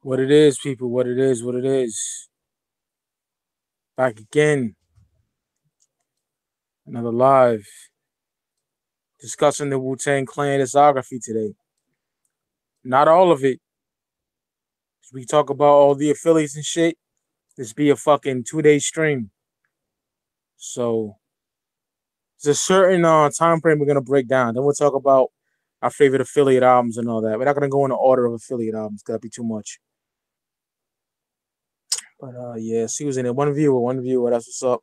What it is, people, what it is, what it is. Back again. Another live. Discussing the Wu-Tang Clain discography today. Not all of it. We talk about all the affiliates and shit. This be a fucking 2-day stream. So there's a certain time frame we're gonna break down. Then we'll talk about our favorite affiliate albums and all that. We're not gonna go in the order of affiliate albums, that'd be too much. But yeah, see who's in there. One viewer, that's what's up.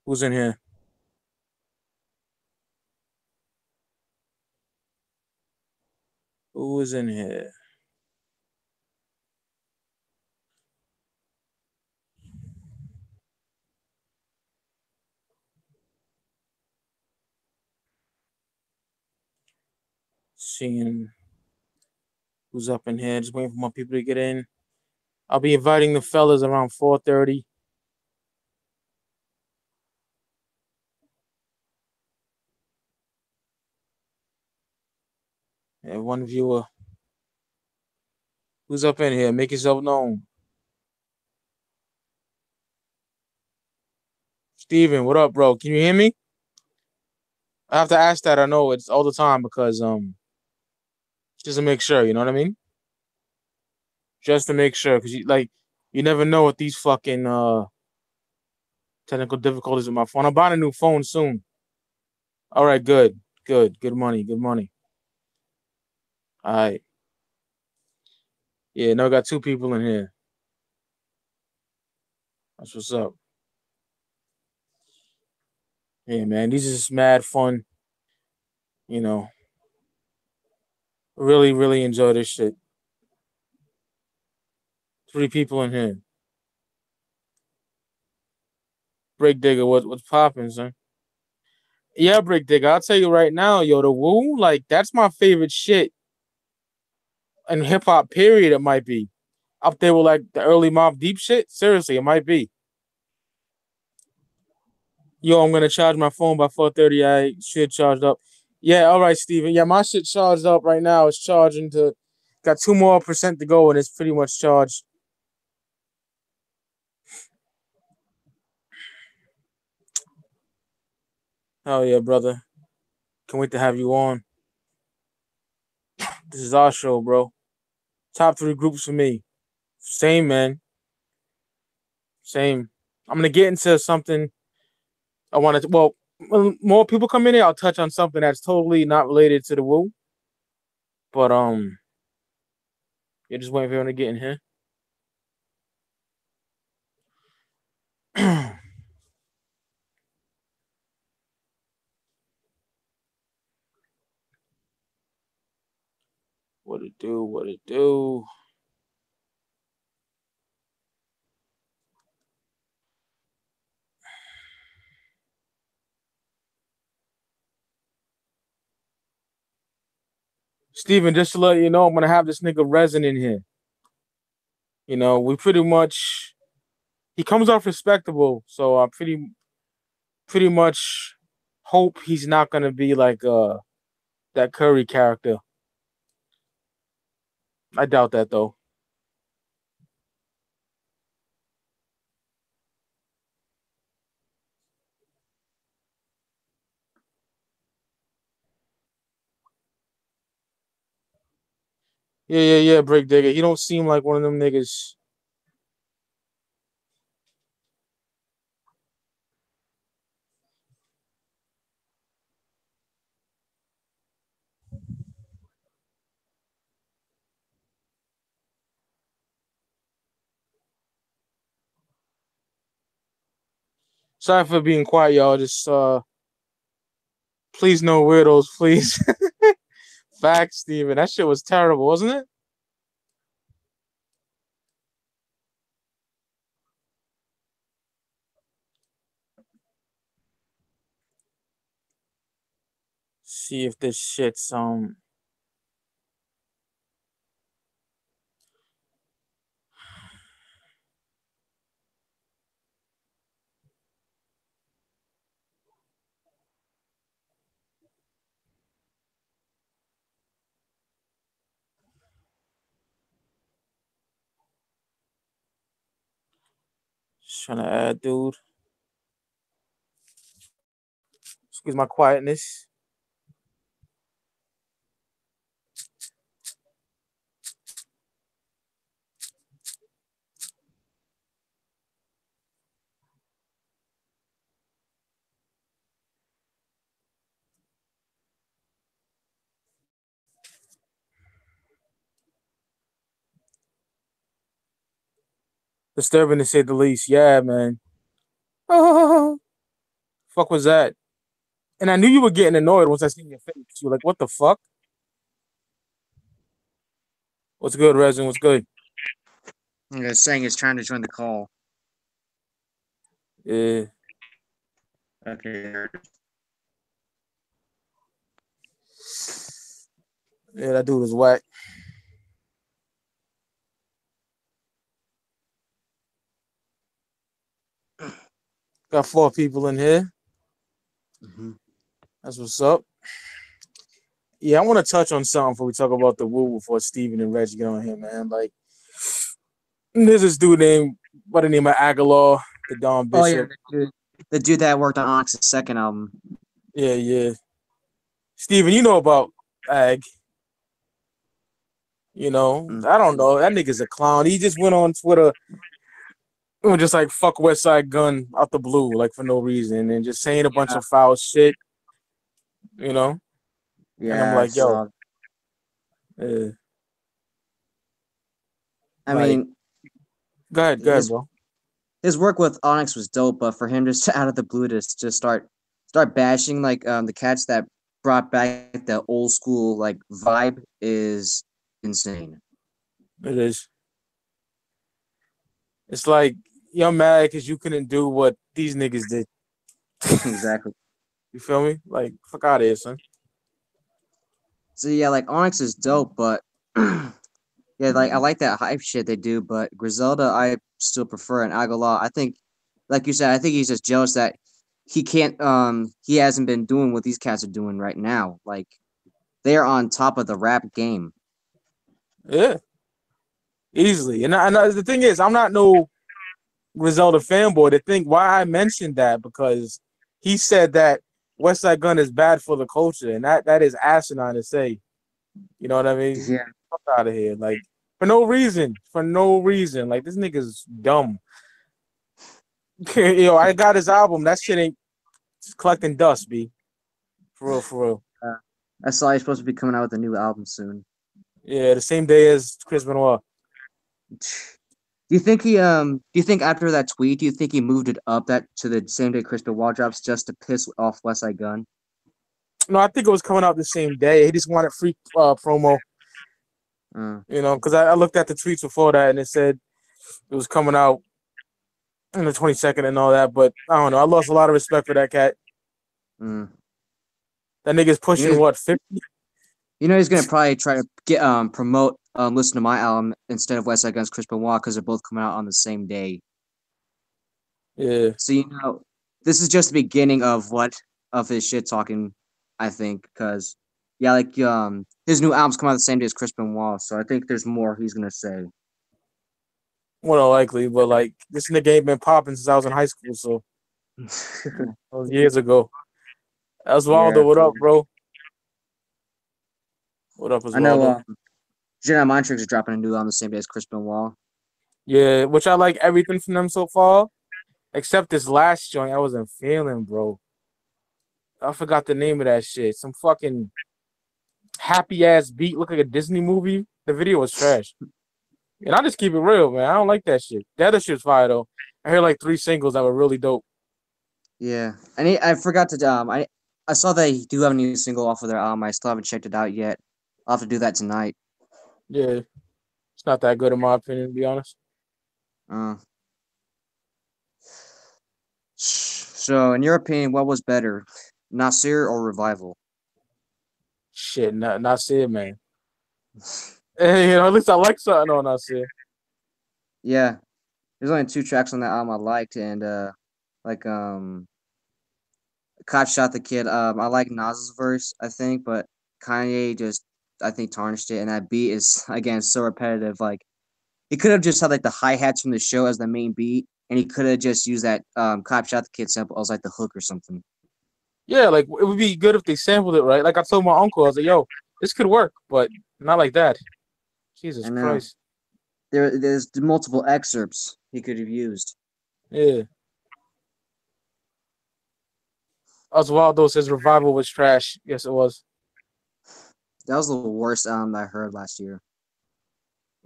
Who's in here? Who is in here? Seeing who's up in here. Just waiting for more people to get in. I'll be inviting the fellas around 4:30. Yeah, one viewer. Who's up in here? Make yourself known. Steven, what up, bro? Can you hear me? I have to ask that. I know it's all the time because just to make sure, you know what I mean? Just to make sure, because you never know what these fucking technical difficulties with my phone. I'm buying a new phone soon. All right, good money. All right, yeah. Now I got two people in here. That's what's up. Yeah, man, these is just mad fun. You know, really enjoy this shit. Three people in here. Break digger, what's popping, son? Yeah, Brick Digger. I'll tell you right now, yo, the Wu, like that's my favorite shit in hip hop. Period. It might be up there with like the early Mob Deep shit. Seriously, it might be. Yo, I'm gonna charge my phone by 4:30. I shit charged up. Yeah, all right, Steven. Yeah, my shit charged up right now. It's charging to got 2% more to go, and it's pretty much charged. Hell yeah, brother. Can't wait to have you on. This is our show, bro. Top three groups for me. Same, man. Same. I'm gonna get into something I wanted to. Well, when more people come in here, I'll touch on something that's totally not related to the Wu. But you're just waiting for everyone to get in here. What it do? What it do? Steven, just to let you know, I'm gonna have this nigga Resin in here. You know, we pretty much he comes off respectable, so I pretty much hope he's not gonna be like that Curry character. I doubt that though. Yeah, Break Digger. He don't seem like one of them niggas. Sorry for being quiet, y'all. Just please no weirdos, please. Facts, Steven. That shit was terrible, wasn't it? See if this shit's Just trying to add, dude. Excuse my quietness. Disturbing to say the least. Yeah, man. Oh, fuck was that? And I knew you were getting annoyed once I seen your face. You were like, "What the fuck? What's good, Resin? What's good?" Yeah, saying he's trying to join the call. Yeah. Okay. Yeah, that dude was whack. Got 4 people in here. Mm-hmm. That's what's up. Yeah, I want to touch on something before we talk about the Woo before Steven and Reggie get on here, man. Like, there's this dude named by the name of Aguilar, the Don Oh yeah, Bishop. the dude that worked on Onyx's second album. Yeah, yeah. Steven, you know about Ag. You know, Mm. I don't know. That nigga's a clown. He just went on Twitter and was just like fuck West Side Gun out the blue, like for no reason, and just saying a bunch Yeah, of foul shit, you know? And I'm yeah, I like, yo, saw. uh, I like, mean, go ahead, his bro. his work with Onyx was dope, but for him just out of the blue to just start bashing like the cats that brought back the old school like vibe is insane. It is. It's like you're mad because you couldn't do what these niggas did. Exactly. You feel me? Like, fuck out of here, son. So yeah, like Onyx is dope, but yeah, like I like that hype shit they do, but Griselda I still prefer, and Aguilar I think, like you said, I think he's just jealous that he hasn't been doing what these cats are doing right now. Like they're on top of the rap game. Yeah, easily. The thing is, I'm not no Griselda fanboy. To think why I mentioned that because he said that West Side Gun is bad for the culture, and that is asinine to say. You know what I mean? Yeah. Fuck out of here. Like, for no reason. For no reason. Like, this nigga's dumb. Yo, I got his album. That shit ain't collecting dust, B. For real, for real. Uh, I saw he's supposed to be coming out with a new album soon. Yeah, the same day as Chris Benoit. Do you think after that tweet, do you think he moved it up that to the same day Crispin Wall drops just to piss off West Side Gun? No, I think it was coming out the same day. He just wanted free promo, Uh, you know, because I looked at the tweets before that and it said it was coming out on the 22nd and all that. But I don't know. I lost a lot of respect for that cat. mm. That nigga's You know, pushing what, 50? he's gonna probably try to get promote listen to my album instead of West Side Gun's Chris Benoit because they're both coming out on the same day. Yeah. So this is just the beginning of what of his shit talking. I think because yeah, like his new albums come out the same day as Chris Benoit, so I think there's more he's gonna say. More than likely. But, like, this nigga ain't been popping since I was in high school. So, that was years ago. Yeah, Osvaldo, what up, bro? What up, I know. Osvaldo? Jedi Mind Tricks is dropping a new album the same day as Chris Benoit. Yeah, which I like everything from them so far, except this last joint I wasn't feeling, bro. I forgot the name of that shit. Some fucking happy ass beat, look like a Disney movie. The video was trash. And I just keep it real, man. I don't like that shit. The other shit's fire though. I heard like 3 singles that were really dope. Yeah, and I forgot to I saw they do have a new single off of their album. I still haven't checked it out yet. I'll have to do that tonight. Yeah, it's not that good in my opinion, to be honest. Uh, so, in your opinion, what was better, Nasir or Revival? Shit, not it, man. Hey, you know, at least I like something on Nasir. Yeah, there's only 2 tracks on that album I liked, and like Cop Shot the Kid. I like Nas's verse, I think, but Kanye just I think tarnished it, and that beat is again so repetitive. Like he could have just had like the hi hats from the show as the main beat, and he could have just used that Cop Shot the Kid sample as like the hook or something. Yeah, like it would be good if they sampled it right. Like I told my uncle, I was like, "Yo, this could work, but not like that." Jesus I know. Christ. There's multiple excerpts he could have used. Yeah. Oswaldo says Revival was trash. Yes, it was. That was the worst album that I heard last year.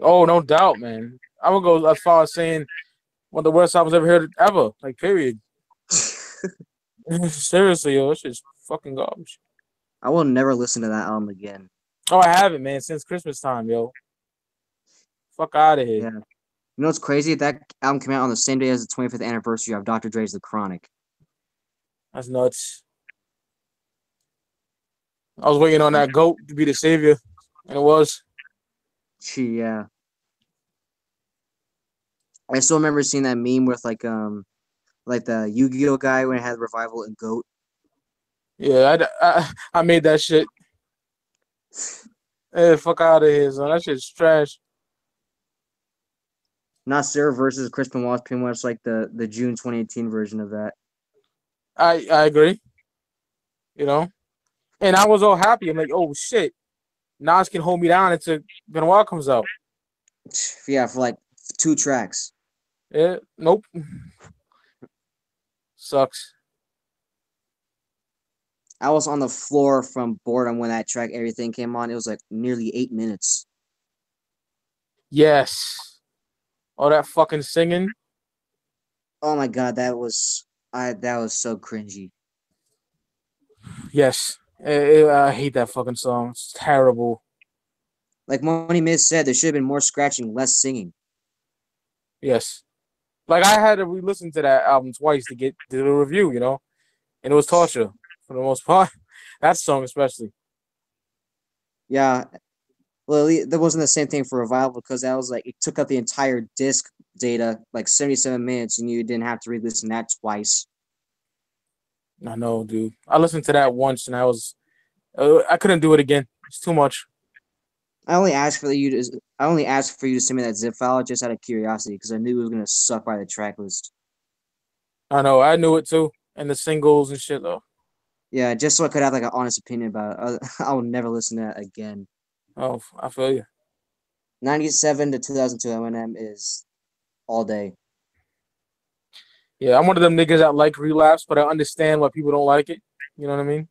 Oh, no doubt, man. I would go as far as saying one of the worst albums I've ever heard ever. Like, period. Seriously, yo, this shit's fucking garbage. I will never listen to that album again. Oh, I haven't, man, since Christmas time, yo. Fuck out of here. Yeah. You know what's crazy? That album came out on the same day as the 25th anniversary of Dr. Dre's The Chronic. That's nuts. I was waiting on that GOAT to be the savior, and it was. Yeah. I still remember seeing that meme with like the Yu-Gi-Oh guy when it had Revival and GOAT. Yeah, I made that shit. Hey, fuck out of here, son. That shit's trash. Nasir versus Chris Benoit was pretty much like the June 2018 version of that. I agree. You know? And I was all happy. I'm like, oh shit. Nas can hold me down until Benoit comes out. Yeah, for like 2 tracks. Yeah, nope. Sucks. I was on the floor from boredom when that track Everything came on. It was like nearly 8 minutes. Yes. All that fucking singing. Oh my god, that was so cringy. Yes. I hate that fucking song. It's terrible. Like Money Miz said, there should have been more scratching, less singing. Yes. Like I had to re-listen to that album twice to get to the review, you know? And it was torture for the most part. That song especially. Yeah. Well, that wasn't the same thing for Revival because that was like it took up the entire disc data, like 77 minutes, and you didn't have to re-listen that twice. I know, dude. I listened to that once and I couldn't do it again. It's too much. I only asked for you to send me that zip file just out of curiosity because I knew it was gonna suck by the track list. I know. I knew it too. And the singles and shit, though. Yeah, just so I could have like an honest opinion about it. I will never listen to that again. Oh, I feel you. 97 to 2002 Eminem is all day. Yeah, I'm one of them niggas that like Relapse, but I understand why people don't like it. You know what I mean?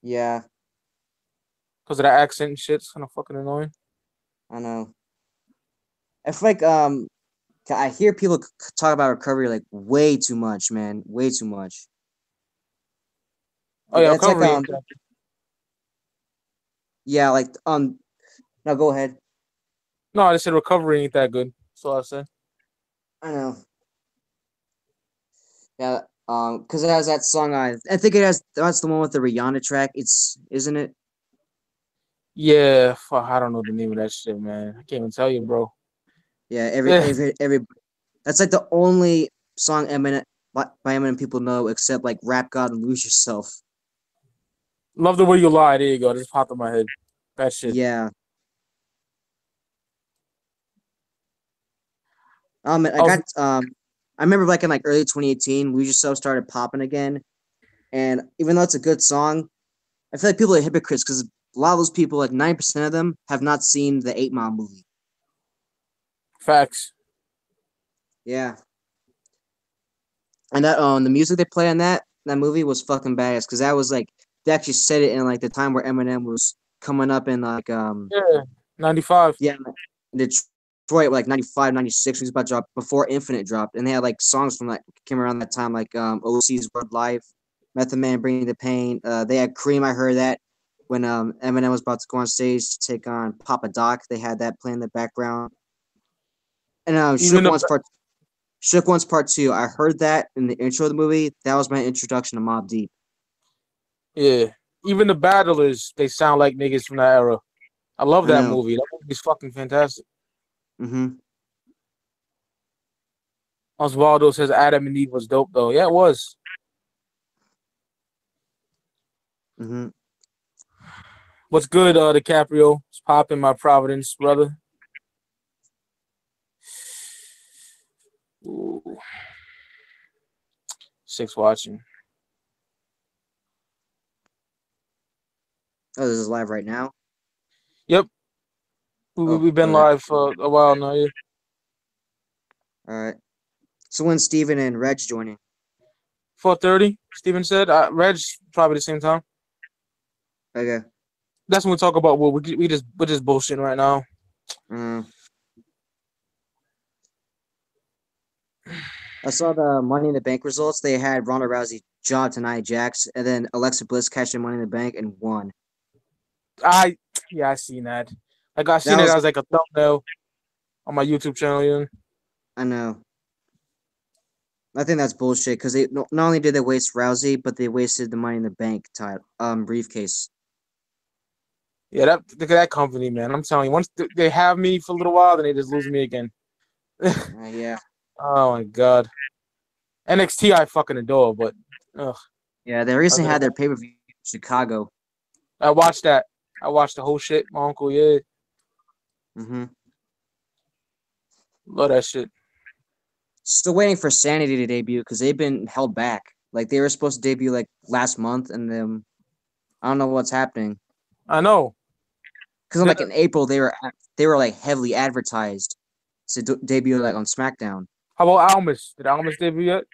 Yeah, Because of that accent and shit. It's kind of fucking annoying. I know. I feel like I hear people talk about Recovery like way too much, man. Way too much. Oh yeah, It's like Recovery. yeah, like no, go ahead. No, I just said Recovery ain't that good. That's all I said. I know. Yeah, because it has that song on. I think that's the one with the Rihanna track. Isn't it? Yeah, fuck, I don't know the name of that shit, man. I can't even tell you, bro. Yeah, every that's like the only song Eminem by Eminem people know except like Rap God and Lose Yourself. Love the Way You Lie. There you go. Just popped in my head. That shit. Yeah. I remember like in like early 2018, Lose Yourself started popping again, and even though it's a good song, I feel like people are hypocrites because a lot of those people, like 9% of them, have not seen the 8 Mile movie. Facts. Yeah. And that the music they play on that movie was fucking badass because that was like they actually said it in like the time where Eminem was coming up in like Yeah, 95. yeah, Detroit like 95, 96 was about to drop before Infinite dropped, and they had like songs from that came around that time like OC's Word Life, Method Man Bringing the Pain. They had Cream. I heard that when Eminem was about to go on stage to take on Papa Doc. They had that playing in the background. And Shook One's Part 2. I heard that in the intro of the movie. That was my introduction to Mobb Deep. Yeah. Even the battlers, they sound like niggas from that era. I love that movie. That movie's fucking fantastic. Mm-hmm. Oswaldo says Adam and Eve was dope, though. Yeah, it was. Mm-hmm. What's good, DiCaprio? It's popping my Providence, brother. Ooh. 6 watching. Oh, this is live right now. Yep. Oh, We've been okay. live for a while now. Yeah. All right. So when Steven and Reg joining? 4:30. Steven said. Reg's probably the same time. Okay. That's when we talk about what we're just bullshitting right now. I saw the Money in the Bank results. They had Ronda Rousey draw to Nia Jax, and then Alexa Bliss cashed in Money in the Bank and won. I seen that. Like I That seen it was, as like a thumbnail on my YouTube channel. Yeah. I know. I think that's bullshit because they not only did they waste Rousey, but they wasted the Money in the Bank briefcase. Yeah, look at that company, man. I'm telling you, once they have me for a little while, then they just lose me again. Yeah. Oh my god. NXT I fucking adore, but ugh. Yeah, they recently Other than had their that, pay-per-view in Chicago. I watched that. I watched the whole shit. My uncle, yeah, Mm-hmm. love that shit. Still waiting for Sanity to debut because they've been held back. Like they were supposed to debut like last month, and then I don't know what's happening. I know. Because like in April they were like heavily advertised to debut like on SmackDown. How about Almas? Did Almas debut yet?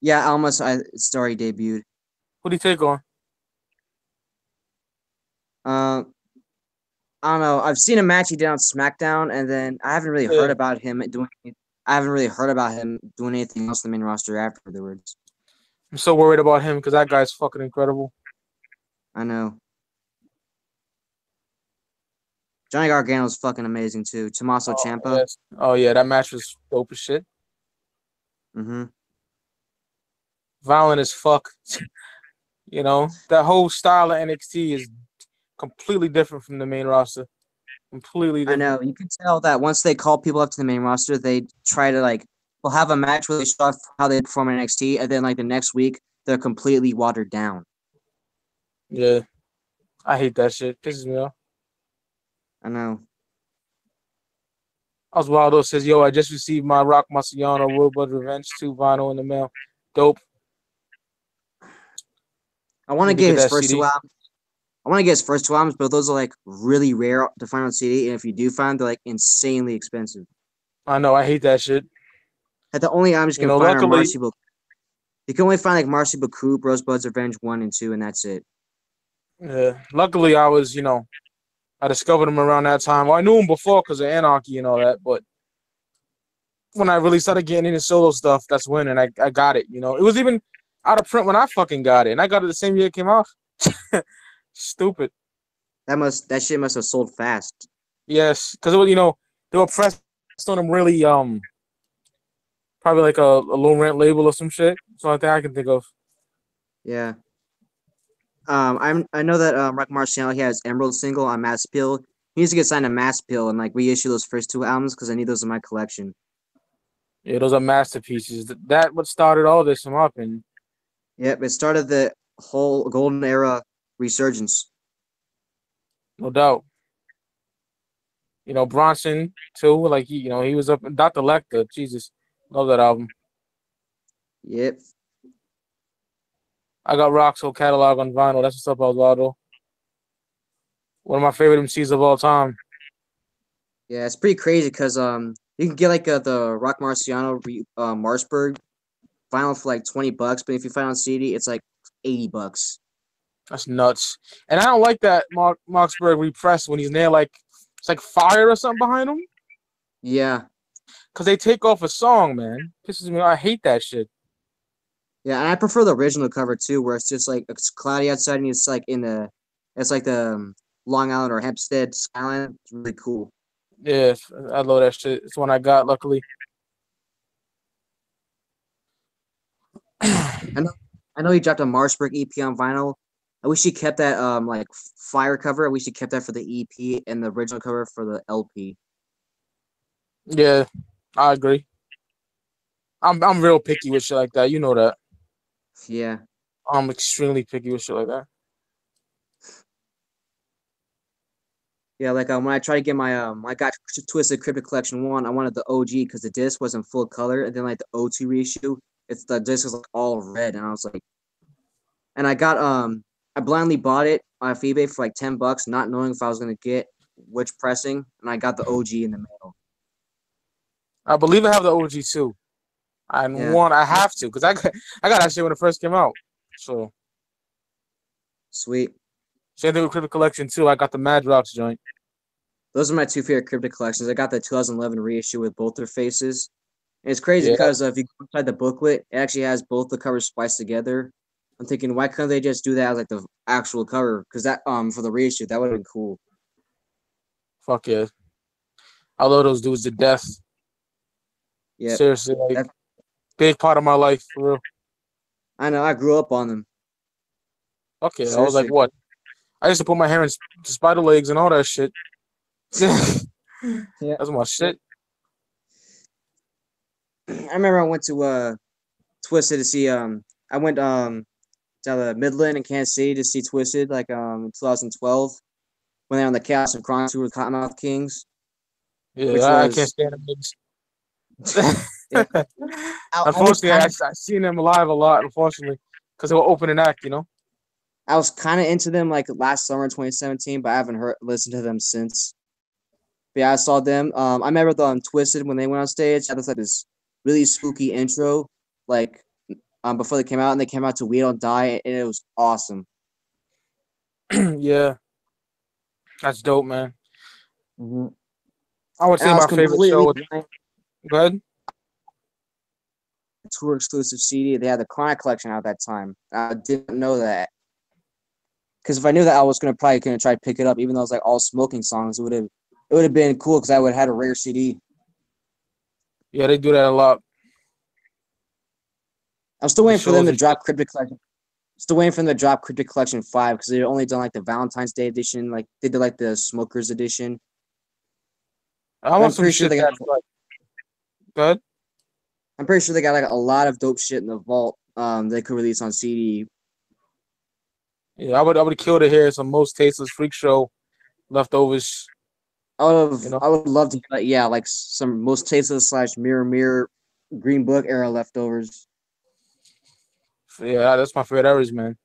Yeah, almost. It's already debuted. Who do you take on? Uh, I don't know. I've seen a match he did on SmackDown, and then I haven't really heard Yeah. about him doing. I haven't really heard about him doing anything else in the main roster afterwards. I'm so worried about him because that guy's fucking incredible. I know. Johnny Gargano's fucking amazing too. Tommaso Oh Ciampa. yes. Oh yeah, that match was dope as shit. Mm-hmm. Violent as fuck. You know, that whole style of NXT is completely different from the main roster. Completely I different. know. You can tell that once they call people up to the main roster, they try to like they'll have a match where they show off how they perform in NXT, and then like the next week they're completely watered down. Yeah. I hate that shit. Pisses me off. I know. Oswaldo says, yo, I just received my Rock Marciano World Blood Revenge 2 vinyl in the mail. Dope. I want to Need to get get his that first two CD. albums. I want to get his first two albums, but those are like really rare to find on CD. And if you do find, they're like insanely expensive. I know, I hate that shit. Like the only albums you You can know, find are luckily, Marcy. You can only find like Marcy Bacoup, Rosebud's Revenge 1 and 2, and that's it. luckily I was, I discovered him around that time. Well, I knew him before because of Anarchy and all that, but when I really started getting into solo stuff, that's when, and I got it. It was even out of print when I fucking got it, and I got it the same year it came out. Stupid. That shit must have sold fast. Yes, because it was, they were pressed on them really, probably like a low rent label or some shit. So I think I can think of. Yeah. I know that Rock Marciano, he has Emerald single on Mass Appeal. He needs to get signed to Mass Appeal and like reissue those first two albums because I need those in my collection. Yeah, those are masterpieces. That what started all this, in my opinion. Yep, it started the whole golden era resurgence. No doubt. Bronson too. Like he was up. Dr. Lecter, Jesus, love that album. Yep. I got Rock's whole catalog on vinyl. That's what's up, Osvaldo. One of my favorite MCs of all time. Yeah, it's pretty crazy because you can get like the Rock Marciano Marsburg vinyl for like $20, but if you find it on CD, it's like $80. That's nuts. And I don't like that Marksburg repress when he's near like it's like fire or something behind him. Yeah. Cause they take off a song, man. Pisses me off. I hate that shit. Yeah, and I prefer the original cover too, where it's just like it's cloudy outside and it's like it's like the Long Island or Hempstead skyline. It's really cool. Yeah, I love that shit. It's one I got, luckily. I know he dropped a Marsburg EP on vinyl. I wish he kept that like fire cover. I wish he kept that for the EP and the original cover for the LP. Yeah, I agree. I'm real picky with shit like that. You know that. Yeah. I'm extremely picky with shit like that. Yeah, like when I tried to get my I got Twisted Cryptic Collection 1, I wanted the OG because the disc wasn't full color, and then like the O2 reissue, It's the disc is like all red, and I was like, and I blindly bought it off eBay for like $10, not knowing if I was gonna get which pressing, and I got the OG in the mail. I believe I have the OG too. And Yeah, one I have to because I got that shit when it first came out. So sweet. same thing with Cryptic Collection too. I got the Mad Drops joint. Those are my two favorite cryptic collections. I got the 2011 reissue with both their faces. And it's crazy Yeah, because if you go inside the booklet, it actually has both the covers spliced together. I'm thinking, why couldn't they just do that as like the actual cover? Because that for the reissue, that would have been cool. fuck yeah. I love those dudes to death. Yeah, Seriously, like that, big part of my life for real. I know. I grew up on them. Fuck yeah. I was like, Seriously. what? I used to put my hair in spider legs and all that shit. That's Yeah. my shit. I remember I went to Twisted to see I went to the Midland in Kansas City to see Twisted like in 2012 when they were on the Chaos and Chronic tour with Cottonmouth Kings, Yeah, which I can't was stand them niggas. yeah. I was Unfortunately, kind I seen them live a lot. Unfortunately, because they were opening act, you know. I was kind of into them like last summer in 2017, but I haven't listened to them since. But yeah, I saw them. I remember the Twisted when they went on stage. Had this like this really spooky intro, like before they came out, and they came out to "We Don't Die," and it was awesome. Yeah, that's dope, man. Mm-hmm. I would And say I was my favorite show completely was. blind. Go ahead. Tour exclusive CD. They had the Chronic collection out at that time. I didn't know that because if I knew that, I was probably gonna try to pick it up, even though it's like all smoking songs. It would have been cool because I would have had a rare CD. Yeah, they do that a lot. I'm still The waiting for them shows to and shit. drop Cryptic Collection. Still waiting for them to drop Cryptic Collection 5 because they've only done like the Valentine's Day edition. Like they did like the Smokers edition. I But want some shit that's like. Go ahead. I'm pretty sure they got like a lot of dope shit in the vault. They could release on CD. Yeah, I would kill to hear some Most Tasteless Freak Show leftovers. You know. I would love to hear like yeah, like some Most Tasteless / Mirror Mirror Green Book era leftovers. So, yeah, that's my favorite eras, man.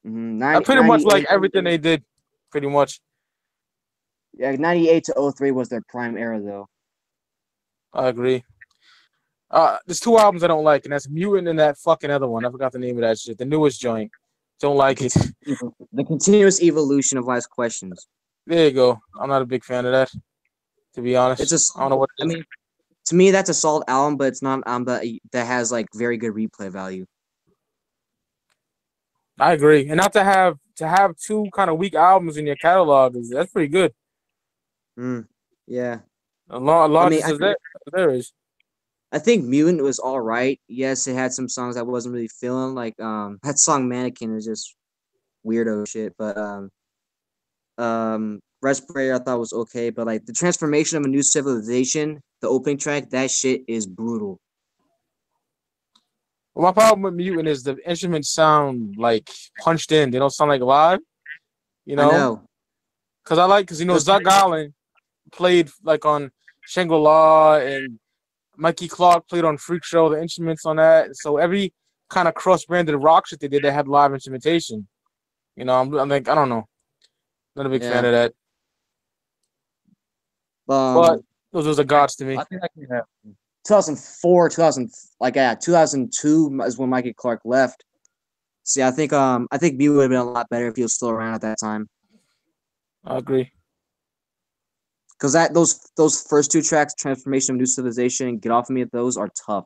Mm-hmm. I pretty much like 98, everything they did. Pretty much. yeah, 98 to 03 was their prime era though. I agree. There's two albums I don't like, and that's Mutant and that fucking other one. I forgot the name of that shit. The newest joint. Don't like it. The continuous evolution of last questions. There you go. I'm not a big fan of that, to be It's honest. a I don't know what I it is. mean, to me that's a solid album, but it's not an album that has like very good replay value. I agree. And not to have two kind of weak albums in your catalog that's pretty good. Yeah. I mean, Largest as there is. I think Mutant was all right. Yes, it had some songs I wasn't really feeling. Like that song Mannequin is just weirdo shit. But Respirator I thought was okay. But like the transformation of a new civilization, the opening track, that shit is brutal. Well, my problem with Mutant is the instruments sound like punched in. They don't sound like live, you I know? know. Because Zach Allen played like on Shangri-La and Mikey Clark played on Freak Show, the instruments on that. So every kind of cross-branded rock shit they did, they had live instrumentation. You know, I'm like, I don't know. Not a big fan Yeah. of that. But Um, those are the gods to me. I think I can have 2004, 2000, like yeah, 2002 is when Mikey Clark left. See, I think Mew would have been a lot better if he was still around at that time. I agree. Because those first two tracks, Transformation of New Civilization and Get Off of Me, those are tough.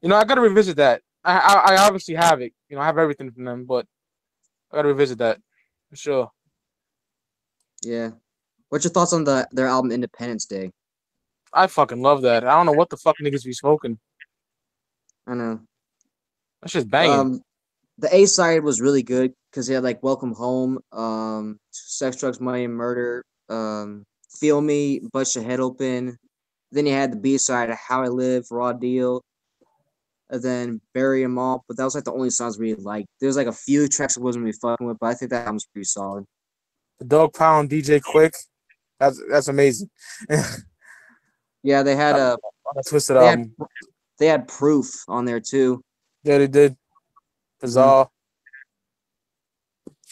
You know, I gotta revisit that. I obviously have it. You know, I have everything from them, but I gotta revisit that for sure. Yeah. What's your thoughts on their album Independence Day? I fucking love that. I don't know what the fuck niggas be smoking. I know. That shit's banging. The A side was really good because they had like Welcome Home, Sex, Drugs, Money, and Murder, Feel Me, Bust Your Head Open. Then you had the B side of How I Live, Raw Deal, and then Bury 'Em All. But that was like the only songs we really liked. There's like a few tracks I wasn't really fucking with, but I think that album's pretty solid. The Dog Pound DJ Quick. That's amazing. Yeah, they had On a Twisted they had album. They had Proof on there too. Yeah, they did. Bizarre.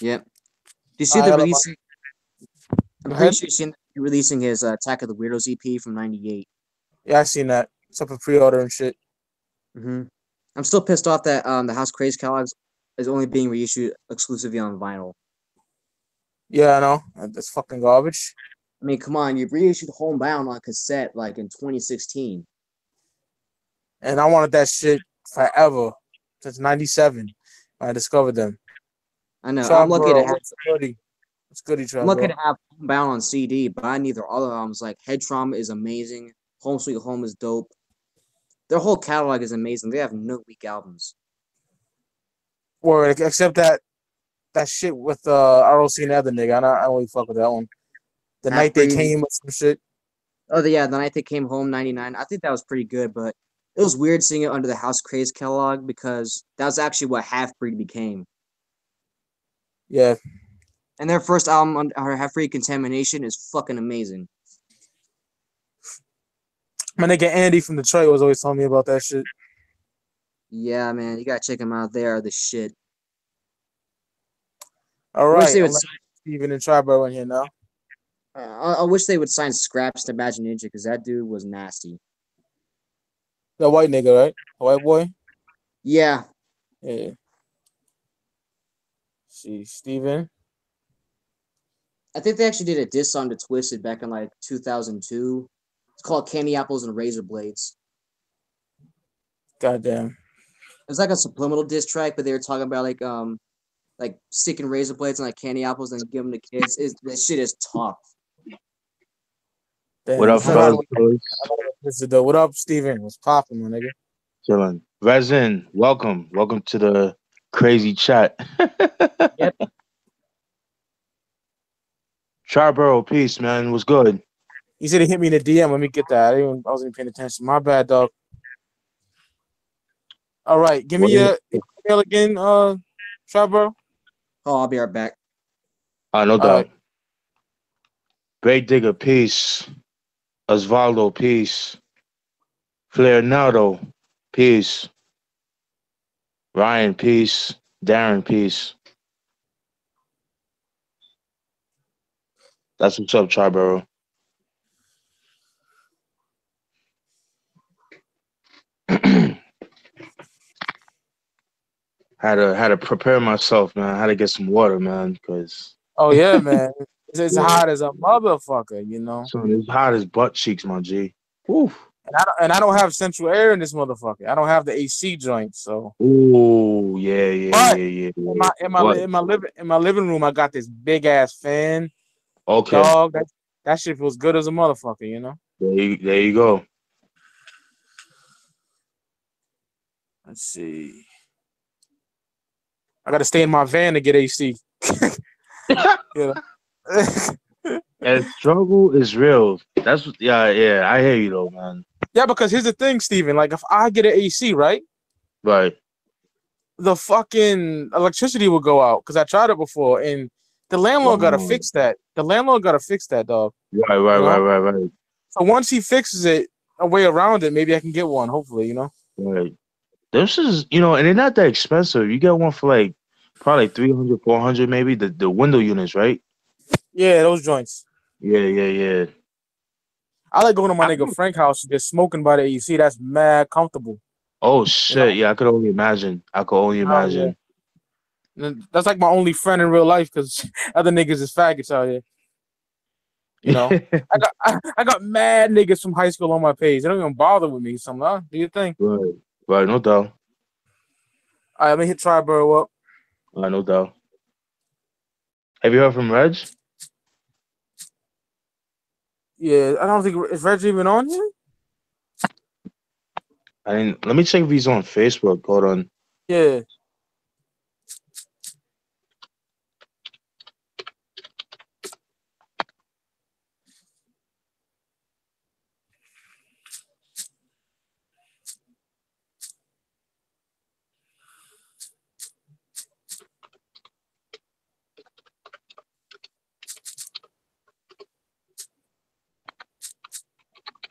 Yep. Do you see I the got release? I'm Go pretty ahead. sure you've seen releasing his Attack of the Weirdos EP from '98. Yeah, I seen that. It's up for pre-order and shit. I'm still pissed off that the House Craze catalog is only being reissued exclusively on vinyl. Yeah, I know. That's fucking garbage. I mean, come on, you've reissued Homebound on cassette like in 2016. And I wanted that shit forever since '97 when I discovered them. I know. Triboro, what's goody? What's goody, I'm lucky to Triboro? have Homebound on CD, but I need their other albums. Like Head Trauma is amazing. Home Sweet Home is dope. Their whole catalog is amazing. They have no weak albums. Word, except that shit with ROC and the other nigga. I don't really fuck with that one. The Half night they Breed. came or some shit. Oh yeah, the night they came home '99. I think that was pretty good, but it was weird seeing it under the House Craze catalog because that was actually what Half Breed became. Yeah. And their first album, Half Breed Contamination, is fucking amazing. My nigga Andy from Detroit was always telling me about that shit. Yeah, man, you gotta check them out. They are the shit. All I wish right, they I'm would. letting Steven and Triboro in here now. I wish they would sign Scraps to Imagine Ninja because that dude was nasty. The white nigga, right? The white boy? Yeah. Yeah. See, Steven. I think they actually did a diss song to Twisted back in like 2002. It's called Candy Apples and Razor Blades. Goddamn. It was like a subliminal diss track, but they were talking about like sticking razor blades and like candy apples and give them to kids. That shit is tough. Damn. What up, fellas? What up, Steven? What's popping, my nigga? Chilling. Resin, welcome. Welcome to the crazy chat. Yep. Triboro, peace, man. What's good? He said he hit me in the DM. Let me get that. I wasn't even paying attention. My bad, dog. All right. Give me your email again, Triboro. Oh, I'll be right back. No doubt. Right. Great Digger, peace. Osvaldo, peace. Flairnado, peace. Ryan, peace. Darren, peace. That's what's up, Triboro. had to prepare myself, man. I had to get some water, man, because Oh yeah, man. It's hot as a motherfucker, you know. so it's hot as butt cheeks, my G. Oof. And I don't have central air in this motherfucker. I don't have the AC joint, so. Ooh, yeah. But yeah. in my living room, I got this big ass fan. Okay. Dog, that shit feels good as a motherfucker, you know. There you go. Let's see. I gotta stay in my van to get AC. You know? And struggle is real. That's yeah. I hear you though, man. Yeah, because here's the thing, Steven. Like, if I get an AC, right, Right. the fucking electricity will go out because I tried it before, and the landlord gotta fix that. The landlord gotta fix that, dog. Right. So once he fixes it, a way around it, maybe I can get one. Hopefully, you know. Right. This is, and they're not that expensive. You get one for like probably 300, 400 maybe. The window units, right? Yeah, those joints. Yeah. I like going to my nigga Frank house, just smoking by the AC. That's mad comfortable. Oh shit! You know? Yeah, I could only imagine. Yeah. That's like my only friend in real life because other niggas is faggots out here. You know, I got mad niggas from high school on my page. They don't even bother with me. So do you think? Right, no doubt. All right, let me hit Triboro up. No doubt. Have you heard from Reg? Yeah, I don't think is Reg even on here. Let me check if he's on Facebook. Hold on. Yeah.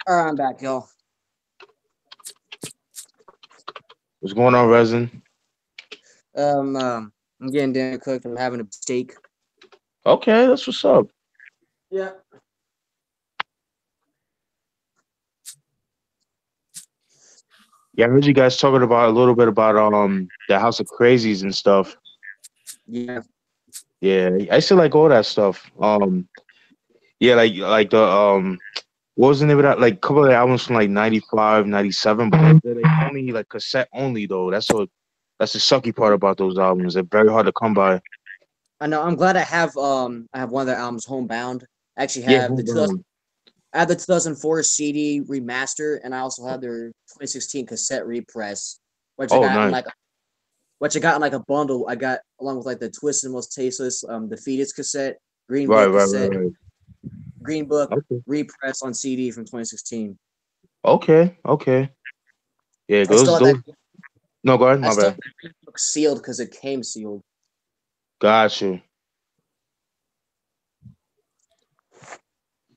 All right, I'm back, y'all. What's going on, Resin? I'm getting dinner cooked. I'm having a steak. Okay, that's what's up. Yeah. Yeah, I heard you guys talking about a little bit about the House of Crazies and stuff. Yeah. Yeah, I still like all that stuff. Yeah, like the what was the name of that? Like a couple of albums from like 95, 97, but they're like only like cassette only though. That's the sucky part about those albums. They're very hard to come by. I know. I'm glad I have one of their albums homebound. I actually Yeah, have homebound. I have the 2004 CD remaster, and I also have their 2016 cassette repress, which I Oh, got in nice. like which I got in like a bundle. I got along with like the Twisted and Most Tasteless, the Fetus cassette, Green Right, Book right, cassette, right, right. Green Book Okay. repress on CD from 2016. Okay, okay. Yeah, I still have that. no, go ahead, I my still bad. have that Green Book sealed because it came sealed. Got you.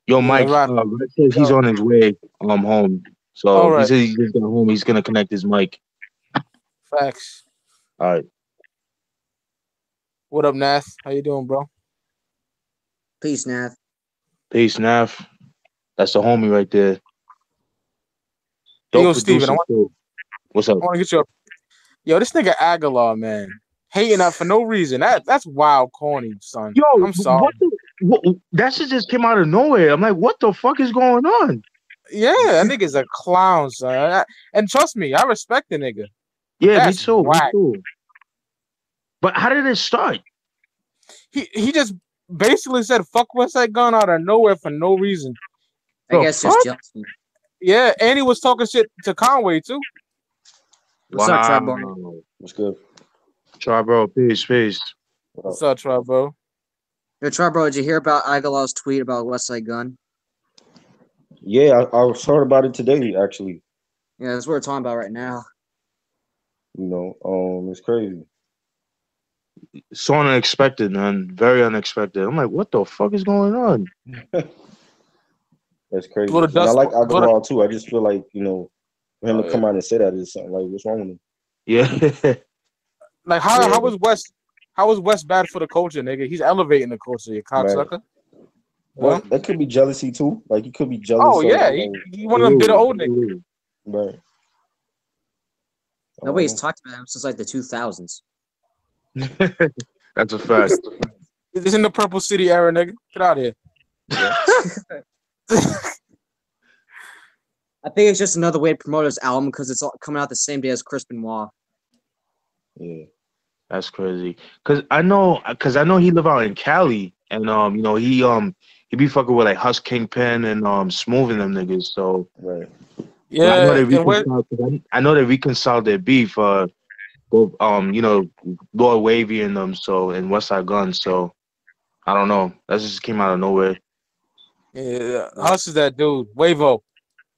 Yo, Yeah, Mike, right. Red says he's Yo, on his way home. all So he right. said he's just got home. He's gonna connect his mic. Facts. All right. What up, Nath? How you doing, bro? Peace, Nath. Peace, Nav. That's the homie right there. Hey, Dope yo, Steven, producer too. What's up? I want to get you up. Yo, this nigga Aguilar, man, hating up for no reason. That's wild, corny, son. Yo, I'm sorry. that shit just came out of nowhere. I'm like, what the fuck is going on? Yeah, that nigga's a clown, son. And trust me, I respect the nigga. But Yeah, me that's too. Me whack. too. But how did it start? He just basically said fuck West Side Gun out of nowhere for no reason. I The guess fuck? just jealousy. Yeah, and he was talking shit to Conway too. What's up, Triboro? Wow. What's good? Triboro, peace. What's up, Trout, bro? Yo, Triboro, did you hear about Aguilar's tweet about West Side Gun? Yeah, I heard about it today. Actually, Yeah, that's what we're talking about right now. it's crazy. So unexpected, man. Very unexpected. I'm like, what the fuck is going on? That's crazy. Blow the And I dust. like Blow the, Aguilar too. I just feel like for him oh, to yeah. come out and say that is something like, what's wrong with him? Yeah. Like how was West? How was West bad for the culture, nigga? He's elevating the culture, you cocksucker. Well, that could be jealousy too. Like he could be jealous. Oh yeah, he one of them bitter old niggas. Right. Nobody's talked about him since like the 2000s. That's a fact. This in the Purple City era, nigga. Get out of here. I think it's just another way to promote his album because it's all coming out the same day as Chris Benoit. Yeah. That's crazy. Cause I know he live out in Cali, and he be fucking with like Hush Kingpin and Smooth and them niggas. So Right. Yeah, I know they and where, reconciled. I know they reconciled their beef. Both Lord Wavy and them. So and Westside Gun. So I don't know. That just came out of nowhere. yeah, Hush is that dude. Wavo.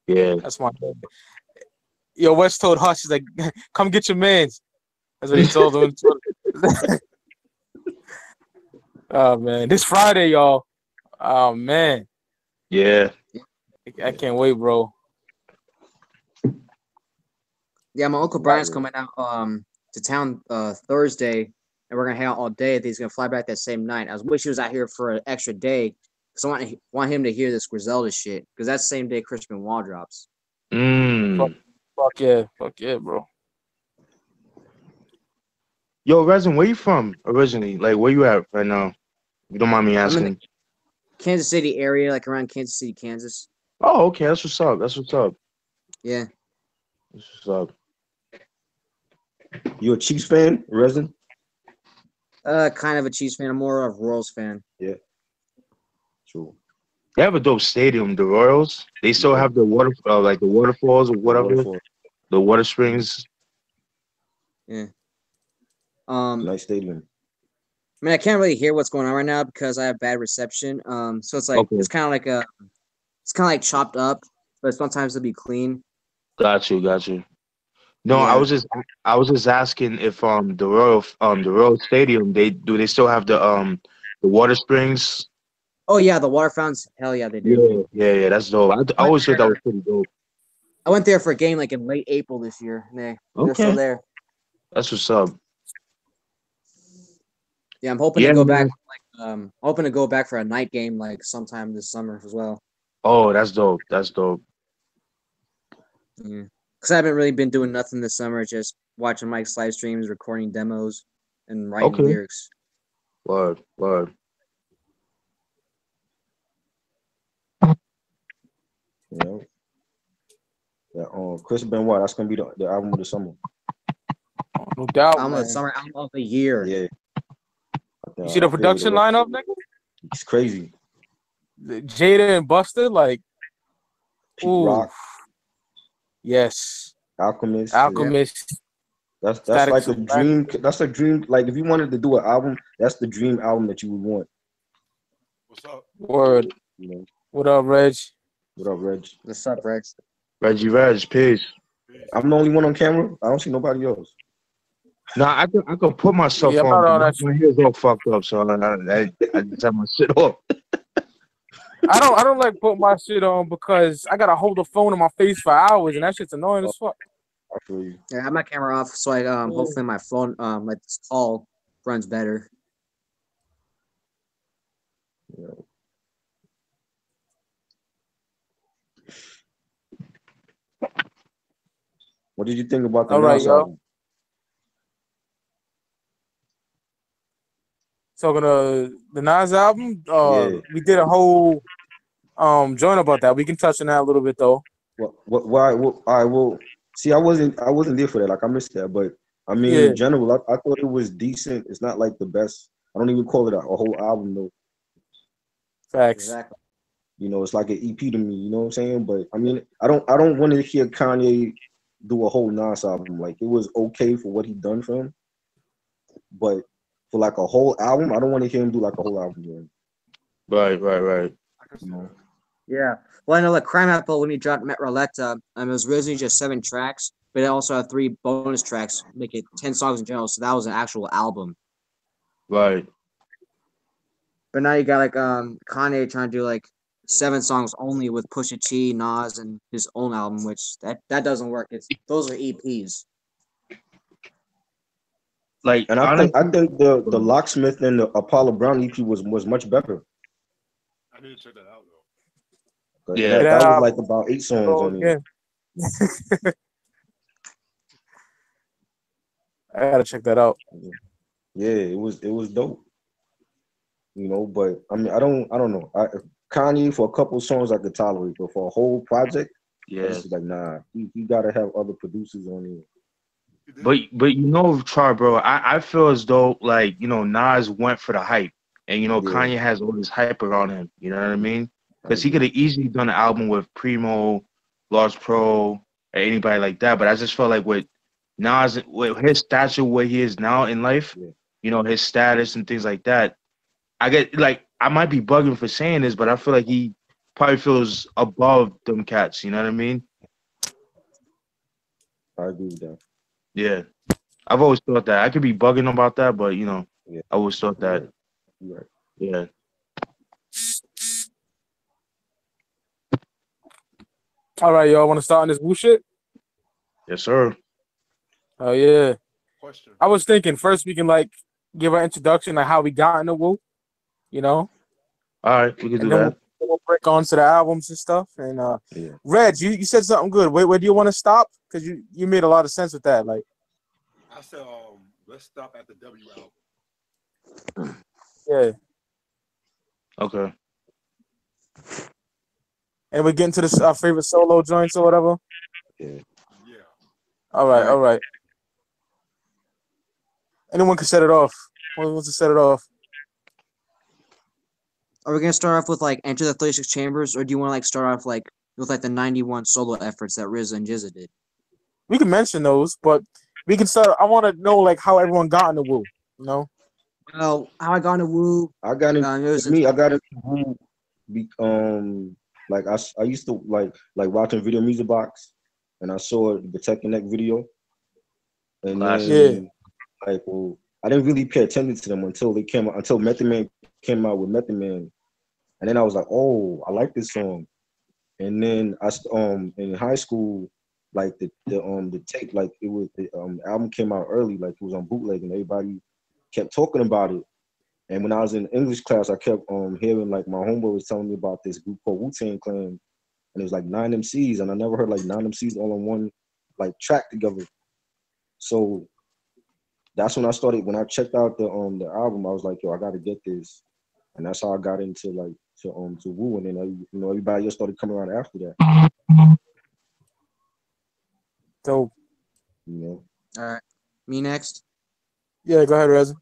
Yeah. That's my dude. Yo, West told Hush, he's like, come get your mans. That's what he told him. Oh man, this Friday, y'all. Oh man. Yeah. I can't wait, bro. Yeah, my uncle Brian's coming out to town Thursday, and we're gonna hang out all day. He's gonna fly back that same night. I wish he was out here for an extra day because I want him to hear this Griselda shit because that's the same day Chris Benoit drops. Fuck yeah, bro. Yo, Resin, where you from originally? Like, where you at right now? You don't mind me asking. I'm in the Kansas City area, like around Kansas City, Kansas. Oh, okay. That's what's up. Yeah. That's what's up. You a Chiefs fan, Resin? Kind of a Chiefs fan. I'm more of a Royals fan. Yeah. True. They have a dope stadium, the Royals. They still have the like the waterfalls or whatever, the water springs. Yeah. Nice stadium. I mean, I can't really hear what's going on right now because I have bad reception. So it's like it's kind of like chopped up, but sometimes it'll be clean. Got you. No, Yeah. I was just asking if the Royal Stadium they still have the water springs. Oh yeah, the water fountains. Hell yeah, they do. Yeah, that's dope. I always thought that was pretty dope. I went there for a game like in late April this year. And they're still Okay. there. That's what's up. Yeah, I'm hoping Yeah, to go man. back. Hoping to go back for a night game like sometime this summer as well. Oh, that's dope. That's dope. Because I haven't really been doing nothing this summer, just watching Mike's live streams, recording demos, and writing Okay. lyrics. Word. You know, Chris Benoit. That's gonna be the album of the summer. No doubt, Album of man. the summer, album of the year. Yeah. You see the production lineup, nigga? It's crazy. Jada and Buster, like, Pete ooh, Rock, yes, Alchemist. Alchemist. That's Static like a Supreme. dream. That's a dream. Like if you wanted to do an album, that's the dream album that you would want. What's up? Word. You know. What up, Reg? What up, Reg? What's up, Reg? Reggie Reg, peace. I'm the only one on camera. I don't see nobody else. Nah, I could put myself Yeah, I'm on. not on But that my hair's all fucked up, so I just have my shit off. I don't like put my shit on because I gotta hold the phone in my face for hours, and that shit's annoying as fuck. I feel you. Yeah, I have my camera off, so I hopefully my phone like this call runs better. Yeah. What did you think about the All right, Nas yo. album? Talking to the Nas album, Yeah. we did a whole joint about that. We can touch on that a little bit though. Why? I will see. I wasn't there for that. Like I missed that, but I mean, Yeah. in general, I thought it was decent. It's not like the best. I don't even call it a whole album though. Facts. Exactly. You know, it's like an EP to me. You know what I'm saying? But I mean, I don't want to hear Kanye do a whole Nas album. Like it was okay for what he done for him, but for like a whole album, I don't want to hear him do like a whole album. Man. Right. You know? Yeah. Well, I know like Crime Apple when he dropped Met Roletta, it was originally just 7 tracks, but it also had 3 bonus tracks, make it 10 songs in general. So that was an actual album. Right. But now you got like Kanye trying to do like 7 songs only with Pusha T, Nas, and his own album, which that doesn't work. Those are EPs. Like, And I think the Locksmith and the Apollo Brown EP was much better. I need to check that out though. But Yeah. that was like about 8 songs on it. I gotta check that out. Yeah, it was dope. You know, but I mean, I don't know. Kanye for a couple songs I could tolerate, but for a whole project, it's like nah. He gotta have other producers on it. But you know, Triboro, I feel as though like Nas went for the hype, and Kanye has all this hype around him. You know what I mean? Because he could have easily done an album with Primo, Large Pro, or anybody like that. But I just felt like with Nas, with his stature, where he is now in life, his status and things like that. I get like I might be bugging for saying this, but I feel like he probably feels above them cats. You know what I mean? I agree with that. Yeah, I've always thought that. I could be bugging about that, but I always thought that. You're right. Yeah. All right, y'all want to start on this Wu shit? Yes, sir. Oh yeah. Question. I was thinking first we can like give our introduction, like how we got into Wu. All right, we can do that. We'll break on to the albums and stuff. And Reg, you said something good. Where do you want to stop? Because you made a lot of sense with that. Like I said, let's stop at the W album. yeah. Okay. And we're getting to this our favorite solo joints or whatever. Yeah. All right. Anyone can set it off. Who wants to set it off? Are we gonna start off with like Enter the 36 Chambers, or do you want to like start off like with like the 91 solo efforts that RZA and Jizza did? We can mention those, but we can start. I want to know like how everyone got into Wu. Well, how I got into Wu. I got into I got into Wu. Like I used to like watching Video Music Box, and I saw the Tech Connect video, and then like I didn't really pay attention to them until they came out, until Method Man came out with Method Man, and then I was like, oh, I like this song. And then in high school like the tape, like it was the album came out early, like it was on bootleg, and everybody kept talking about it. And when I was in English class, I kept hearing like my homeboy was telling me about this group called Wu-Tang Clain, and it was like 9 MCs, and I never heard like 9 MCs all on one like track together. So that's when I started. When I checked out the album, I was like, yo, I gotta get this, and that's how I got into like to Wu, and then everybody else started coming around after that. Dope. You know. All right, me next. Yeah, go ahead, Reza.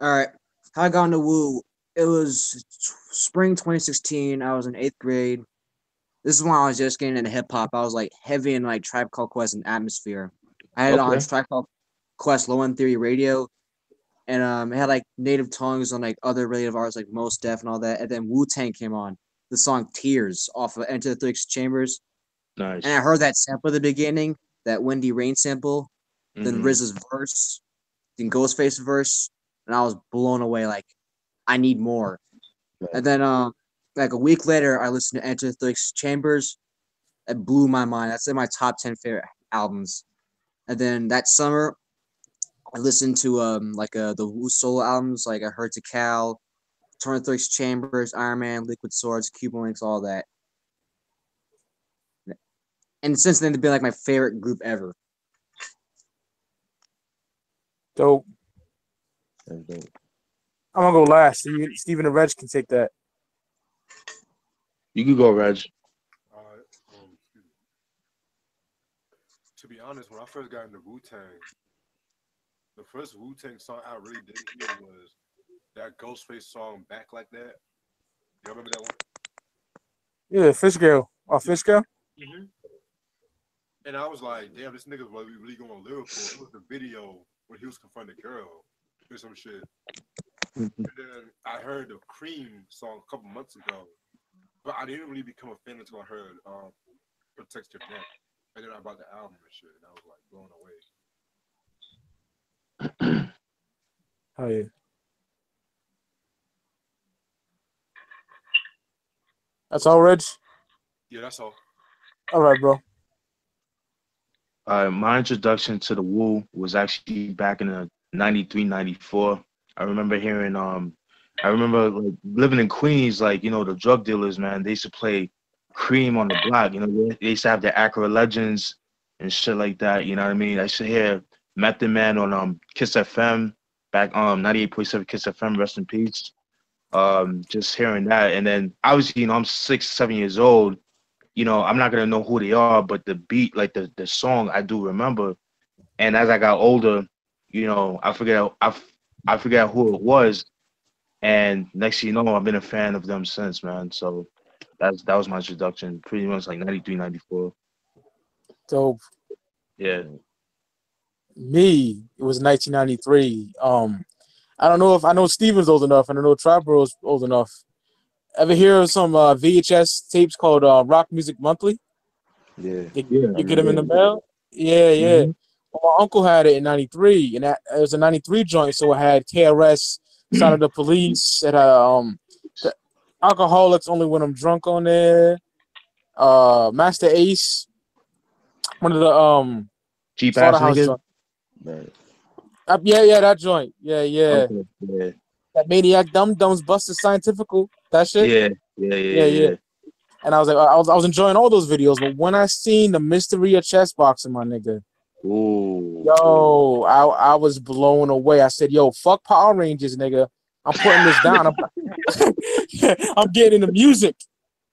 All right, how I got into Wu. It was spring 2016. I was in 8th grade. This is when I was just getting into hip hop. I was like heavy in like Tribe Called Quest and Atmosphere. I had it on Tribe Called Quest Low End Theory Radio, and it had like native tongues on like other relative artists like Mos Def and all that. And then Wu-Tang came on. The song Tears off of Enter the Three Chambers. Nice. And I heard that sample at the beginning, that Wendy Rain sample, then RZA's verse, then Ghostface verse, and I was blown away. Like, I need more. And then like a week later, I listened to Enter the Three Chambers. It blew my mind. That's in my top 10 favorite albums. And then that summer, I listened to the Wu solo albums, like I heard Tical, Turn the Three Chambers, Ironman, Liquid Swords, Cuban Linx, all that. And since then, they've been like my favorite group ever. Dope. I'm gonna go last. Steven and Reg can take that. You can go, Reg. To be honest, when I first got into Wu-Tang, the first Wu-Tang song I really did hear was that Ghostface song, Back Like That. You remember that one? Yeah, Fish Girl. Fish Girl? Mm-hmm. And I was like, damn, this nigga's really going lyrical. It was the video when he was confronting the girl or some shit. And then I heard the Cream song a couple months ago, but I didn't really become a fan until I heard Protect Your Neck. And then I bought the album and shit, and I was like blown away. Oh yeah. That's all, Reg? Yeah, that's all. All right, bro. My introduction to the Wu was actually back in the 93, 94. I remember hearing I remember like living in Queens, like, you know, the drug dealers, man, they used to play Cream on the block. You know, they used to have the Acura Legends and shit like that. You know what I mean? I used to hear Method Man on Kiss FM back 98.7 Kiss FM, rest in peace. Just hearing that, and then obviously, you know, I'm 6, 7 years old. You know, I'm not gonna know who they are, but the beat, like the song, I do remember. And as I got older, you know, I forget who it was. And next thing you know, I've been a fan of them since, man. So that was my introduction, pretty much like 93, 94. Dope. Yeah. Me, it was 1993. I don't know if I know Steven's old enough, and I know Tribero's old enough. Ever hear of some VHS tapes called Rock Music Monthly? Yeah. You get them in the mail? Yeah, yeah. Mm-hmm. Well, my uncle had it in 93, and it was a 93 joint, so it had KRS, Sound of the Police, it had the Alcoholics Only When I'm Drunk on there, Master Ace, one of the Cheap ass Slaughterhouse nigga. joint. Right. Yeah, that joint. Yeah. Okay. Yeah. That Maniac Dum Dums Busted Scientifical. That shit. Yeah. And I was like, I was enjoying all those videos, but when I seen the mystery of chess boxing, my nigga, yo, I was blown away. I said, yo, fuck Power Rangers, nigga. I'm putting this down. I'm getting into music.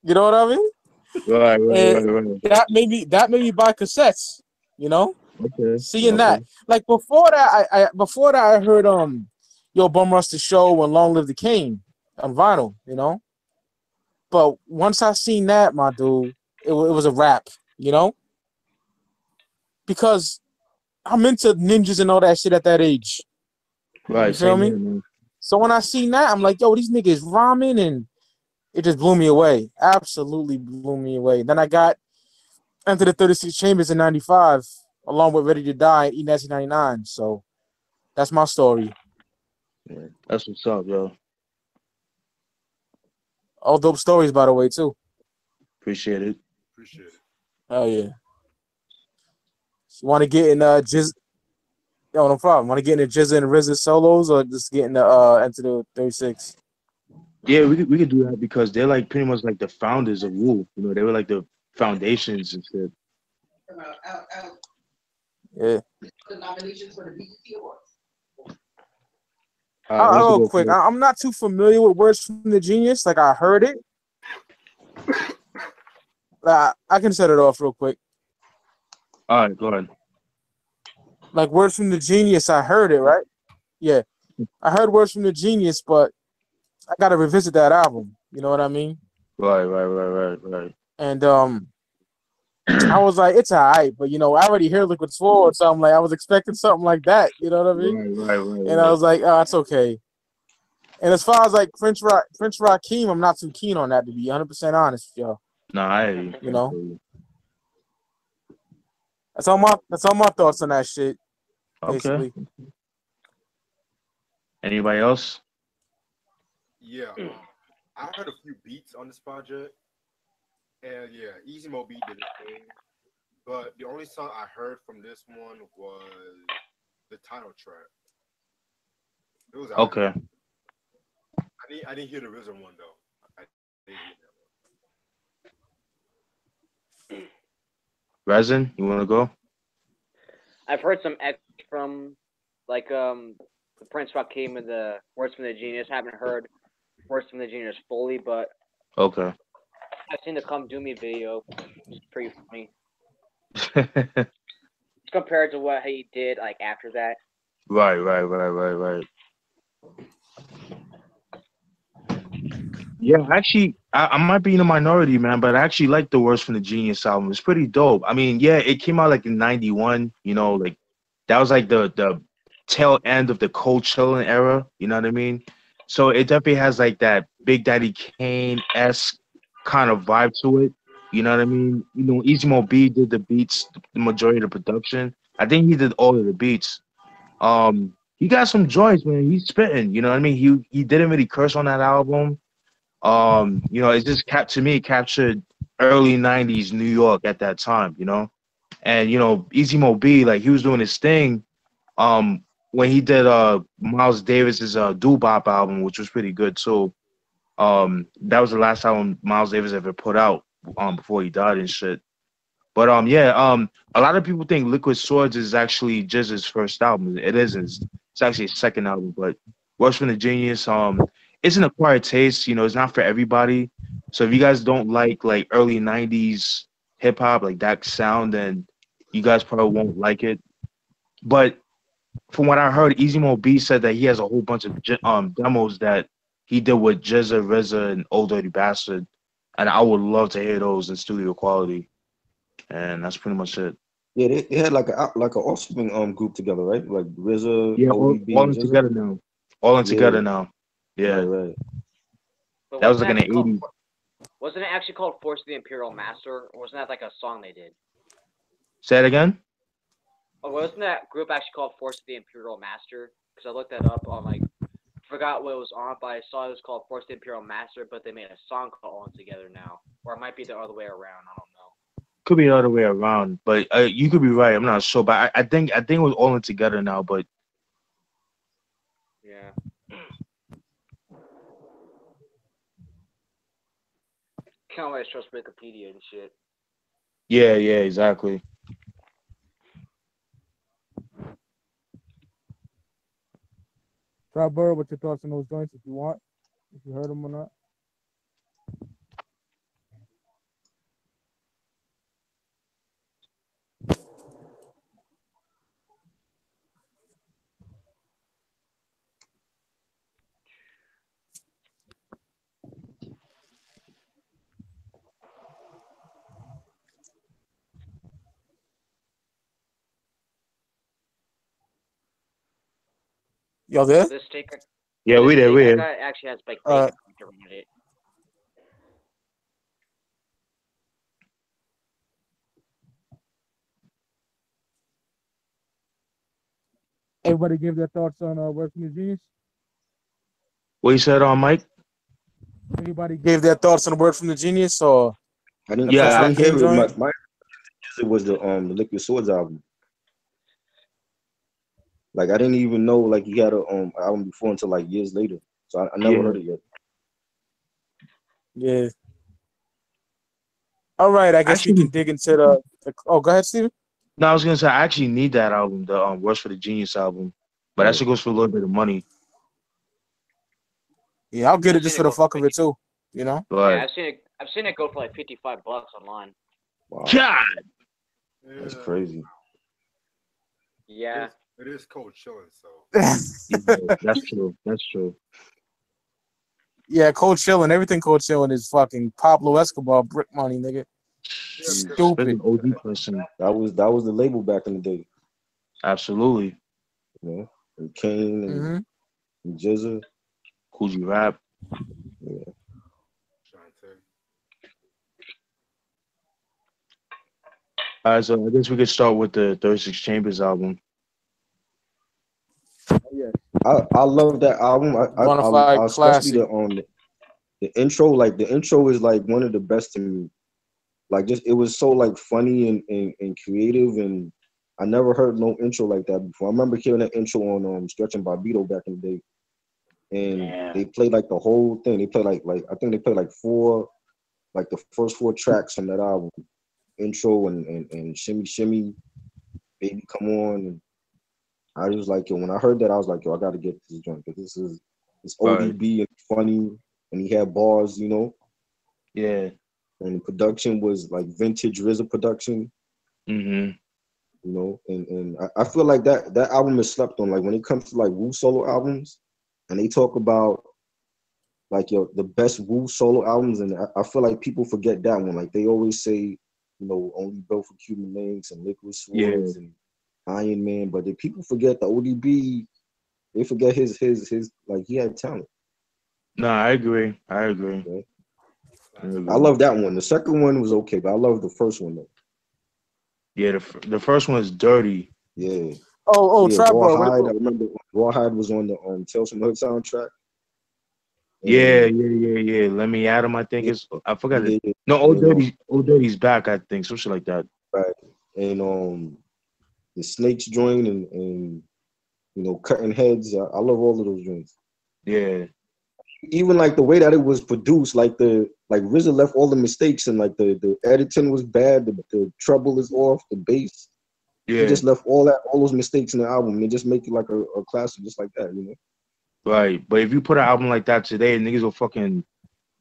You know what I mean? Right. That made me buy cassettes. You know, Okay. that. Like before that, I heard Yo Bum Rush the Show and Long Live the King on vinyl. You know. But once I seen that, my dude, it was a wrap, you know? Because I'm into ninjas and all that shit at that age. Right. You feel me? Here, so when I seen that, I'm like, yo, these niggas rhyming, and it just blew me away. Absolutely blew me away. Then I got Enter the 36 Chambers in 95, along with Ready to Die in 1999. So that's my story. Yeah, that's what's up, yo. All dope stories, by the way, too. Appreciate it. Oh, yeah. You want to get in Jizz? Yo, no problem. Want to get into Jizz and RZA solos, or just get into the 36? Yeah, we could do that because they're like pretty much like the founders of Wu. You know, they were like the foundations and shit. Yeah. The nominations for the BET Awards. I'll go quick. I'm not too familiar with Words from the Genius. Like, I heard it. I can set it off real quick. All right, go ahead. Like, Words from the Genius, I heard it, right? Yeah. I heard Words from the Genius, but I got to revisit that album. You know what I mean? Right. And I was like, it's all right. But, you know, I already hear Liquid Sword, so I'm like, I was expecting something like that. You know what I mean? Right. And I was like, oh, that's okay. And as far as like Prince Rakeem, I'm not too keen on that, to be 100% honest, yo. Nah, you know, that's all my thoughts on that shit. Basically. Okay. Anybody else? Yeah, I heard a few beats on this project, and yeah, Easy Mo beat did his thing, but the only song I heard from this one was the title track. It was okay. I didn't hear the RZA one though. I didn't hear that one. Resin, you want to go? I've heard some X from like the Prince Rakeem and the Words from the Genius. Haven't heard Words from the Genius fully, but okay. I've seen the Come Do Me video. It's pretty funny compared to what he did like after that. Right. Yeah, actually, I might be in a minority, man, but I actually like the Words from the Genius album. It's pretty dope. I mean, yeah, it came out like in '91. You know, like that was like the tail end of the cold chilling era. You know what I mean? So it definitely has like that Big Daddy Kane-esque kind of vibe to it. You know what I mean? You know, Easy Mo B did the beats, the majority of the production. I think he did all of the beats. He got some joints, man. He's spitting. You know what I mean? He didn't really curse on that album. You know, it just captured early '90s New York at that time, you know. And you know, Easy Mo B, like he was doing his thing. When he did Miles Davis's Doo Bop album, which was pretty good too. That was the last album Miles Davis ever put out before he died and shit. But a lot of people think Liquid Swords is actually just his first album. It isn't. It's actually his second album. But Words from the Genius, it's an acquired taste. You know, it's not for everybody. So if you guys don't like early '90s hip hop, like that sound, then you guys probably won't like it. But from what I heard, Easy Mo B said that he has a whole bunch of demos that he did with Jizza, RZA, and Old Dirty Bastard, and I would love to hear those in studio quality. And that's pretty much it. Yeah, they had like a offspring group together, right? Like RZA, Yeah, ODB, all in together now. All in together now. Yeah. Right. But That was like in the '80s. Wasn't it actually called Force of the Imperial Master, or wasn't that like a song they did? Say it again? Oh, wasn't that group actually called Force of the Imperial Master? Because I looked that up on like, forgot what it was on, but I saw it was called Force of the Imperial Master, but they made a song called All In Together now. Or it might be the other way around, I don't know. Could be the other way around, but you could be right. I'm not sure, but I think it was All In Together now, but yeah. Can't always trust Wikipedia and shit. yeah, exactly. Triboro, what's your thoughts on those joints if you want? If you heard them or not? Y'all there? This taker. Yeah, we did. That guy actually has like bacon around it. Everybody gave their thoughts on Words from the Genius? What you said on Mike? Anybody gave their thoughts on Word from the Genius or? I didn't. Yeah, I didn't hear it. joint? My it was the Liquid Swords album. Like I didn't even know like he had a album before until like years later. So I never heard it yet. Yeah. All right, I guess we can Actually, dig into the. Oh, go ahead, Steven. no, I was gonna say I actually need that album, the Worst for the Genius album, but that Right. shit goes for a little bit of money. Yeah, I'll get it I've just seen for it the go for fuck of it 50. too. You know. Yeah, But I've seen it go for like $55 online. Wow, God, that's Yeah, crazy. Yeah. it is cold chilling. So yeah, that's true. That's true. Yeah, cold chilling. Everything cold chilling is fucking Pablo Escobar brick money, nigga. yeah, Jeez. because There's an Stupid. OD person. That was the label back in the day, Absolutely. you know. And Kane Hmm. and Jizza. Coogee Rap. Yeah. Shantae. All right, so I guess we could start with the 36 Chambers album. Yeah. I love that album. Bonafide I especially classic. the intro. Like the intro is like one of the best to me. Like just it was so like funny and creative, and I never heard no intro like that before. I remember hearing that intro on Stretch and Barbito back in the day, and Yeah. they played like the whole thing. They played like I think they played like the first four tracks from that album, intro and shimmy shimmy, baby come on. And I was like, yo, when I heard that, I was like, yo, I got to get this joint because it's Right. ODB and funny, and he had bars, you know, Yeah. and the production was like vintage RZA production. Mm-hmm. You know, and I feel like that album is slept on. Like when it comes to like Wu solo albums, and they talk about like the best Wu solo albums, and I feel like people forget that one. Like they always say, you know, only built for Cuban links and liquid Yeah. swords and Ironman, but the people forget the ODB. They forget his like he had talent. No, I agree. I agree. Right? I I agree. love that one. The second one was okay, but I love the first one though. Yeah, the first one is Dirty. Yeah, Oh, yeah. Triboro. Rawhide. I remember Rawhide was on the Tales from the Hood soundtrack. Yeah, And yeah, yeah, yeah. Let me add him. I think yeah, it's. I forgot it. yeah, yeah. No, And Old Dirty's back. I think some shit like that. right. And the Snakes joint and you know cutting heads. I love all of those joints. Yeah, Even like the way that it was produced, like RZA left all the mistakes and like the editing was bad, the treble is off, the bass. He yeah. just left all those mistakes in the album and just make it like a classic just like that, you know? Right. But if you put an album like that today, niggas will fucking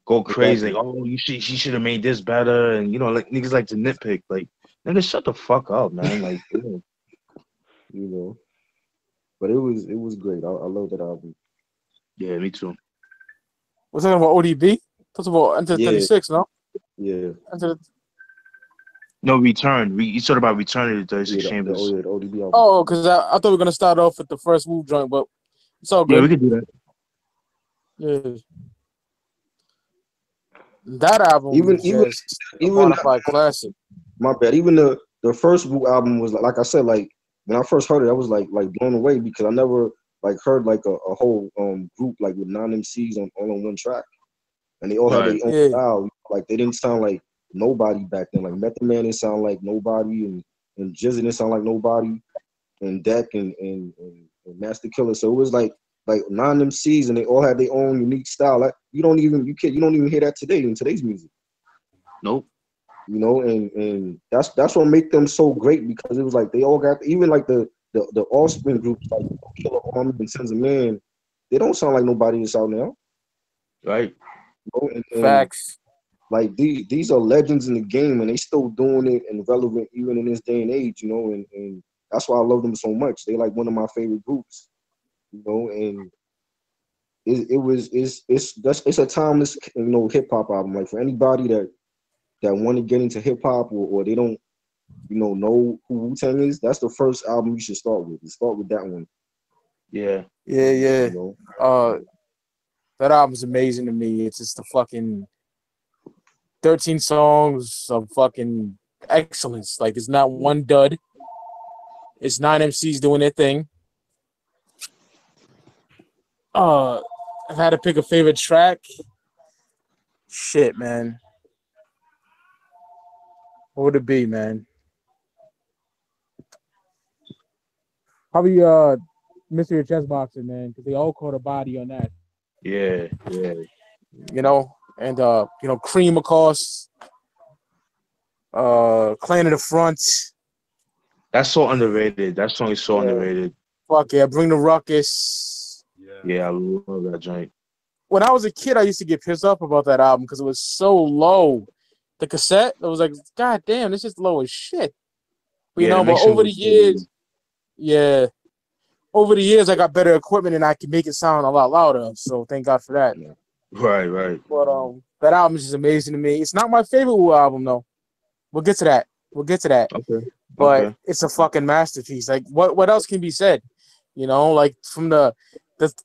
go crazy. Exactly. Like, oh, she should have made this better, and like niggas like to nitpick. Like, niggas, shut the fuck up, man. Like, You know. But it was great. I love that album. yeah, me too. We're talking about ODB. Talking about Enter the Yeah, 36, no? yeah. Enter the... No, Return. You talked about Return to the Yeah, 36 Chambers. the ODB album. Oh, because I thought we were gonna start off with the first Wu joint, but it's all Yeah, we good. could do that. Yeah, that album Even is even just a even bona fide classic. my bad. Even the first Wu album was like I said, like when I first heard it, I was like blown away because I never like heard like a whole group like with non-MCs on all on one track. And they all had their Right. own Yeah, style. Like they didn't sound like nobody back then. Like Method Man didn't sound like nobody, and Jizzy didn't sound like nobody, and Deck and Master Killer. So it was like non MCs, and they all had their own unique style. Like you don't even hear that today in today's music. Nope. You know, and that's what make them so great because it was like they all got even like the Offspring groups like Killer Army and Sons of Man. They don't sound like nobody that's out now. Right. You know? And facts. like these are legends in the game, and they still doing it and relevant even in this day and age, you know. And that's why I love them so much. They like one of my favorite groups, you know. And it's a timeless, you know, hip hop album. Like for anybody that want to get into hip hop or they don't, you know who Wu-Tang is, that's the first album you should start with. You start with that one, Yeah. Yeah, yeah. you know. That album's amazing to me. It's just the fucking 13 songs of fucking excellence. Like it's not one dud. It's 9 MCs doing their thing. I've had to pick a favorite track. Shit, man. What would it be, man? Probably Mystery of Chess Boxing, man, because they all caught a body on that. Yeah. You know, and Cream, of course, Clan of the Front. That's so underrated. That song is so Yeah. underrated. Fuck yeah, Bring the Ruckus. Yeah. Yeah, I love that joint. When I was a kid, I used to get pissed off about that album because it was so low. The cassette, it was like, God damn, this is low as shit. But, Yeah, the but mixing over the was so years, yeah, over the years, I got better equipment and I can make it sound a lot louder. So thank God for that. yeah. Right. But that album is just amazing to me. It's not my favorite Wu album though. We'll get to that. Okay. But it's a fucking masterpiece. Like what else can be said? Like from the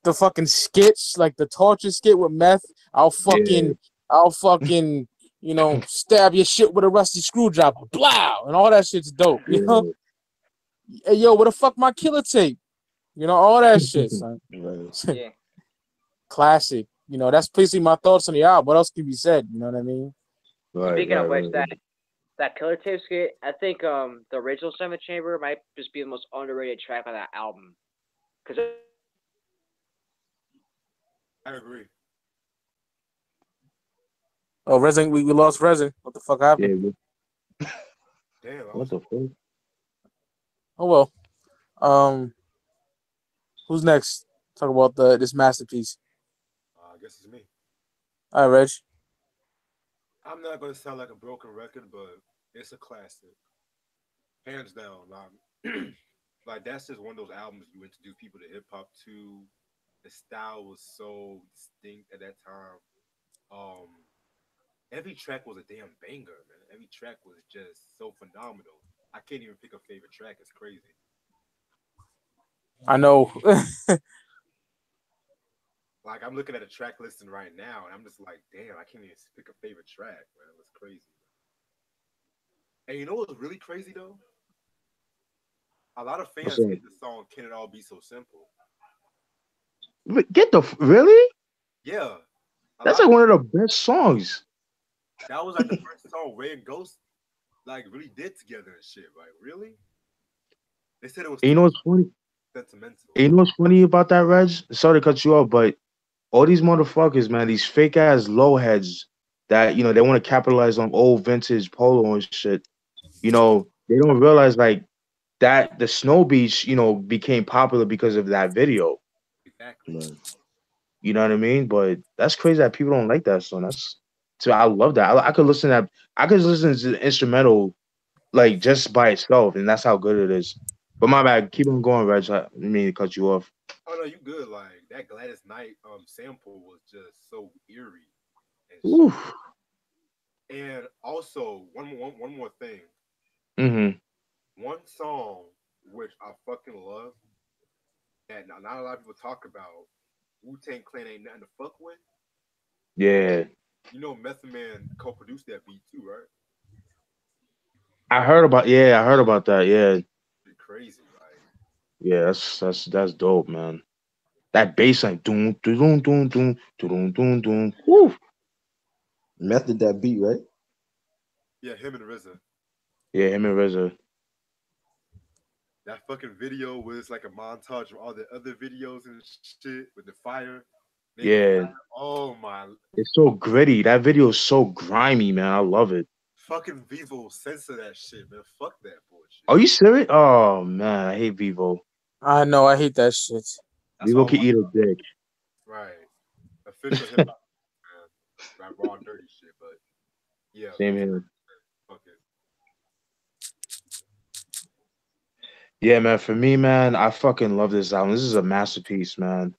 fucking skits, like the torture skit with Meth. I'll fucking stab your shit with a rusty screwdriver. Blow, and all that shit's dope. Hey yo, what the fuck my killer tape? All that shit, son. Yeah. Classic. That's basically my thoughts on the album. What else can be said? You know what I mean? Speaking of which, that Killer Tape skit, I think the original Seventh Chamber might just be the most underrated track on that album. Cause I agree. Oh, Resin, we lost Resin. What the fuck happened? Yeah. Damn. What the fuck? Oh well. Who's next? Talk about this masterpiece. I guess it's me. All right, Reg. I'm not gonna sound like a broken record, but it's a classic, hands down. Like that's just one of those albums you introduce people to hip hop to. The style was so distinct at that time. Um, every track was a damn banger, man. Every track was just so phenomenal. I can't even pick a favorite track. It's crazy. I know. Like I'm looking at a track listing right now, and I'm just like, damn, I can't even pick a favorite track, man. It was crazy. And you know what's really crazy though? A lot of fans hate the song "Can It All Be So Simple." Really? Yeah, that's like one of the best songs. That was like the first song Ray and Ghost like really did together and shit. Like really? They said it was. You know what's funny? Sentimental. You know what's funny about that, Reg? Sorry to cut you off, but all these motherfuckers, man, these fake ass low heads that they want to capitalize on old vintage polo and shit. They don't realize like that the Snow Beach, became popular because of that video. Exactly. You know what I mean? But that's crazy that people don't like that song. So I love that. I could listen to the instrumental like just by itself, and that's how good it is. But my bad, keep on going, Reg. I didn't mean to cut you off. Oh no, you good. Like that Gladys Knight sample was just so eerie and And also one more thing. One song which I fucking love that not a lot of people talk about. Wu-Tang Clain Ain't Nothing to Fuck With. Yeah. Method Man co-produced that beat too, right? I heard about that. Yeah. It's crazy, right? Yeah, that's dope, man. That bass line, doom, doom, doom, doom, doom, doom, doom. Woo. Method that beat, right? Yeah, him and RZA. Yeah, him and RZA. That fucking video was like a montage of all the other videos and shit with the fire. Yeah. Oh my. It's so gritty. That video is so grimy, man. I love it. Fucking Vivo censor that shit, man. Fuck that bullshit. Are you serious? Oh man, I hate Vivo. I know, I hate that shit. Vivo can eat a dick. Right. Official hip hop, man. Like raw dirty shit, but yeah. Same here. Fuck it. Yeah, man. For me, man, I fucking love this album. This is a masterpiece, man.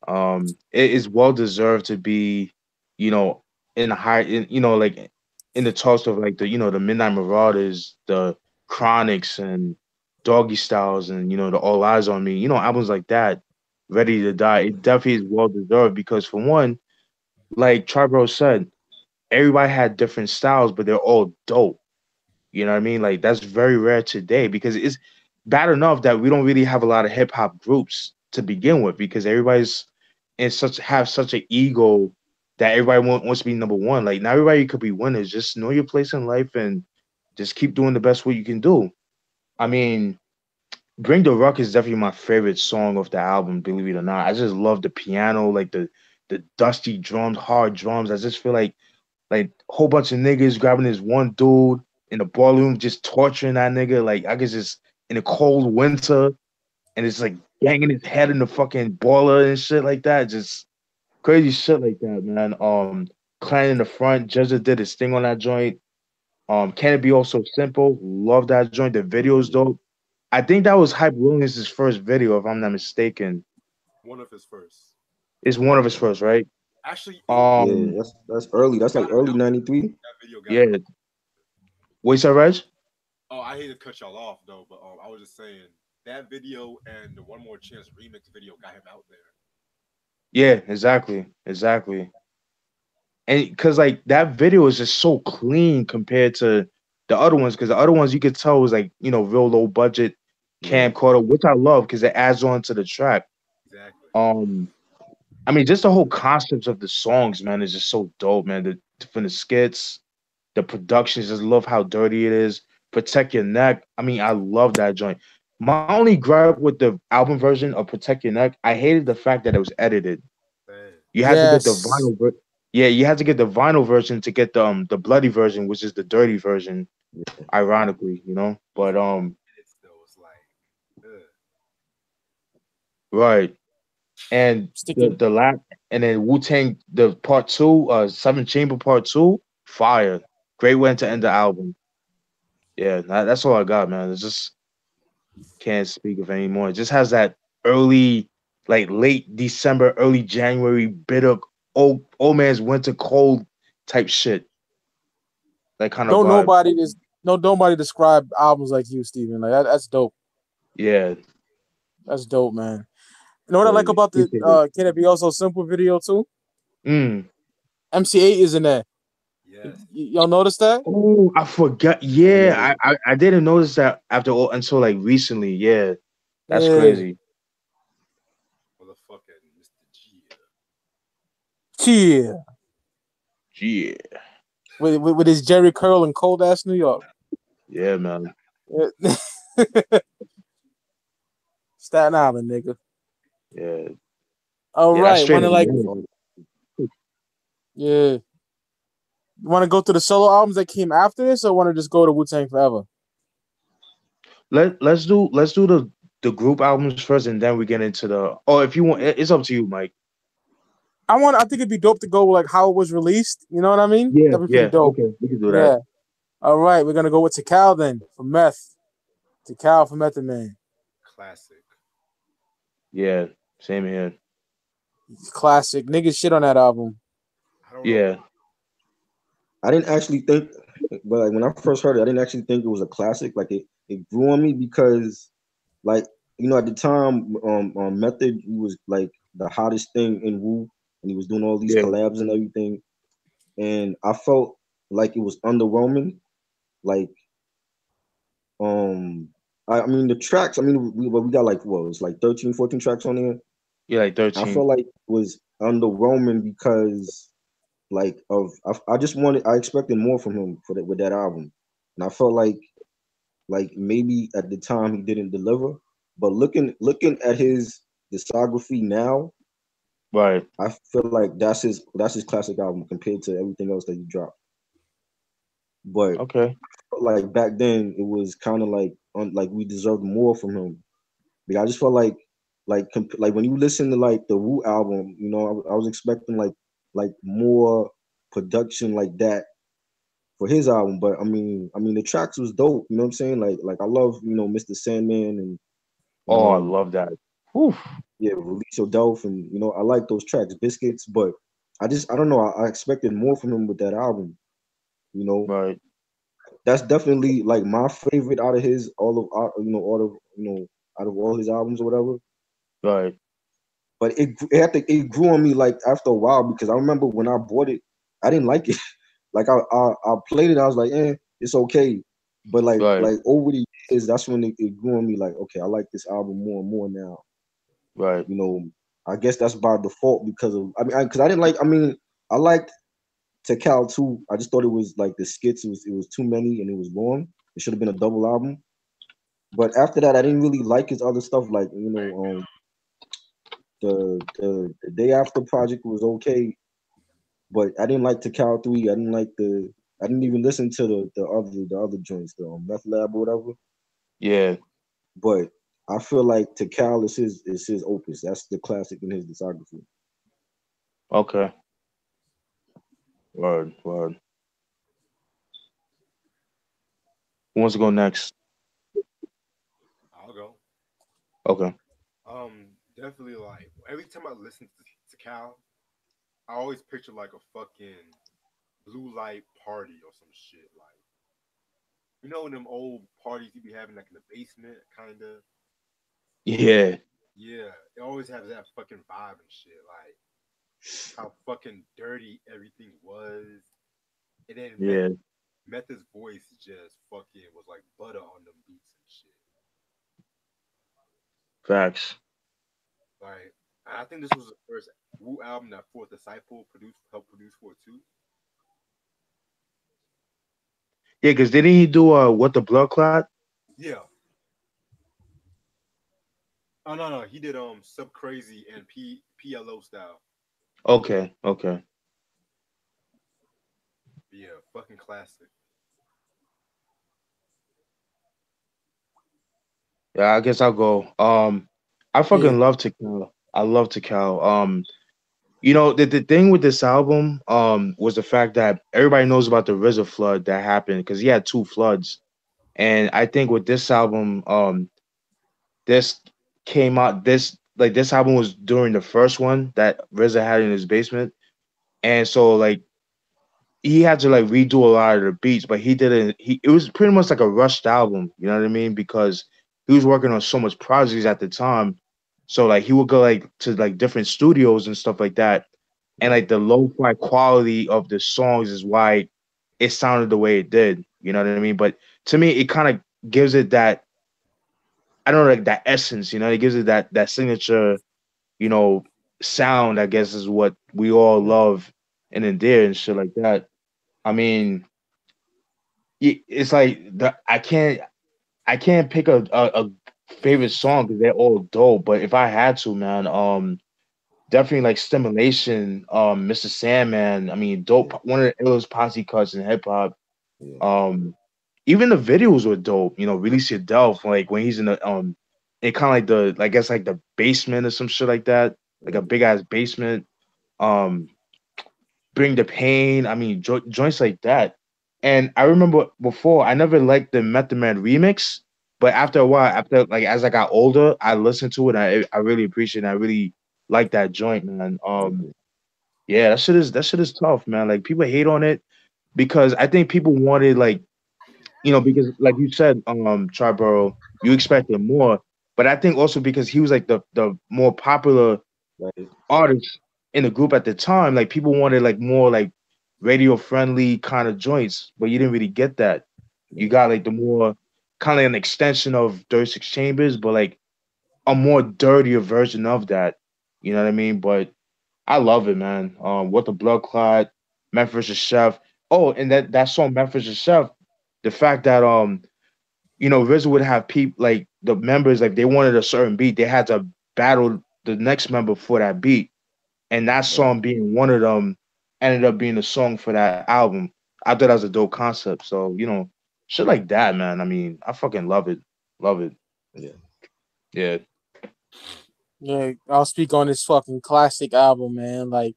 It is well deserved to be, in the high, like in the talks of like the Midnight Marauders, the Chronics, and Doggy Styles, and the All Eyes on Me. Albums like that, Ready to Die. It definitely is well deserved because for one, like Triboro said, everybody had different styles, but they're all dope. You know what I mean? Like that's very rare today because it's bad enough that we don't really have a lot of hip hop groups to begin with because everybody's have such an ego that everybody wants to be number one. Like not everybody could be winners. Just know your place in life and just keep doing the best what you can do. I mean, Bring the Ruck is definitely my favorite song of the album, believe it or not. I just love the piano, like the dusty drums, hard drums. I just feel like a whole bunch of niggas grabbing this one dude in the ballroom, just torturing that nigga. Like I could just in a cold winter, and it's like banging his head in the fucking boiler and shit like that. Just crazy shit like that, man. Clan in the front, Jezza did his thing on that joint. Can It Be Also Simple? Love that joint. The video's dope. I think that was Hype Williams' first video, if I'm not mistaken. One of his first. It's one of his first, right? Actually, Yeah, that's early. That's like early '93. that video got Yeah. him. Wait, sir, Reg? Oh, I hate to cut y'all off though, but I was just saying that video and the One More Chance remix video got him out there. Yeah, exactly. And because like that video is just so clean compared to the other ones, because the other ones you could tell was like, real low budget Yeah. camcorder, which I love because it adds on to the track. Exactly. I mean, just the whole concepts of the songs, man, is just so dope, man. From the skits, the productions, just love how dirty it is. Protect Your Neck. I mean, I love that joint. My only gripe with the album version of Protect Your Neck, I hated the fact that it was edited. Man. You had to get the Yes. vinyl. Yeah, you had to get the vinyl version to get the bloody version, which is the dirty version. Ironically, But It's though, it's like, right. And Sticking. the last, and then Wu-Tang, the part two, Seven Chamber part two, fire. Great way to end the album. Yeah, that's all I got, man. It's just can't speak of anymore. It just has that early, like late December, early January, bitter old man's winter cold type shit. That kind of Don't vibe. nobody just no nobody describe albums like you, Steven. Like that's dope. Yeah. That's dope, man. You know what I like Yeah. about the Appreciate it. Can It Be Also Simple video too? Mm. MC8 is in there. yes. Y'all notice that? Oh, I forgot. I know. Yeah, I didn't notice that until like recently. Yeah, that's Yeah. crazy. Motherfucking Mr. G. Cheer. Yeah, With his Jerry Curl in cold ass New York. yeah, man. Staten Island, nigga. Yeah, All yeah. That's right. straight Wanna up. like New yeah. You wanna go to the solo albums that came after this or wanna just go to Wu-Tang Forever? Let's do the group albums first, and then we get into the. Oh, if you want, it's up to you, Mike. I think it'd be dope to go like how it was released. You know what I mean? Yeah, That'd be pretty yeah. dope. Okay, we can do that. Yeah. All right, we're gonna go with Tical then for Meth. Tical for Method Man. Classic. Yeah, same here. Classic. Niggas shit on that album. I don't know. Yeah, I didn't actually think, but like when I first heard it, I didn't actually think it was a classic. Like it grew on me because, like at the time, Method, he was like the hottest thing in Wu, and he was doing all these yeah, collabs and everything, and I felt like it was underwhelming. Like, I mean the tracks. I mean we got like what, it was like 13, 14 tracks on there. yeah. Like I 13. felt like it was underwhelming because like I just wanted, I expected more from him for that with that album, and I felt like maybe at the time he didn't deliver, but looking at his discography now, Right. I feel like that's his classic album compared to everything else that he dropped. But Okay. like back then it was kind of like we deserved more from him. Like I just felt like when you listen to like the Wu album, I was expecting like more production like that for his album. But I mean the tracks was dope. You know what I'm saying? Like I love Mr. Sandman and Oh, I um love that. Whew. yeah, Release Yourself, and I like those tracks, Biscuits. But I don't know. I expected more from him with that album. You know, Right. that's definitely like my favorite out of his out of all his albums or whatever. Right. But it grew on me like after a while because I remember when I bought it, I didn't like it. Like I played it, I was like, it's okay. But Right. like over the years, that's when it grew on me. Like, okay, I like this album more and more now. Right. I guess that's by default because of because I didn't like. I mean, I liked Tical too. I just thought it was like the skits. It was too many and it was long. It should have been a double album. But after that, I didn't really like his other stuff. Like the day after project was okay, but I didn't like Tical 3. I didn't like the. I didn't even listen to the other joints, the Meth Lab or whatever. Yeah. But I feel like Tical is his opus. That's the classic in his discography. Okay. Word. Word. Who wants to go next? I'll go. Okay. Definitely like every time I listen to Cal, I always picture like a fucking blue light party or some shit. Like them old parties you be having like in the basement, kind of. Yeah. Yeah, it always has that fucking vibe and shit. Like how fucking dirty everything was, and then Yeah. Method's voice just fucking was like butter on them beats and shit. Facts. Like I think this was the first Wu album that Fourth Disciple helped produce for too. Yeah, because didn't he do what the blood clot? Yeah. Oh no, he did Sub Crazy and PLO style. Okay. Okay. Yeah, fucking classic. Yeah, I guess I'll go. I Yeah. fucking love Tical. I love Tical. The thing with this album was the fact that everybody knows about the RZA flood that happened because he had two floods. And I think with this album, this came out this album was during the first one that RZA had in his basement. And so like he had to like redo a lot of the beats, but he didn't. It was pretty much like a rushed album. You know what I mean? Because he was working on so much projects at the time. So like he would go like to like different studios and stuff like that, and like the lo-fi quality of the songs is why it sounded the way it did. You know what I mean? But to me, it kind of gives it that I don't know, like that essence. You know, it gives it that signature. You know, sound. I guess is what we all love and endear and shit like that. I mean, it's like I can't pick a favorite song because they're all dope. But if I had to, man, definitely like Stimulation, Mr. Sandman. I mean, dope. One of the illest posse cuts in hip hop. Yeah, Um, even the videos were dope. You know, Release Your Delf, like when he's in the it kind of like I guess like the basement or some shit like that, like a yeah, big ass basement. Um, Bring the Pain. I mean, joints like that. And I remember before, I never liked the Method Man remix, but after a while, after like as I got older, I listened to it. I really appreciate it. I really like that joint, man. yeah, Yeah, that shit is tough, man. Like people hate on it because I think people wanted like because like you said, Triboro, you expected more, but I think also because he was like the more popular right, artists in the group at the time, like people wanted like more like radio friendly kind of joints, but you didn't really get that. You yeah, got like the more kind of an extension of 36 Chambers, but like a more dirtier version of that. You know what I mean? But I love it, man. What the blood clot, Memphis the Chef. Oh, and that song Memphis the Chef, the fact that RZA would have people like the members like they wanted a certain beat, they had to battle the next member for that beat, and that right, song being one of them ended up being the song for that album. I thought that was a dope concept. So shit like that, man. I mean, I fucking love it, love it. yeah, Yeah, Yeah, I'll speak on this fucking classic album, man. Like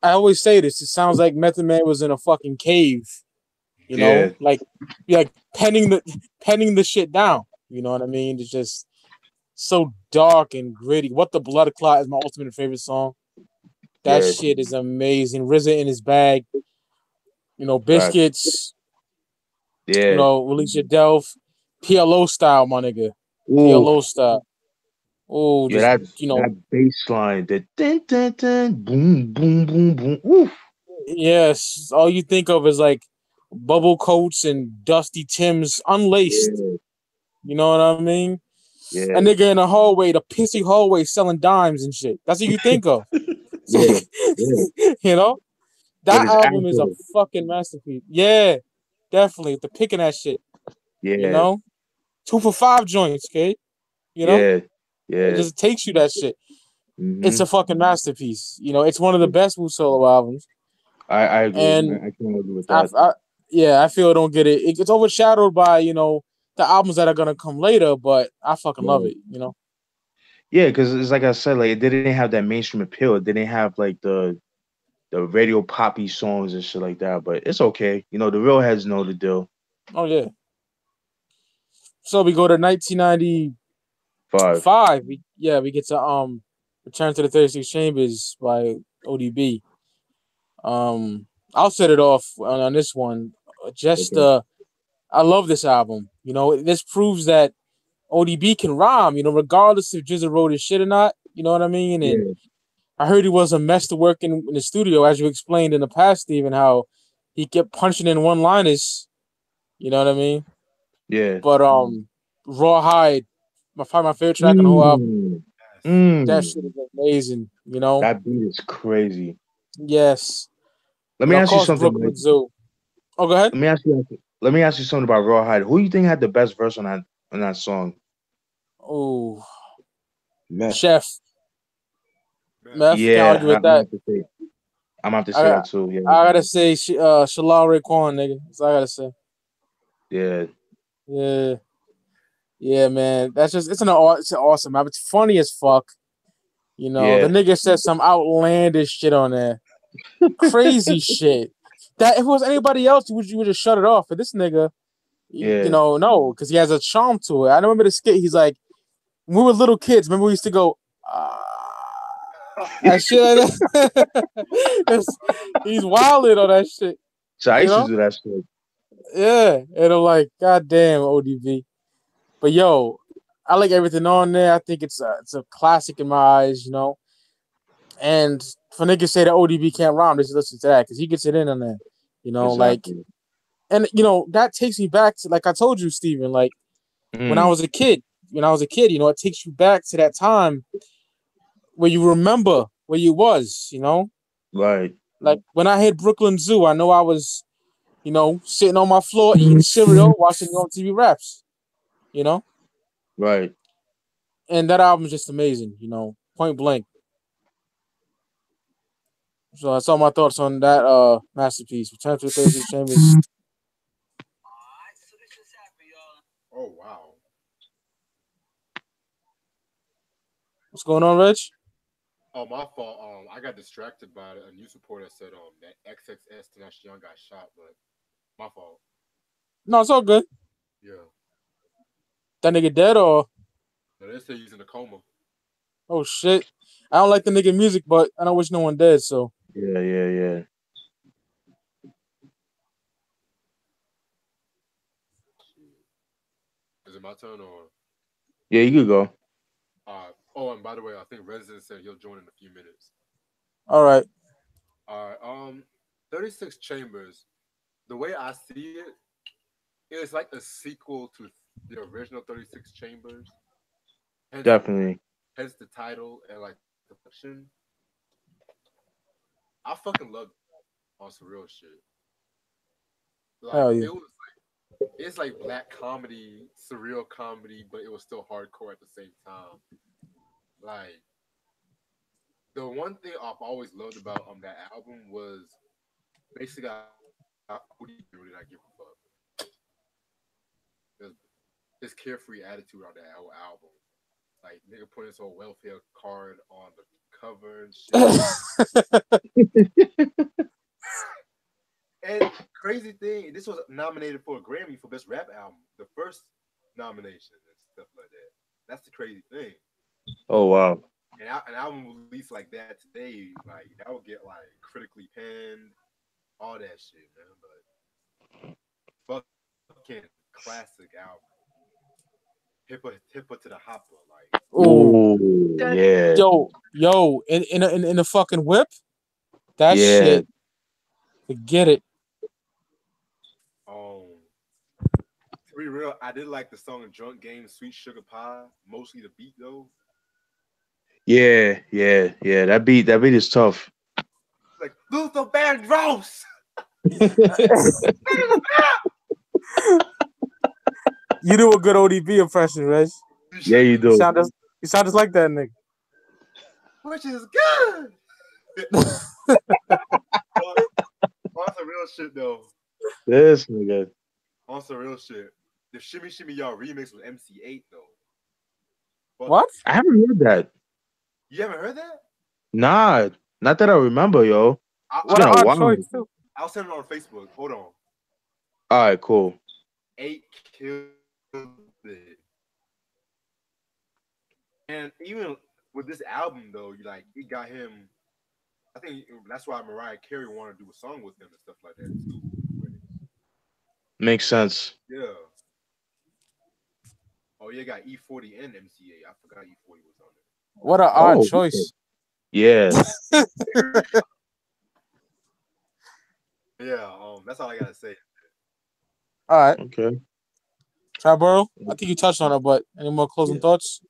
I always say this, it sounds like Method Man was in a fucking cave, yeah, like penning the shit down. You know what I mean? It's just so dark and gritty. What the Blood Clot is my ultimate favorite song. That yeah. shit is amazing. RZA in his bag, Fact. biscuits, Yeah. Release Your Delf, PLO style, my nigga. Ooh, PLO style. Oh, yeah. just That bass line, the dun, dun, dun, boom, boom, boom, boom. Oof. yes. All you think of is like bubble coats and dusty Tims unlaced. Yeah, You know what I mean? A yeah, nigga in the hallway, the pissy hallway selling dimes and shit. That's what you think of. yeah, yeah. you know? With That his album is a afro. fucking masterpiece. Yeah, definitely. The picking that shit, you Yeah, know? 2 for 5 joints, okay? You know, Yeah, it yeah. just takes you that shit. It's Hmm. a fucking masterpiece. You know, it's one of the best Wu solo albums. I agree. And I can't agree with I, that. I yeah, I feel it don't get it. It's overshadowed by, you know, the albums that are gonna come later, but I fucking love Right. it, you know. Yeah, because it's like I said, like it didn't have that mainstream appeal. It didn't have like the radio poppy songs and shit like that. But it's okay. You know, the real heads know the deal. Oh yeah. So we go to 1995. 5. We get to Return to the 36 Chambers by ODB. I'll set it off on this one. Just Okay. I love this album. You know, this proves that ODB can rhyme, you know, regardless if Jizza wrote his shit or not. You know what I mean? And Yeah. I heard he was a mess to work in the studio, as you explained in the past, Stephen, how he kept punching in one-liners. You know what I mean? Yeah. But Rawhide, probably my favorite track on the whole album. Mm. Yes. That shit Mm. is amazing. You know? That beat is crazy. Yes. Let And me of ask you course, something, Mike. Brooklyn Zoo. Oh, go ahead. Let me ask you something about Rawhide. Who you think had the best verse on that song? Oh, Meth. Chef. Meth. Meth, can't Yeah, argue with I'm gonna that. have to say. I'm gonna have to say I that too. Yeah, I gotta say, Shalal Raekwon, nigga. That's all I gotta say. yeah, Yeah, yeah, man. That's just it's an awesome album. It's funny as fuck. You know, the yeah. nigga said some outlandish shit on there, crazy shit. That if it was anybody else, you would just shut it off. But this nigga, you Yeah. know, no, because he has a charm to it. I remember the skit. He's like, when we were little kids. Remember we used to go, and shit like that. He's wilding on that shit. So I You used to know? do that shit. Yeah. And I'm like, God damn, ODB. But yo, I like everything on there. I think it's a classic in my eyes, you know. And for niggas say that ODB can't rhyme, just listen to that because he gets it in on there. You know, like, Exactly. and you know that takes me back to like I told you, Steven, like when I Mm, was a kid. When I was a kid, you know, it takes you back to that time where you remember where you was. You know, right. like when I hit Brooklyn Zoo, I know I was, you know, sitting on my floor eating cereal, watching on TV raps. You know, Right. and that album's just amazing. You know, point blank. So that's all my thoughts on that masterpiece. Return to the 36 Chambers. Oh wow. What's going on, Rich? Oh, my fault. I got distracted by a news reporter said that XXS Tenacion got shot, but my fault. No, it's all good. Yeah. That nigga dead or No, they say he's in a coma. oh shit. I don't like the nigga music, but I don't wish no one dead. So Yeah, yeah, yeah. Is it my turn or? Yeah, you could go. Oh, and by the way, I think Resident said he'll join in a few minutes. all right. All right. 36 Chambers. The way I see it, it's like a sequel to the original 36 Chambers. Hence, Definitely. hence the title and like the production. I fucking love on some real shit. Like Hell yeah. it's like black comedy, surreal comedy, but it was still hardcore at the same time. Like the one thing I've always loved about that album was basically I really not give a fuck. His carefree attitude on that whole album. Like nigga put his whole welfare card on the cover and shit. And crazy thing, this was nominated for a Grammy for Best Rap Album, the first nomination and stuff like that. That's the crazy thing. Oh wow. And an album released like that today, like that would get like critically panned, all that shit, man. But fucking classic album. Hipper to the hopper, like Ooh. Ooh, yeah. Yo, in the fucking whip? That Yeah. shit. Forget it. to be real, I did like the song Drunk Game, Sweet Sugar Pie, mostly the beat though. Yeah, yeah, yeah. That beat is tough. Like Luther Vandross. You do a good ODB impression, Reg. Yeah, you You do. sound just like that nigga. Which is good. On some real shit though. This nigga. On some real shit. The Shimmy Shimmy Y'all remix with MC8 though. But What? I haven't heard that. you haven't heard that? Nah, not that I remember, yo. It's What an been a odd while. choice too. I'll send it on Facebook. Hold on. All right, cool. 8 killed it. And even with this album though, you like it got him. I think that's why Mariah Carey wanted to do a song with him and stuff like that too. Makes sense. Yeah. Oh yeah, got E40 and MCA. I forgot E40 was on there. What an odd choice. Yeah. Yeah, that's all I gotta say. All right. Okay. Triboro, I think you touched on it, but any more closing thoughts?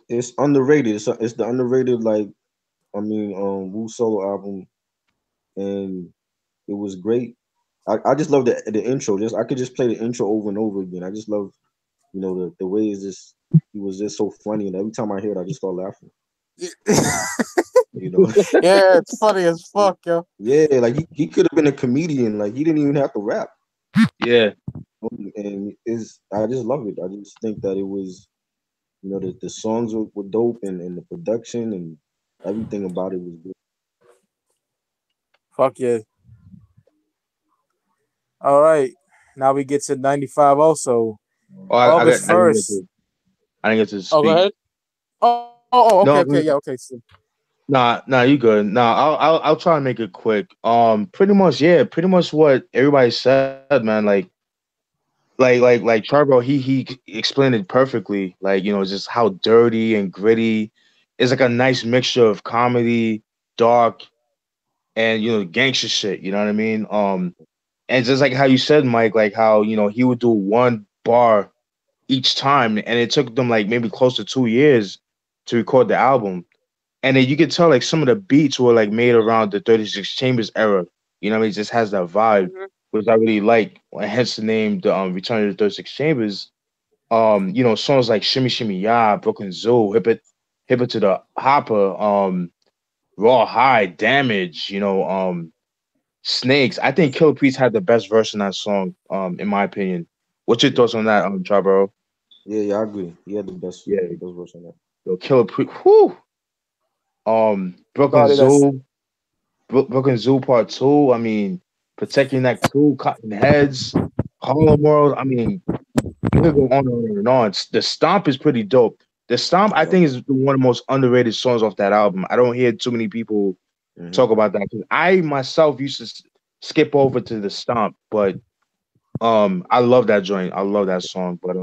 It's underrated. It's the underrated Wu solo album, and it was great. I just love the intro. I could just play the intro over and over again. I just love, the way he was just so funny, and every time I hear it, I just start laughing. Yeah, it's funny as fuck, yo. Yeah, like he could have been a comedian. Like he didn't even have to rap. Yeah. And I just love it. I just think that it was, the songs were dope, and the production and everything about it was good. Fuck yeah. All right. Now we get to 95 also. Oh, August 1st. I didn't get to speak. Oh, go ahead. Okay, No, okay, yeah, okay. So. Nah, you good. Nah, I'll try and make it quick. Pretty much what everybody said, man. Like Triboro, he explained it perfectly. Like, just how dirty and gritty. It's like a nice mixture of comedy, dark, and gangster shit. You know what I mean? And just like how you said, Mike, like how he would do one bar each time, and it took them like maybe close to 2 years to record the album. And then you could tell like some of the beats were like made around the 36 Chambers era. You know what I mean? It just has that vibe, which I really like. Hence the name, the Return of the 36 Chambers. Songs like Shimmy Shimmy Ya, Brooklyn Zoo, Hip It to the Hopper, Raw High, Damage, Snakes. I think Killer Priest had the best verse in that song, in my opinion. What's your thoughts on that, Triboro? Yeah, I agree. He had the best verse on that. Yo, Killer Priest, whoo! Brooklyn Zoo, Brooklyn Zoo Part 2. I mean, Protecting That 2, Cotton Heads, Harlem World. I mean, we could go on and on. The Stomp is pretty dope. The Stomp, I think, is one of the most underrated songs off that album. I don't hear too many people talk about that. I myself used to skip over to the Stomp, but I love that joint. I love that song. But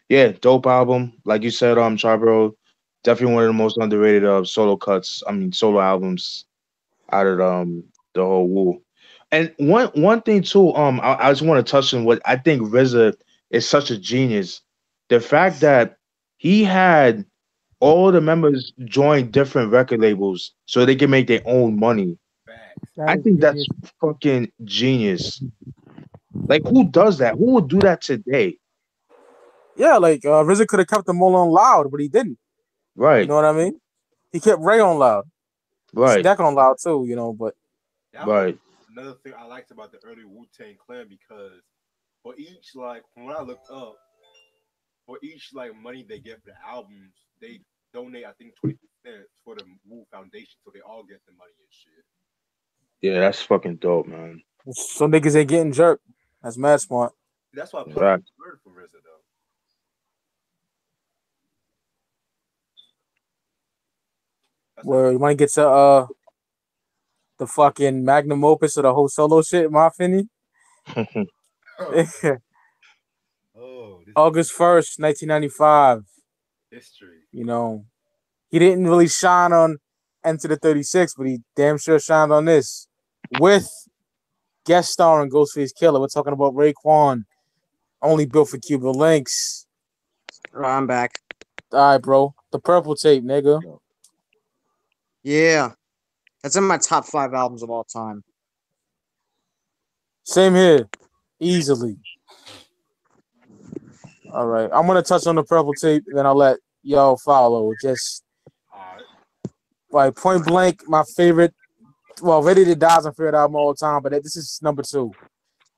yeah, dope album. Like you said, Triboro, definitely one of the most underrated solo albums out of the whole Wu. And one thing too, I just want to touch on what I think RZA is such a genius. The fact that he had all the members join different record labels so they can make their own money. I think that's fucking genius. Like, who does that? Who would do that today? Yeah, like RZA could have kept them all on loud, but he didn't. Right. You know what I mean? He kept Ray on loud. Right. Deck on loud too, but right. Another thing I liked about the early Wu-Tang Clan, because for each, like, when I looked up, for each like money they get for the albums, they donate I think 20% for the Wu Foundation, so they all get the money and shit. Yeah, that's fucking dope, man. Some niggas ain't getting jerked. That's mad smart. That's why I put Right. word for RZA though. Where you want to get to the fucking magnum opus of the whole solo shit, my opinion. August 1st, 1995. History. He didn't really shine on Enter the 36, but he damn sure shined on this. With guest starring Ghostface Killer. We're talking about Raekwon, only built for Cuban Linx. I'm back. All right, bro. The Purple Tape, nigga. Yeah. That's in my top 5 albums of all time. Same here. Easily. All right, I'm gonna touch on the purple tape, and then I'll let y'all follow. Just like point blank, my favorite. Well, Ready to Die is my favorite album of all time, but this is number 2.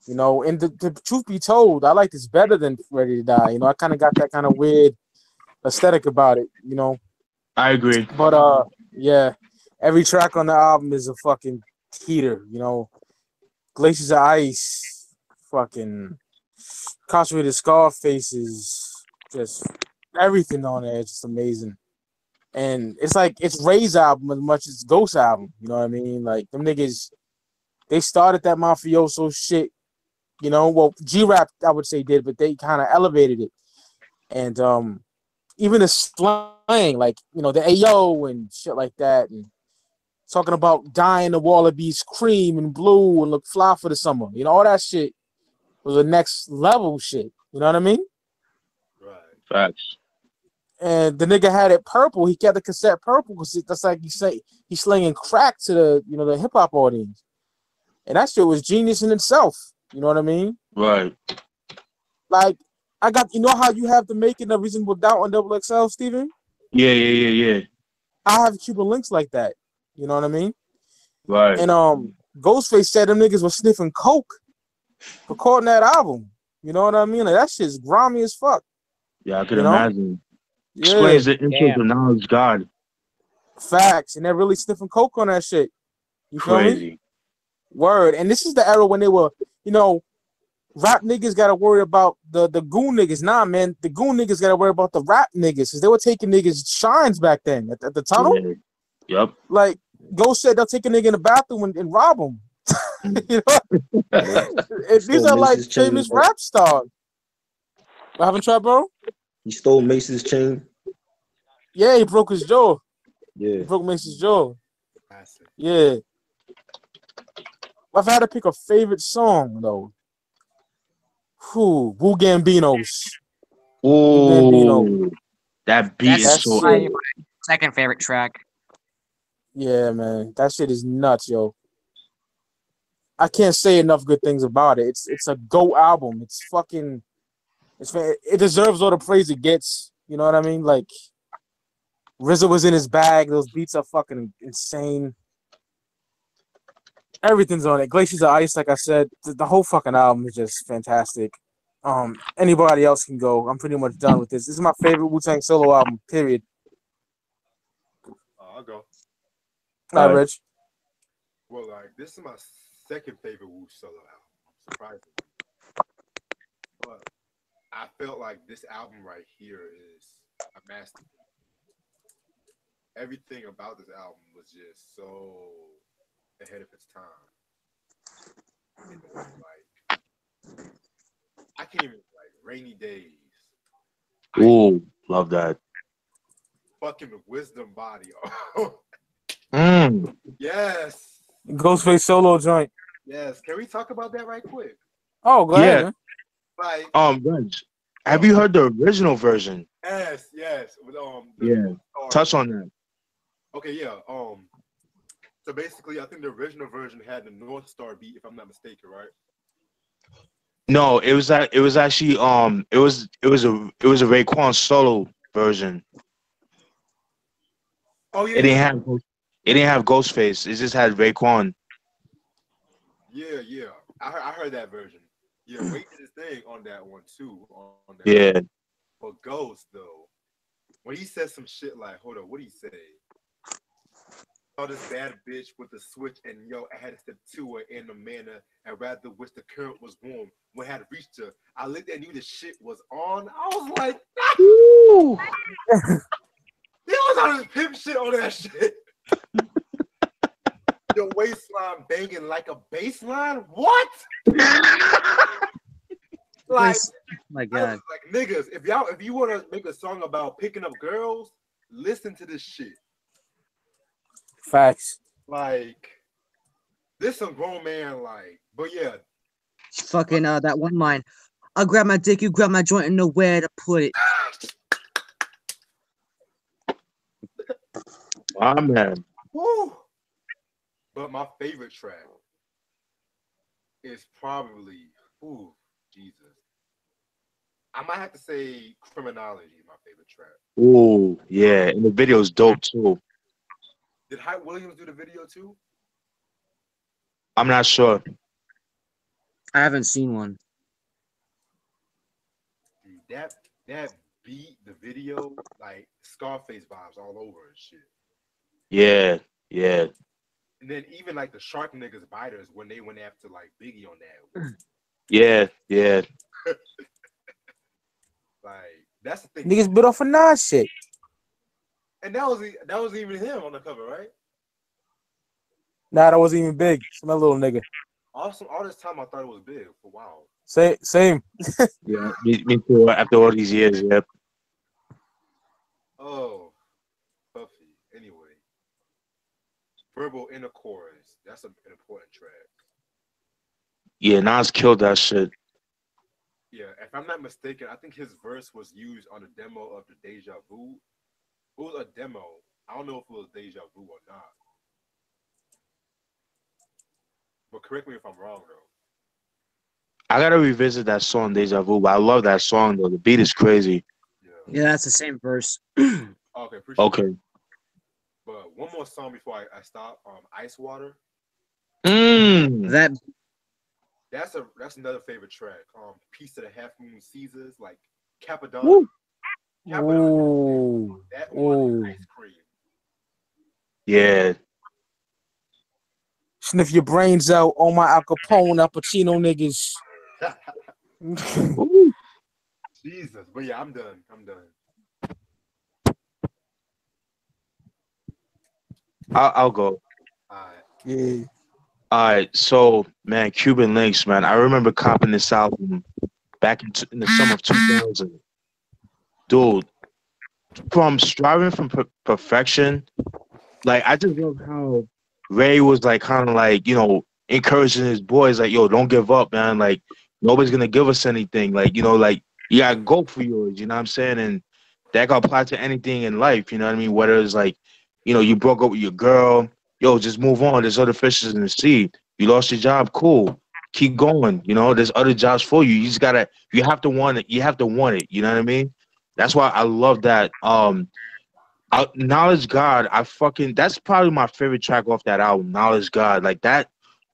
You know, and the truth be told, I like this better than Ready to Die. You know, I kind of got that kind of weird aesthetic about it. You know, I agree. but yeah, every track on the album is a fucking heater. You know, Glaciers of Ice, fucking Concentrated Scar Faces, just everything on there is just amazing. And it's like it's Ray's album as much as Ghost album. You know what I mean? Like them niggas, they started that mafioso shit. You know, well, G-Rap I would say did, but they kind of elevated it. And even the slang, like you know, the Ayo and shit like that, and talking about dyeing the wallabies cream and blue and look fly for the summer. You know, all that shit was the next level shit. You know what I mean? Right. Facts. And the nigga had it purple. He kept the cassette purple because that's like you say he's slinging crack to the hip hop audience, and that shit was genius in itself. You know what I mean? Right. Like I got how you have the making of Reasonable Doubt on Double XL, Steven? Yeah. I have Cuban links like that. You know what I mean? Right. And Ghostface said them niggas was sniffing coke recording that album. You know what I mean? Like that shit's grimy as fuck. Yeah, I could imagine. Yeah. Explains the interest of knowledge God. Facts. And they're really sniffing coke on that shit. You feel Crazy. me? Word. And this is the era when they were, rap niggas gotta worry about the goon niggas. Nah, man. The goon niggas gotta worry about the rap niggas because they were taking niggas shines back then at the tunnel. Yeah. Yep. Like Ghost said they'll take a nigga in the bathroom and rob him. You know? These are like famous rap stars. What happened, Triboro? He stole Mace's chain. Yeah, he broke his jaw. Yeah. He broke Mace's jaw. Yeah. If I had to pick a favorite song, though, Wu Gambinos. Ooh, that beat is so. My second favorite track. Yeah, man, that shit is nuts, yo. I can't say enough good things about it. It's a GOAT album. It deserves all the praise it gets. You know what I mean? Like RZA was in his bag. Those beats are fucking insane. Everything's on it. Glaciers of Ice, like I said, the whole fucking album is just fantastic. Anybody else can go. I'm pretty much done with this. This is my favorite Wu-Tang solo album, period. I'll go. All right, Rich. Well, this is my second favorite Wu solo album. Surprisingly. But I felt like this album right here is a masterpiece. Everything about this album was just so ahead of its time. I can't even Rainy Days. Ooh, love that. Fucking Wisdom Body. Yes. Ghostface solo joint. Yes. Can we talk about that right quick? Oh, go ahead, man. Reg, have you heard the original version? Yes. With, touch on that. Okay, yeah. So basically, I think the original version had the North Star beat, if I'm not mistaken, right? No, it was actually it was a Raekwon solo version. Oh yeah. It didn't have Ghostface. It just had Raekwon. Yeah. I heard that version. Yeah, Ray did his thing on that one too. Yeah. But Ghost though, when he said some shit like, hold on, what did he say? Oh, this bad bitch with the switch, and I had to step to her in a manner, and rather wish the current was warm. When I had reached her, I looked and knew the shit was on. I was like, "Ooh!" He was on his pimp shit on that shit. Your waistline banging like a baseline? What? Like, my God. Like niggas, if you want to make a song about picking up girls, listen to this shit. Facts. Like, this some grown man, but yeah. Fucking that one line. I'll grab my dick, you grab my joint, and know where to put it. Ah, man. Woo. But my favorite track is probably, Jesus. I might have to say Criminology is my favorite track. Ooh, yeah, and the video's dope too. Did Hype Williams do the video too? I'm not sure. I haven't seen one. Dude, that beat, the video, like Scarface vibes all over and shit. Yeah, yeah, And then even like the Shark niggas biters when they went after like Biggie on that. yeah, yeah. Like that's the thing. Niggas bit off a Nas shit. And that was even him on the cover, right? Nah, that wasn't even big. Some other little nigga. Awesome. All this time I thought it was big for a while. Same. Yeah, me too. After all these years, yeah. Oh, Puffy. Anyway, Verbal Intercourse. That's an important track. Yeah, Nas killed that shit. Yeah, if I'm not mistaken, I think his verse was used on the demo of the Deja Vu. It was a demo. I don't know if it was Deja Vu or not. But correct me if I'm wrong, though. I gotta revisit that song Deja Vu, but I love that song though. The beat is crazy. Yeah, that's the same verse. Okay, appreciate Okay. it. But one more song before I stop. Ice Water. That That's another favorite track. Piece of the Half Moon Caesars, like Capadonna. Woo. Ooh. That one, Ooh. Ice Cream. Yeah. Sniff your brains out on my Al Capone, Al Pacino niggas. Woo. Jesus, but yeah, I'm done. I'll go. Yeah. All right, so man, Cuban Linx, man. I remember copping this album back in the summer of 2000. Dude, from striving from perfection, like I just love how Ray was like kind of like encouraging his boys, like, yo, don't give up, man. Like nobody's gonna give us anything. Like like you gotta go for yours. You know what I'm saying? And that can apply to anything in life. You know what I mean? Whether it's like you broke up with your girl, yo, just move on. There's other fishes in the sea. You lost your job, cool. Keep going. There's other jobs for you. You have to want it. You have to want it. You know what I mean? That's why I love that. Knowledge God, that's probably my favorite track off that album. Knowledge God, like that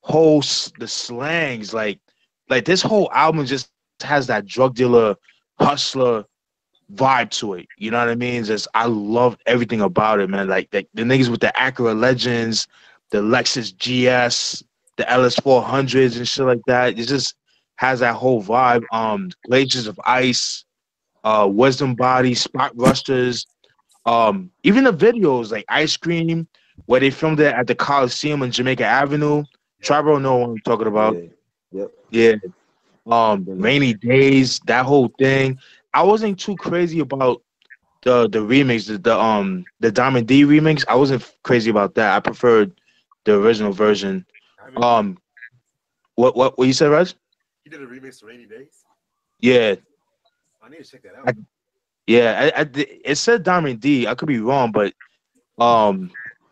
the slangs, like this whole album just has that drug dealer, hustler vibe to it. You know what I mean? Just I love everything about it, man. Like the niggas with the Acura Legends, the Lexus GS, the LS 400s and shit like that. It just has that whole vibe. Glaciers of Ice, Wisdom Body, Spot Rusters. Even the videos like Ice Cream, where they filmed it at the Coliseum on Jamaica Avenue. Triboro know what I'm talking about. Yeah. Yeah. Rainy Days, that whole thing. I wasn't too crazy about the remix, the Diamond D remix. I wasn't crazy about that. I preferred the original version. What you said, Raj? He did a remix of Rainy Days. Yeah. I need to check that out. It said Diamond D. I could be wrong, but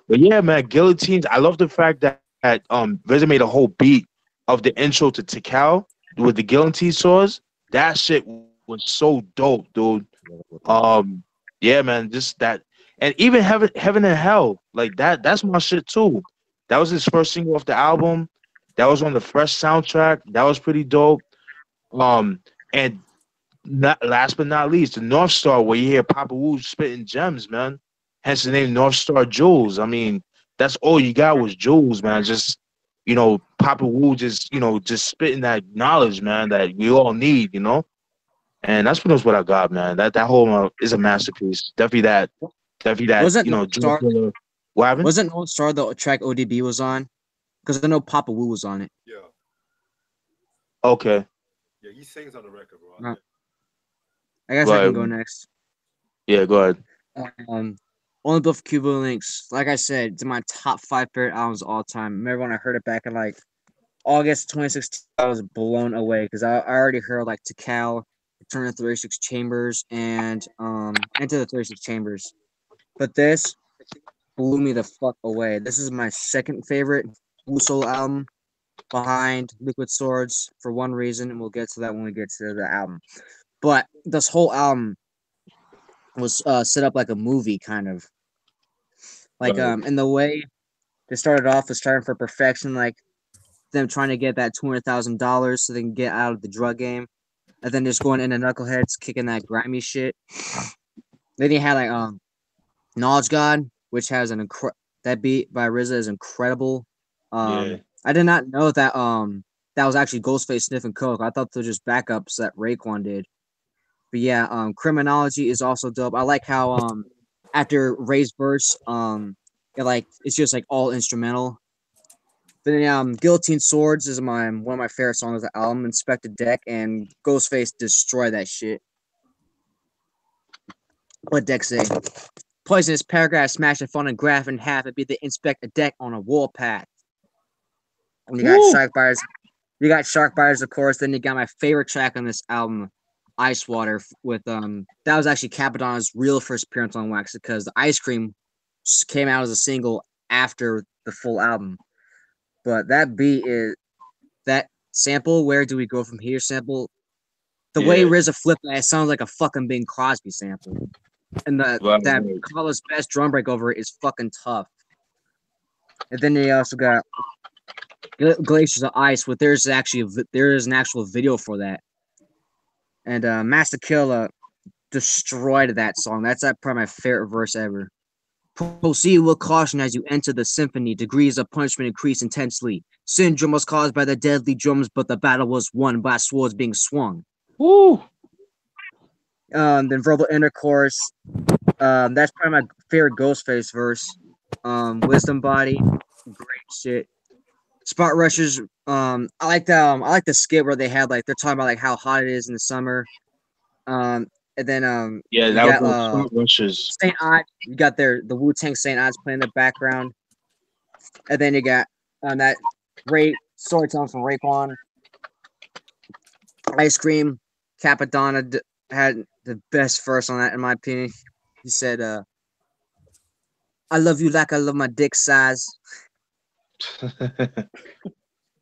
yeah, man, Guillotines. I love the fact that RZA made a whole beat of the intro to Tical with the guillotine saws. That shit was so dope, dude. Yeah, man, just that, and even Heaven and Hell, like that. That's my shit too. That was his first single off the album. That was on the Fresh soundtrack. That was pretty dope. And not last but not least, the North Star, where you hear Papa Wu spitting gems, man. Hence the name North Star Jewels. I mean, that's all you got was jewels, man. Just Papa Wu just spitting that knowledge, man, that we all need. And that's pretty much what I got, man. That whole is a masterpiece. Definitely that. wasn't North Star. What happened? Wasn't North Star the track ODB was on? Because I know Papa Wu was on it. Yeah. Okay. Yeah, he sings on the record, bro. I guess I can go next. Yeah, go ahead. Only Buff Cuba Links. Like I said, it's my top 5 favorite albums of all time. Remember when I heard it back in like August 2016, I was blown away because I already heard like Tical, Return to 36 Chambers, and Into the 36 Chambers. But this blew me the fuck away. This is my second favorite Wu Soul album behind Liquid Swords for one reason, and we'll get to that when we get to the album. but this whole album was set up like a movie, kind of like Right. in the way they started off was starting for perfection, like them trying to get that $200,000 so they can get out of the drug game, and then just going into knuckleheads kicking that grimy shit. Then you had like Knowledge God, which has that beat by RZA is incredible. Yeah. I did not know that that was actually Ghostface sniffing coke. I thought they were just backups that Raekwon did. But yeah, Criminology is also dope. I like how after Ray's verse, it's just like all instrumental. Then Guillotine Swords is one of my favorite songs of the album. Inspector Deck and Ghostface destroy that shit. What Deck say? Poisonous paragraph, smash a phonograph in half and be the inspect a deck on a warpath. And you got Shark Buyers. You got Shark Buyers, of course. Then you got my favorite track on this album, Ice Water, with that was actually Capadonna's real first appearance on Wax because the Ice Cream came out as a single after the full album. But that beat is that sample, Where Do We Go From Here sample, the way RZA flipped that, it sounds like a fucking Bing Crosby sample. And that Carlos Best drum break over it is fucking tough. And then you also got Glaciers of Ice, but there is an actual video for that. And Master Killa destroyed that song. That's probably my favorite verse ever. Proceed with caution as you enter the symphony. Degrees of punishment increase intensely. Syndrome was caused by the deadly drums, but the battle was won by swords being swung. Woo! Then verbal intercourse. That's probably my favorite Ghostface verse. Wisdom Body, great shit. Spot Rushers. I like the skit where they had like they're talking about like how hot it is in the summer. And then yeah, that was Spot Rushers. Saint Odd. You got the Wu-Tang Saint Odds playing in the background, and then you got that great storytelling from Raekwon. Ice Cream. Capadonna had the best verse on that, in my opinion. He said, "I love you like I love my dick size."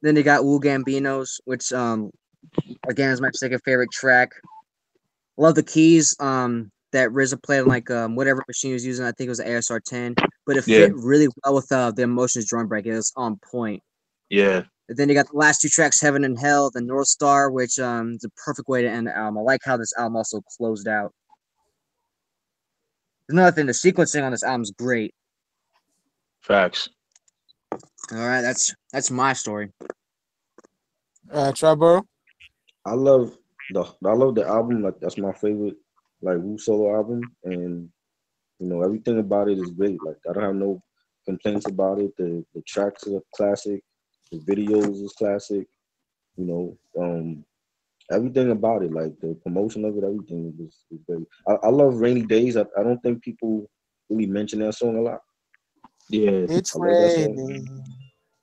Then they got Wu Gambinos, which again is my second favorite track. Love the keys that RZA played on like whatever machine he was using. I think it was the ASR 10, but it fit really well with the Emotions drum break. It was on point. Yeah. And then you got the last two tracks, Heaven and Hell, the North Star, which is a perfect way to end the album. I like how this album also closed out. Another thing, the sequencing on this album is great. Facts. All right, that's my story. Triboro. I love the album. Like that's my favorite, like Wu solo album, and everything about it is great. Like I don't have no complaints about it. The tracks are classic. The videos is classic. Everything about it, like the promotion of it, everything is great. I love Rainy Days. I don't think people really mention that song a lot. Yeah, It's I love that raining.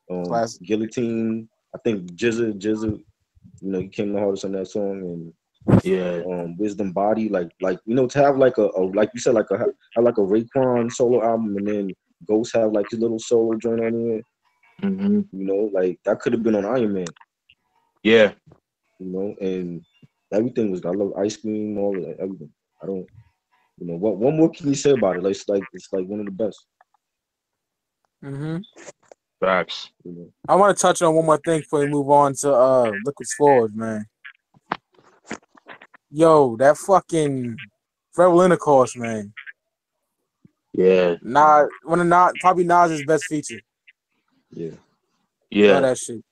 song. Guillotine. I think Jizza, he came the hardest on that song, and Wisdom Body, like to have like a like you said, have like a Raekwon solo album, and then Ghost have like his little solo joint on it. Like that could have been on Ironman. Yeah. And everything was. I love Ice Cream, all of that, everything. I don't. What more can you say about it? Like it's like one of the best. Facts. I want to touch on one more thing before we move on to Liquid's Forward, man. Yo, that fucking Verbal Intercourse, man. Yeah. Probably Nas's best feature. Yeah. Love that shit.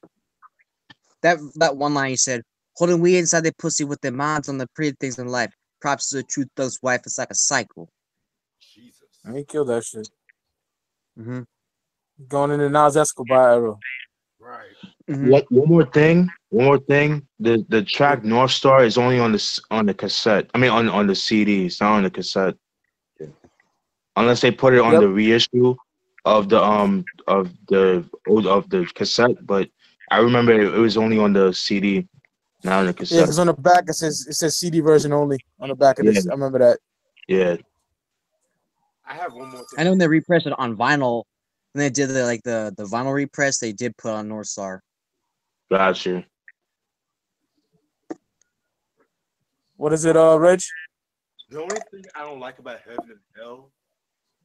That one line he said, holding weed inside their pussy with their minds on the pretty things in life. Props to the truth thug's wife. It's like a cycle. Jesus. I ain't killed that shit. Going into Nas Escobar era. Right. One more thing. The track North Star is only on the cassette. I mean on the CD. It's not on the cassette. Yeah. Unless they put it on the reissue of the cassette, but I remember it was only on the CD, not on the cassette. Yeah, because on the back it says CD version only on the back of this. I remember that. Yeah. I have one more thing. I know when they repressed it on vinyl, when they did the vinyl repress, they did put on North Star. Gotcha. What is it, Reg? The only thing I don't like about Heaven and Hell,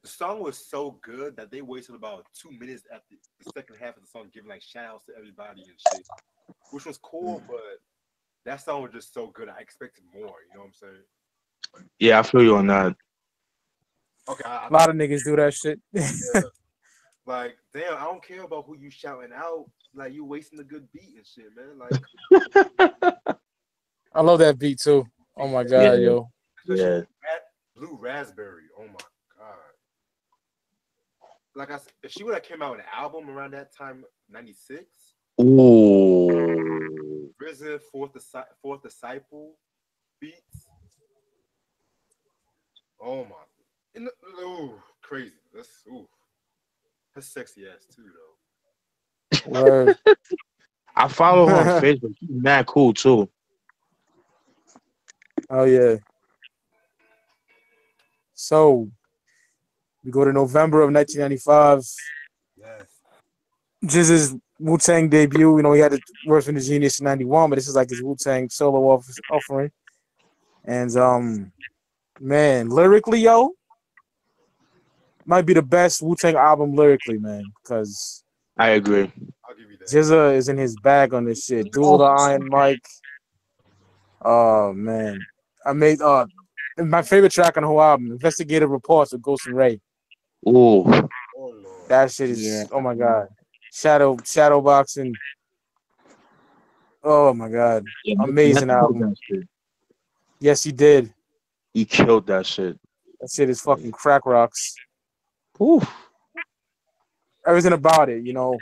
the song was so good that they wasted about 2 minutes at the second half of the song, giving like shout outs to everybody and shit, which was cool, but that song was just so good. I expected more. You know what I'm saying? Yeah, I feel you on that. Okay, A lot of niggas do that shit. yeah. Like, damn, I don't care about who you shouting out. Like, you wasting a good beat and shit, man. Like, I love that beat too. Oh my god, Yeah, yo. especially yeah. Blue Raspberry. Oh my god. Like if she would have came out with an album around that time, '96. Ooh. RZA, Fourth Disciple beats. Oh my. Ooh, crazy. That's sexy ass too though. Word. I follow her on Facebook. She's mad cool too. Oh yeah. So we go to November of 1995. Yes. Jizz's Wu-Tang debut. You know, he had to work for the Genius in '91, but this is like his Wu-Tang solo offering. And man, lyrically, yo, might be the best Wu-Tang album lyrically, man. Because I agree. I'll give you that. Jizza is in his bag on this shit. Duel the Iron Mike. Oh man, I made my favorite track on the whole album, Investigative Reports with Ghost and Ray. Ooh. Oh Lord. That shit is oh my god. Shadow boxing. Oh my god. Yeah, Amazing album. that shit. Yes, he did. He killed that shit. That shit is fucking crack rocks. Ooh. Everything about it, you know.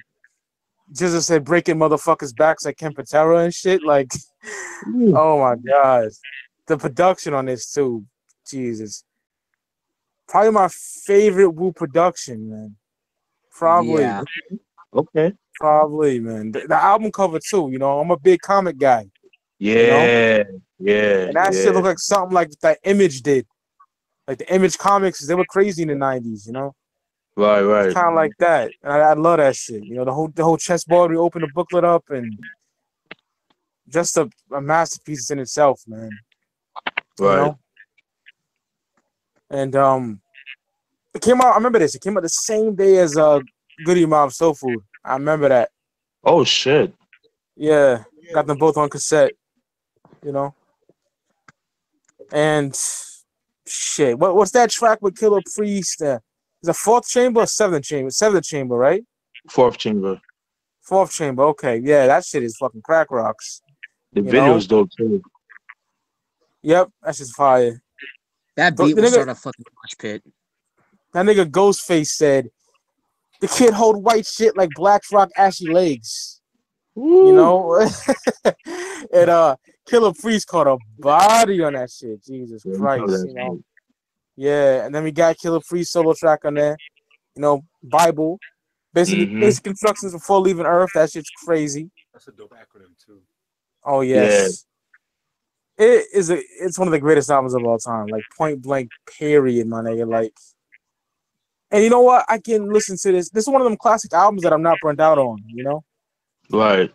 Jizza said breaking motherfuckers' backs like Ken Patera and shit. Like, Ooh. oh my god. The production on this too. Jesus. Probably my favorite Wu production, man. Probably. Yeah. Okay. Probably, man. The album cover too, you know. I'm a big comic guy. Yeah. You know? Yeah. And that shit looked like something like that Image did. Like the Image comics, they were crazy in the 90s, you know? Right. Kind of like that. And I love that shit. You know, the whole chessboard, we open the booklet up and just a masterpiece in itself, man. Right. You know? And it came out, I remember this, it came out the same day as Goody Mob Soul Food. I remember that. Oh shit. Yeah. Got them both on cassette, you know? And shit, what's that track with Killer Priest? Is it fourth chamber or seventh chamber? Seventh chamber, right? Fourth chamber. Fourth chamber. Okay, yeah, that shit is fucking crack rocks. The You video's know? dope too. Yep, that's just fire. That The beat will nigga- start a fucking mosh pit. That nigga Ghostface said the kid hold white shit like Black Rock ashy legs. Woo. You know? And Killer Priest caught a body on that shit. Jesus Yeah, Christ, that you know. shit. Yeah, and then we got Killer Priest solo track on there. You know, Bible. Basic instructions before leaving Earth. That shit's crazy. That's a dope acronym too. Oh yes. It's one of the greatest albums of all time. Like point blank, period, my nigga. Like, and you know what? I can listen to this. This is one of them classic albums that I'm not burnt out on, you know? Right.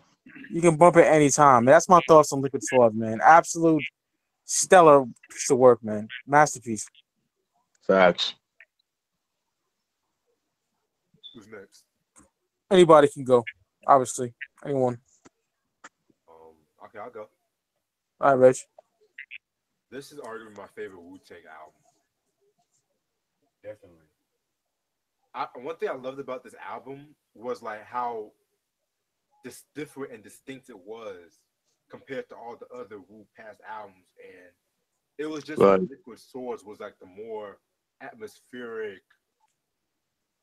You can bump it anytime. That's my thoughts on Liquid Swords, man. Absolute stellar piece of work, man. Masterpiece. Facts. Who's next? Anybody can go, obviously. Anyone. Okay, I'll go. All right, Rich. This is arguably my favorite Wu-Tang album. Definitely. One thing I loved about this album was like how different and distinct it was compared to all the other Wu past albums, and it was just Right. Liquid Swords was like the more atmospheric.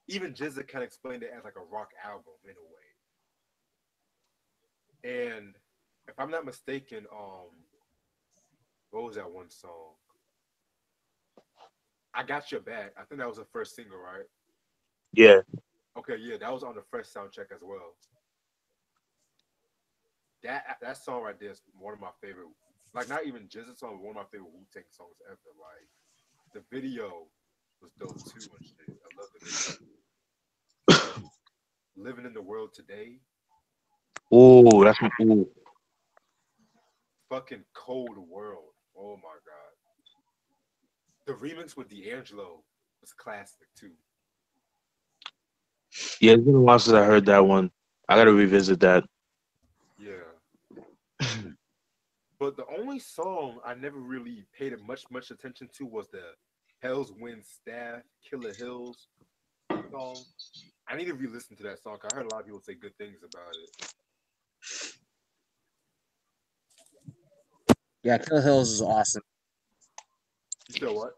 Even Jizza kind of explained it as like a rock album in a way. And if I'm not mistaken, what was that one song? I Got Your Back. I think that was the first single, right? Yeah. Okay, yeah, that was on the fresh soundtrack as well. That song right there is one of my favorite. Like not even Jizza song, but one of my favorite Wu-Tang songs ever. Like the video was dope too and shit. I love the video. Living in the World Today. Ooh, that's my ooh. Fucking Cold World. Oh my The remix with D'Angelo was classic too. Yeah, it's been a while since I heard that one. I gotta revisit that. Yeah. But the only song I never really paid much attention to was the Hell's Wind Staff Killer Hills song. I need to re-listen to that song. I heard a lot of people say good things about it. Yeah, Killer Hills is awesome. You said what?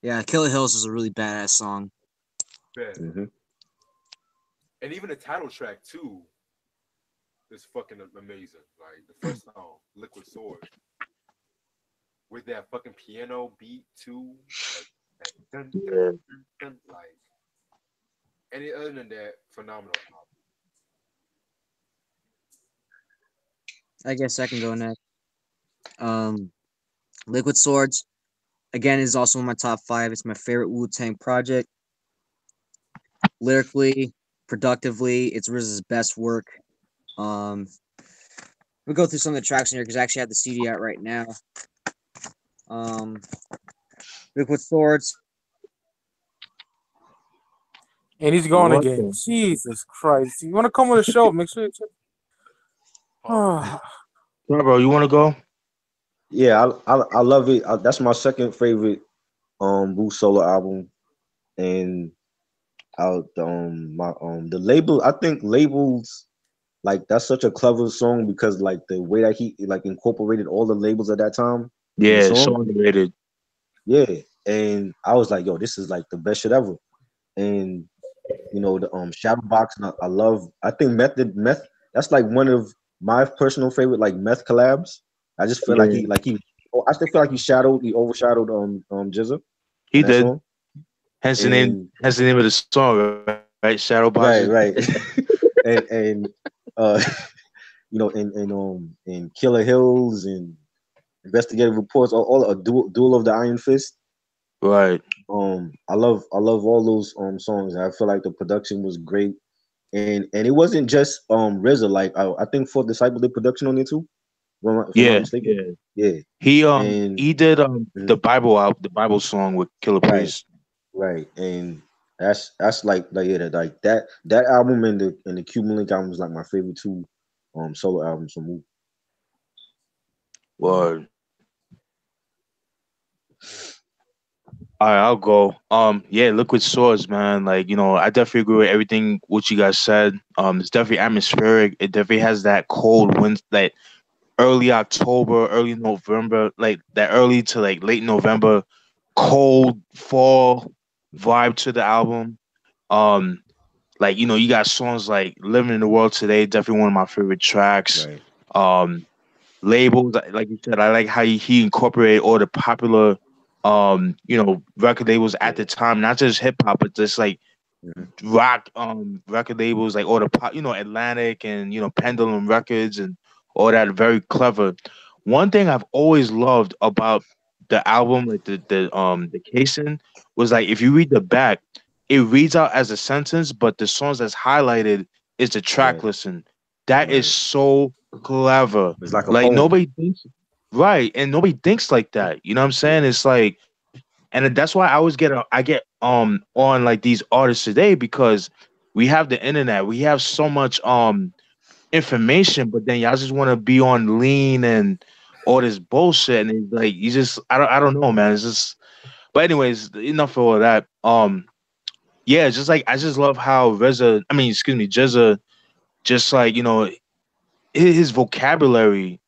Yeah, Killer Hills is a really badass song. Bad. Mm-hmm. And even the title track too is fucking amazing. Like the first song, Liquid Sword, with that fucking piano beat too. Like, dun, dun, Yeah. dun, dun, like any other than that, phenomenal. I guess I can go next. Liquid Swords, again, is also in my top 5. It's my favorite Wu-Tang project. Lyrically, productively, it's RZA's best work. We'll go through some of the tracks in here because I actually have the CD out right now. Liquid Swords. And he's gone What again. the- Jesus Christ. You want to come on the show? Make sure you check. Oh, Bro, you wanna go? Yeah, I love it. That's my second favorite Wu solo album, and my the label. I think labels like that's such a clever song because like the way that he like incorporated all the labels at that time in the Yeah, it's so song. underrated. Yeah, and I was like, yo, this is like the best shit ever. And you know the Shadow Box. And I love. I think Meth. That's like one of my personal favorite like Meth collabs. I just feel Yeah, like he. Oh, I still feel like he overshadowed Jizza he on that did. song. Hence the name. And Hence the name of the song, right? Shadow right, Boxes. right, and you know in Killer Hills and Investigative Reports, all a duel of the Iron Fist. Right. I love all those songs. I feel like the production was great, and it wasn't just RZA. Like I think Fourth Disciple did production on it too, if I'm not Yeah, mistaken. yeah. Yeah, and He did the mhm, the Bible song with Killer right, Priest. right, and that's like yeah, like that album and the Cuban Link album is like my favorite two solo albums from Wu. Word. All right, I'll go. Yeah, Liquid Swords, man. Like, I definitely agree with everything what you guys said. It's definitely atmospheric. It definitely has that cold wind, like early October, early November, like that early to like late November, cold fall vibe to the album. Um, like you got songs like "Living in the World Today," definitely one of my favorite tracks. Right, Um, labels like you said, I like how he incorporated all the popular record labels at the time, not just hip hop but just like mhm, rock record labels, like all the pop, Atlantic and Pendulum Records and all that. Very clever. One thing I've always loved about the album, like the casing, was like if you read the back, it reads out as a sentence, but the songs that's highlighted is the track right, listen. That is right. so clever. It's like a Like poem. nobody thinks right, and nobody thinks like that. You know what I'm saying? Yeah, It's like, and that's why I always I get on like these artists today because we have the internet, we have so much information, but then y'all just want to be on lean and all this bullshit, and it's like you just I don't know, man. It's just, but anyways, enough of all that. Yeah, it's just like I just love how Jizza, just like his vocabulary,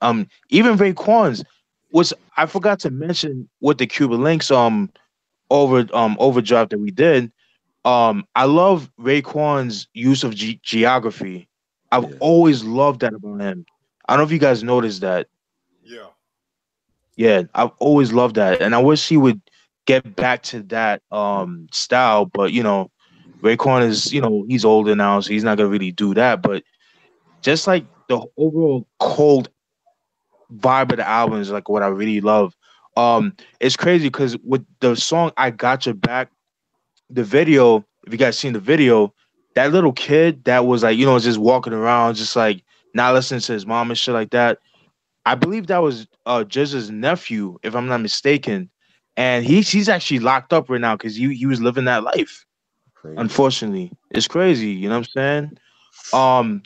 even Raekwon's, was I forgot to mention with the Cuban links overdrive that we did. I love Raekwon's use of geography. I've yeah. always loved that about him. I don't know if you guys noticed that. Yeah. Yeah, I've always loved that, and I wish he would get back to that style. But Raekwon is he's older now, so he's not gonna really do that. But just like the overall cold vibe of the album is like what I really love. It's crazy because with the song "I Got Your Back," the video, if you guys seen the video, that little kid that was like, just walking around, just like not listening to his mom and shit like that. I believe that was Jizza's nephew, if I'm not mistaken. and he's actually locked up right now because he was living that life. Crazy. Unfortunately, it's crazy. You know what I'm saying? Um,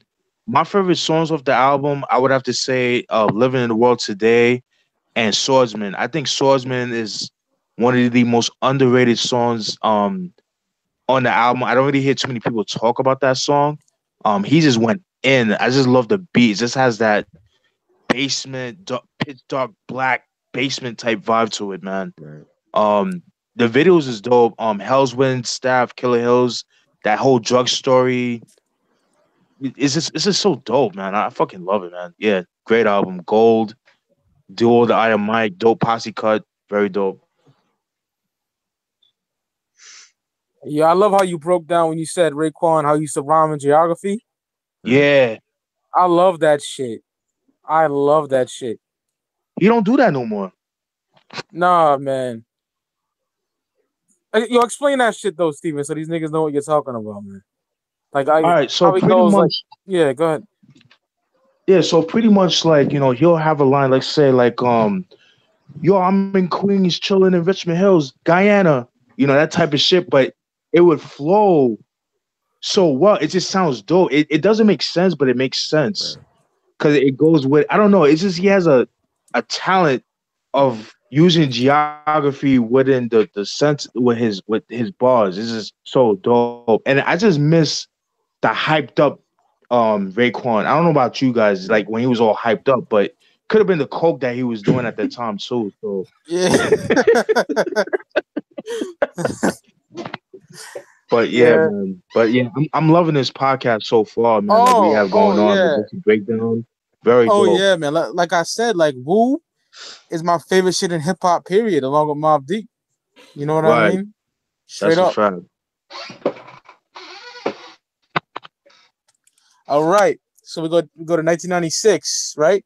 my favorite songs off the album, I would have to say, "Living in the World Today" and "Swordsman." I think "Swordsman" is one of the most underrated songs on the album. I don't really hear too many people talk about that song. He just went in. I just love the beat. It just has that basement, pitch dark black basement type vibe to it, man. Right. Um, the videos is dope. Hell's Wind, Staff, Killer Hills, that whole drug story. It's just so dope, man. I fucking love it, man. Yeah, great album. Gold, Duo, the Iron Mike, dope posse cut, very dope. Yeah, I love how you broke down when you said Raekwon, how you used to rhyme in geography. Yeah, I love that shit. I love that shit. he don't do that no more. Nah, man. Yo, explain that shit though, Steven, so these niggas know what you're talking about, man. Like All right, so how he pretty goes like, much, yeah, go ahead. yeah, so pretty much like he'll have a line like say like yo, I'm in Queens, chilling in Richmond Hills, Guyana, that type of shit, but it would flow so well. It just sounds dope. It doesn't make sense, but it makes sense Right. because it goes with. I don't know. It's just he has a talent of using geography within the sense with his bars. It's just so dope, and I just miss the hyped up Raekwon. I don't know about you guys, like when he was all hyped up, but could have been the coke that he was doing at that time too. So, Yeah. but yeah, Yeah. man. But yeah, I'm loving this podcast so far, man. Like we have Oh going on, like yeah. this breakdown, very Oh dope. yeah, man. Like I said, like Wu is my favorite shit in hip hop, period, along with Mobb Deep. You know what I Right, mean? Straight that's a up. fact. All right. So we go to 1996, right?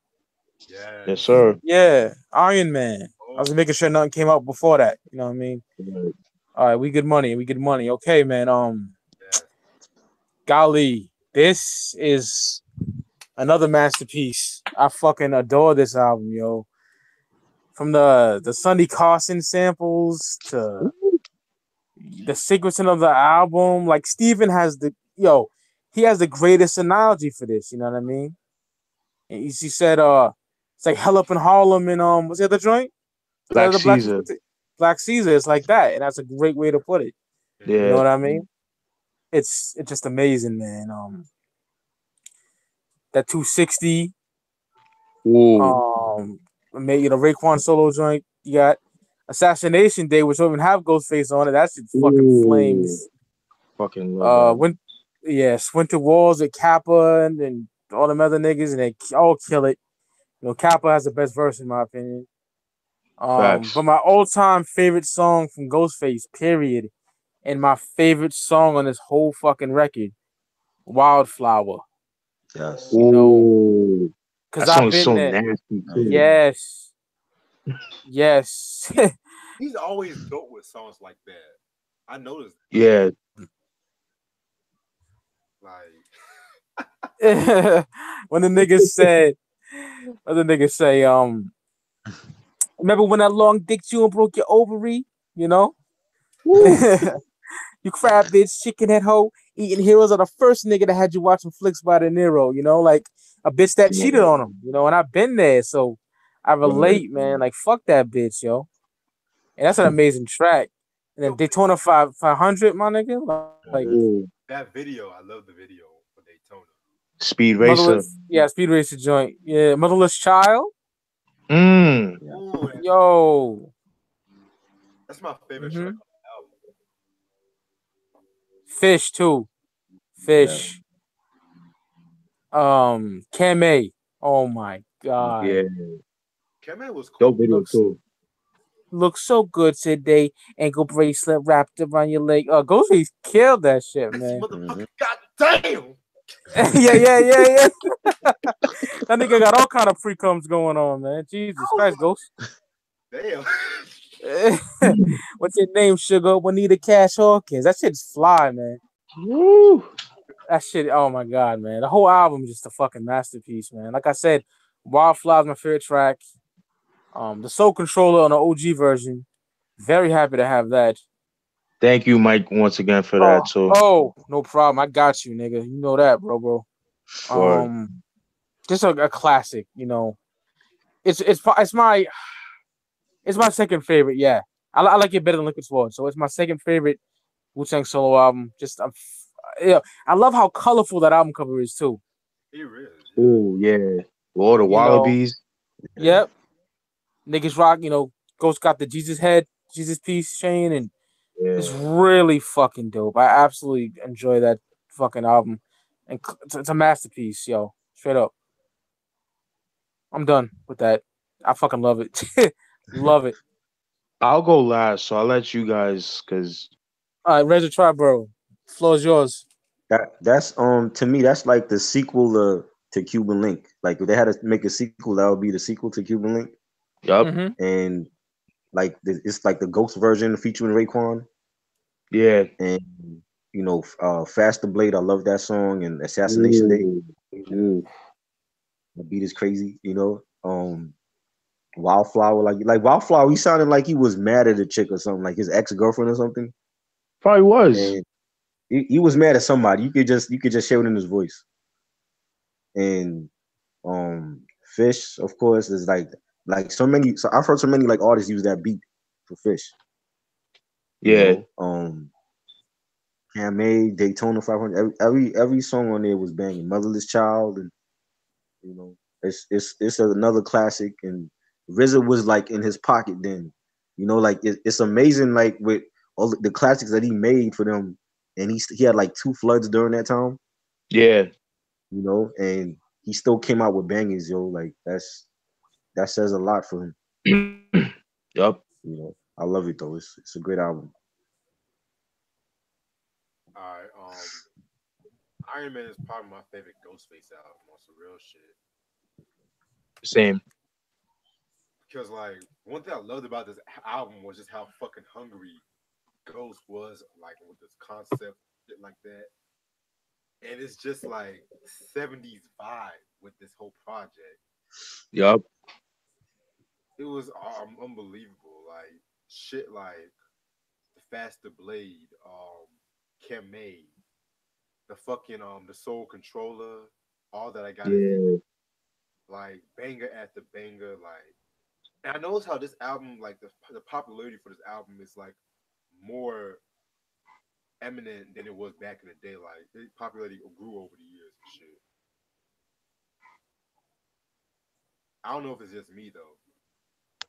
Yeah. Yes, sir. Yeah. Iron Man. I Oh, was making sure nothing came out before that. You know what I mean? Right. All right, we good money. We good money. Okay, man. yeah. Golly, this is another masterpiece. I fucking adore this album, yo. From the Sonny Carson samples to the sequencing of the album, like Steven has he has the greatest analogy for this. You know what I mean? And he said, it's like Hell Up in Harlem and what's the other joint? Black The Caesar. Black Caesar. It's like that, and that's a great way to put it. You know Yeah. what I mean? It's just amazing, man. That 260, Ooh, Raekwon solo joint. You got Assassination Day, which don't even have Ghostface on it. That shit fucking ooh, flames. fucking love that. Winter Walls with Kappa and all them other niggas, and they all kill it. Kappa has the best verse in my opinion. Facts. But my all-time favorite song from Ghostface, period, and my favorite song on this whole fucking record, Wildflower. Yes. You know, Ooh, because that I've song is been so there. nasty Oh, too. yeah. Yes. Yes. He's always dope with songs like that. I noticed. Yeah, Like, when the niggas said, when the niggas say, remember when that long dicked you and broke your ovary? You know? You crab bitch, chicken head hoe, eating heroes are the first nigga that had you watching flicks by De Niro, like a bitch that yeah, cheated on him, and I've been there, so I right. relate, man. Like fuck that bitch, yo. And that's an amazing track. And then Daytona 500, my nigga, like Ooh, that video, I love the video for Daytona. Speed Racer. Motherless, yeah, Speed Racer joint, yeah, Motherless Child, Mm, Yeah. Oh, yo, that's my favorite track hmm on the album. Fish too, Yeah. Fish, Kame, oh my god, yeah, Kevin was dope cool. video looks too. looks so good today. Ankle bracelet wrapped around your leg. Ghostface killed that shit, This man. motherfucker, goddamn. Yeah. That nigga got all kind of pre coms going on, man. Jesus I was Christ, Ghost. like, damn. What's your name, Sugar? Juanita Cash Hawkins. That shit's fly, man. Woo. That shit, oh my god, man. The whole album is just a fucking masterpiece, man. Like I said, Wildflower's my favorite track. The Soul Controller on the OG version, Very happy to have that. Thank you, Mike, once again for Oh, that too. oh, no problem. I got you, nigga. You know that, bro. Word. Just a classic. You know, it's my second favorite. Yeah, I like it better than Liquid Sword. So it's my second favorite Wu-Tang solo album. Yeah, I love how colorful that album cover is too. He is. Oh yeah, all the You know, wallabies. yep. Niggas rock. You know, Ghost got the Jesus head, Jesus piece chain, and it's Yeah. really fucking dope. I absolutely enjoy that fucking album, and it's a masterpiece, yo. Straight up. I'm done with that. I fucking love it. Love it. I'll go last, so I'll let you guys, cause All right, Reza Triboro. Floor is yours. That's to me that's like the sequel to Cuban Link. Like if they had to make a sequel, that would be the sequel to Cuban Link, yup, Mm-hmm. and like it's like the Ghost version featuring Raekwon, yeah. and Faster Blade. I love that song, and Assassination Day. Ooh, ooh. The beat is crazy, Wildflower, like Wildflower, he sounded like he was mad at a chick or something, like his ex girlfriend or something, Probably was. and he was mad at somebody. You could just hear it in his voice. And Fish, of course, is like so many. So I've heard so many like artists use that beat for Fish. You Yeah, know, Camay, Daytona 500. Every song on there was banging. Motherless Child, and it's another classic. And RZA was like in his pocket then. Like it's amazing. Like with all the classics that he made for them, and he had like two floods during that time. yeah. And he still came out with bangers, yo. Like that says a lot for him. Yup. I love it though. It's a great album. All right. Iron Man is probably my favorite Ghostface album on some real shit. Same. Because like one thing I loved about this album was just how fucking hungry Ghost was, like with this concept, shit like that. And it's just like 70s vibe with this whole project. Yup. It was unbelievable. Like shit like the Faster Blade, Kame, the fucking the Soul Controller, all that I got is Yeah. like banger after banger. Like, and I noticed how this album, like the popularity for this album is like more eminent than it was back in the day. Like, the popularity grew over the years and shit. I don't know if it's just me though.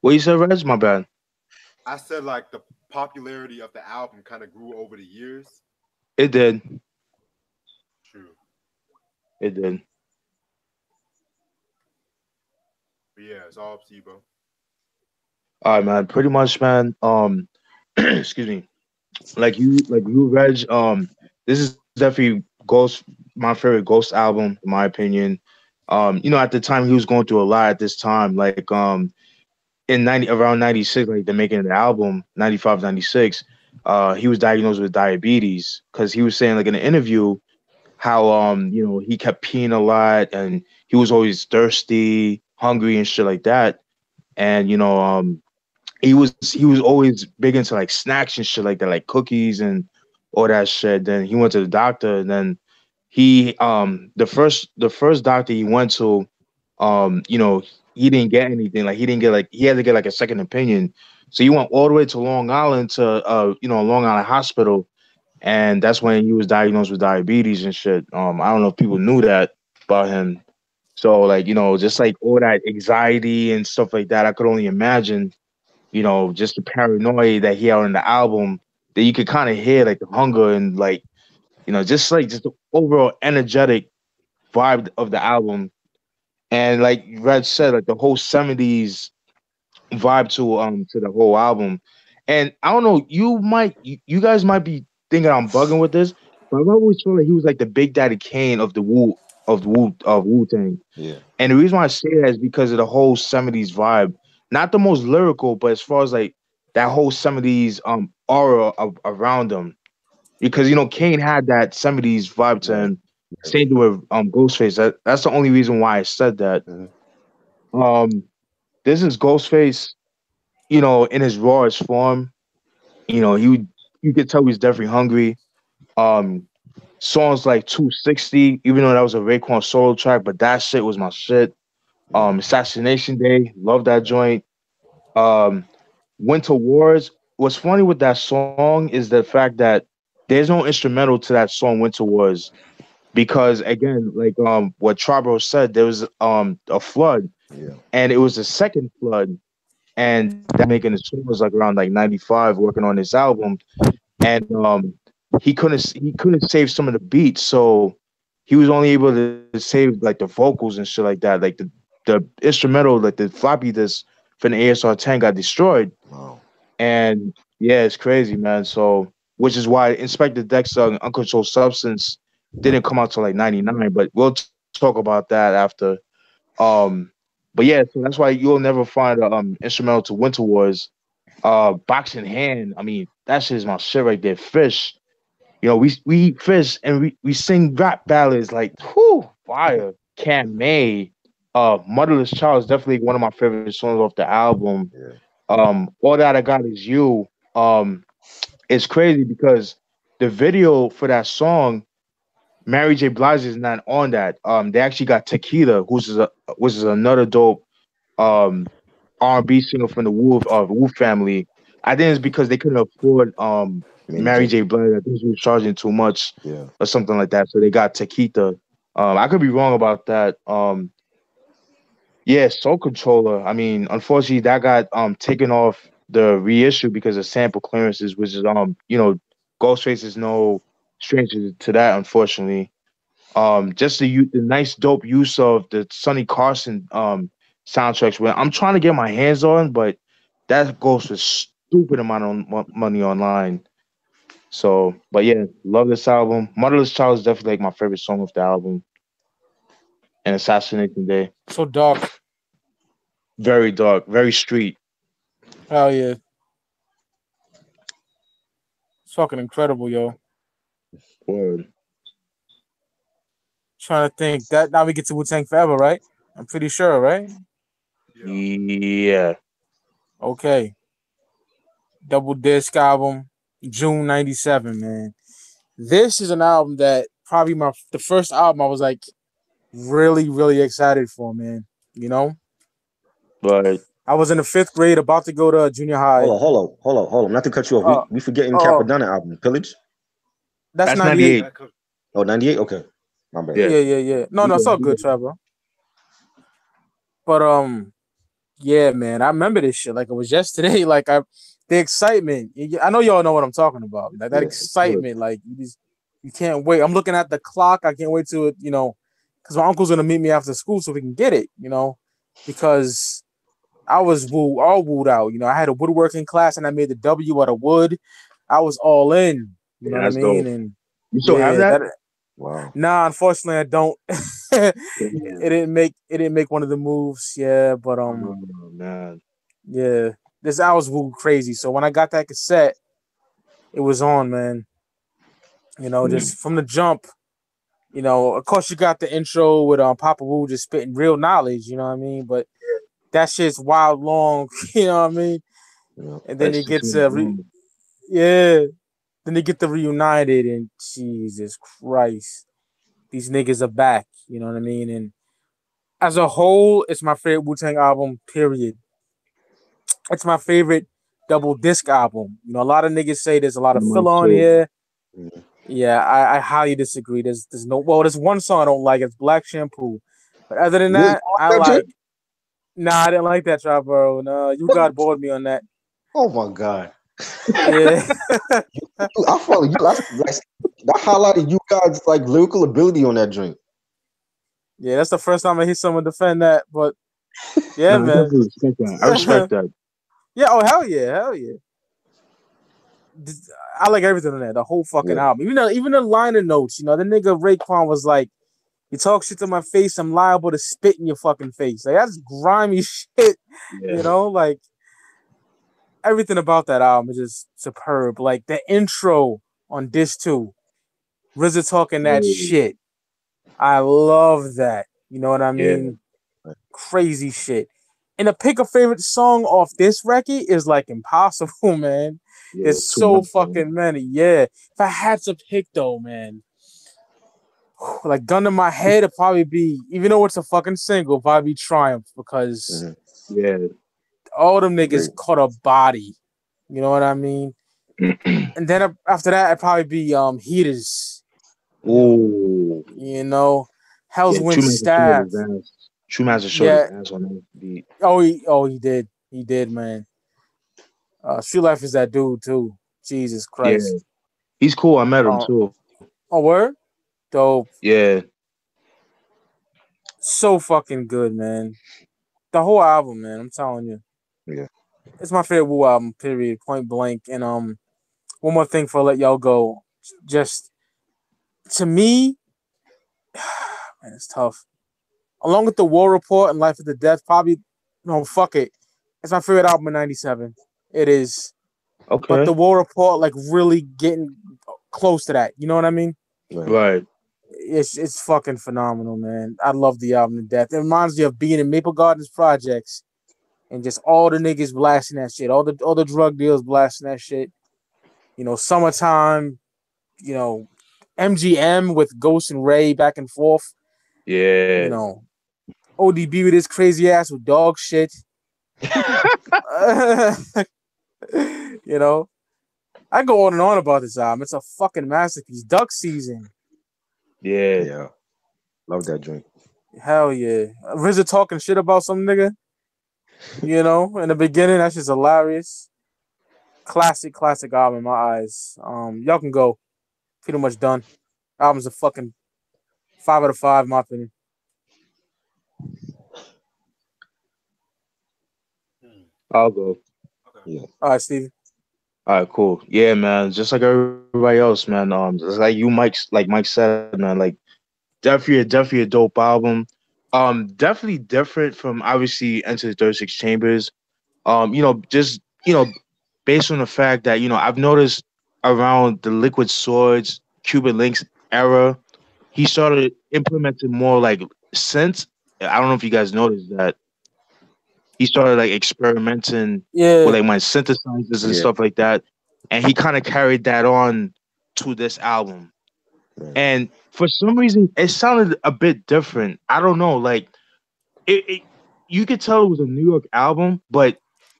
What you said, Reg? My bad. I said like the popularity of the album kind of grew over the years. It did. True. It did. But yeah, it's all up to you, bro. All right, man. Pretty much, man. Excuse me. Like you, Reg. This is definitely Ghost. My favorite Ghost album, in my opinion. At the time he was going through a lot. At this time, like in 90 around 96, like the making of the album, 95, 96, he was diagnosed with diabetes because he was saying like in an interview how he kept peeing a lot and he was always thirsty, hungry and shit like that. And he was always big into like snacks and shit like that, like cookies and all that shit. Then he went to the doctor, and then the first doctor he went to, um, you know, he didn't get anything. Like he had to get like a second opinion. So he went all the way to Long Island to Long Island Hospital, and that's when he was diagnosed with diabetes and shit. I don't know if people knew that about him. So like just like all that anxiety and stuff like that, I could only imagine just the paranoia that he had on the album, that you could kind of hear like the hunger and like, just the overall energetic vibe of the album. And like Red said, like the whole 70s vibe to the whole album. And I don't know, you guys might be thinking I'm bugging with this, but I've always felt like he was like the Big Daddy Kane of Wu Tang. Yeah. And the reason why I say that is because of the whole 70s vibe. Not the most lyrical, but as far as like that whole 70s aura around him. Because Kane had that 70s vibe to Right. him. Same thing with Ghostface. That's the only reason why I said that. Mhm. Um this is Ghostface, in his rawest form. you could tell he's definitely hungry. Um, Songs like 260, even though that was a Raekwon solo track, but that shit was my shit. Assassination Day, love that joint. Um, Winter Wars. What's funny with that song is the fact that there's no instrumental to that song Winter Wars because again, like what Triboro said, there was a flood Yeah. and it was the second flood, and that making the song was like around like 95 working on this album, and he couldn't save some of the beats, so he was only able to save like the vocals and shit like that. Like the instrumental, like the floppy disk for the ASR 10 got destroyed. Wow. And yeah, it's crazy, man. So which is why Inspector Dexter and Uncontrolled Substance didn't come out till like 99, but we'll talk about that after. Um but yeah, so that's why you'll never find a instrumental to Winter Wars. Box in Hand, I mean, that shit is my shit right there. Fish. We eat fish and we sing rap ballads like whoo, fire. Can't May. Motherless Child is definitely one of my favorite songs off the album. Yeah. All That I Got Is You. It's crazy because the video for that song, Mary J. Blige is not on that. They actually got Tequila, which is another dope um R&B singer from the Wu family. I think it's because they couldn't afford Mary Mary J. J. Blige. I think she was charging too much Yeah. or something like that. So they got Tequila. I could be wrong about that. Yeah, Soul Controller. I mean, unfortunately, that got taken off the reissue because of sample clearances, which is Ghostface is no stranger to that, unfortunately. Just the nice dope use of the Sonny Carson soundtracks where I'm trying to get my hands on, but that goes for stupid amount of money online. So, but yeah, love this album. Motherless Child is definitely like my favorite song of the album. And Assassination Day, So dark. very dark, very street. Hell yeah. It's fucking incredible, yo. Word. Trying to think. That now we get to Wu-Tang Forever, right? I'm pretty sure, right? Yeah. Yeah. Okay. Double disc album, June 97, man. This is an album that probably the first album I was like really, really excited for, man. You know? But I was in the 5th grade, about to go to junior high. Hold on. Not to cut you off. Uh, We forgetting uh, Capadonna album, Pillage. that's that's 98. 98. Oh, 98? Okay. My bad. Yeah. Yeah. No, it's all good, Trevor. But yeah, man, I remember this shit like it was yesterday. Like the excitement. I know y'all know what I'm talking about. Like that Yeah. excitement, like you can't wait. I'm looking at the clock. I can't wait to it, because my uncle's gonna meet me after school so we can get it, because I was all wooed out. I had a woodworking class and I made the W out of wood. I was all in. You know Yeah, what I that's mean? dope. And You still have yeah, that? Wow. nah, unfortunately I don't. It Yeah. didn't make one of the moves. Yeah, but Oh man. yeah, I was woo crazy. So when I got that cassette, it was on, man. Just from the jump. Of course you got the intro with Papa Wu just spitting real knowledge. You know what I mean? But that shit's wild long. You know what I mean? Yeah. And then Like it gets 6 minutes long. yeah. Then they get the reunited, and Jesus Christ, these niggas are back. You know what I mean? And as a whole, it's my favorite Wu-Tang album. Period. It's my favorite double disc album. A lot of niggas say there's a lot of Mine filler on too. here. Mhm. Yeah, I highly disagree. There's one song I don't like. It's Black Shampoo. But other than Really? that, I like. Nah, I didn't like that, Triboro. No, you got bored me on that. Oh my God. Yeah, I follow you. That highlighted you guys like lyrical ability on that drink. yeah. That's the first time I hear someone defend that. But yeah, No, I man. definitely respect that. I respect that. Yeah. Oh hell yeah, hell yeah. I like everything on that. The whole fucking Yeah. album. Even the liner notes. The nigga Raekwon was like, "You talk shit to my face, I'm liable to spit in your fucking face." Like that's grimy shit. Yeah. Like everything about that album is just superb. Like the intro on disc 2, RZA talking that shit. I love that. You know what I Yeah. mean? Crazy shit. And to pick a favorite song off this record is like impossible, man. Yeah, There's too so much, man. fucking many. Yeah. If I had to pick though, man, like gun to my head, it'd probably be, even though it's a fucking single, it'd probably be Triumph because Mhm. Yeah. all them niggas Great. caught a body. You know what I mean? And then after that, it'd probably be Heaters. Ooh. You know, Hell's Yeah, Wind True Master showed Staff. his ass. True Master showed his Yeah. ass on that beat. Oh, he did. He did, man. Street Life is that dude too. Jesus Yeah. Christ. He's cool. I met him Oh, too. word? Dope. Yeah. So fucking good, man. The whole album, man. I'm telling you. Yeah. It's my favorite Wu album, period. Point blank. And one more thing before I let y'all go. Just to me, man, it's tough. Along with the War Report and Life of the Death, probably no, fuck it. It's my favorite album in '97. It is. But the Okay. War Report, like really getting close to that. You know what I mean? Right. Right. It's fucking phenomenal, man. I love the album to death. It reminds me of being in Maple Gardens Projects and just all the niggas blasting that shit, all the drug dealers blasting that shit. You know, summertime. You know, MGM with Ghost and Ray back and forth. You Yeah. know, ODB with his crazy ass with dog shit. You know, I go on and on about this album. It's a fucking masterpiece. Duck Season. Yeah. Yeah. Love that joint. Hell yeah. RZA talking shit about some nigga. You know, in the beginning, that's just hilarious. Classic album in my eyes. Y'all can go. Pretty much done. Album's a fucking 5 out of 5, in my opinion. I'll go. Okay. Yeah. All right, Stevie. All right, cool. Yeah, man. Just like everybody else, man. Just like Mike said, man. Like definitely a dope album. Definitely different from obviously Enter the 36 Chambers. Just based on the fact that I've noticed around the Liquid Swords, Cuban Links era, he started implementing more like synths. I don't know if you guys noticed that he started like experimenting with Yeah. like my synthesizers and Yeah. stuff like that, and he kind of carried that on to this album. Right. And for some reason, it sounded a bit different. I don't know, like it you could tell it was a New York album, but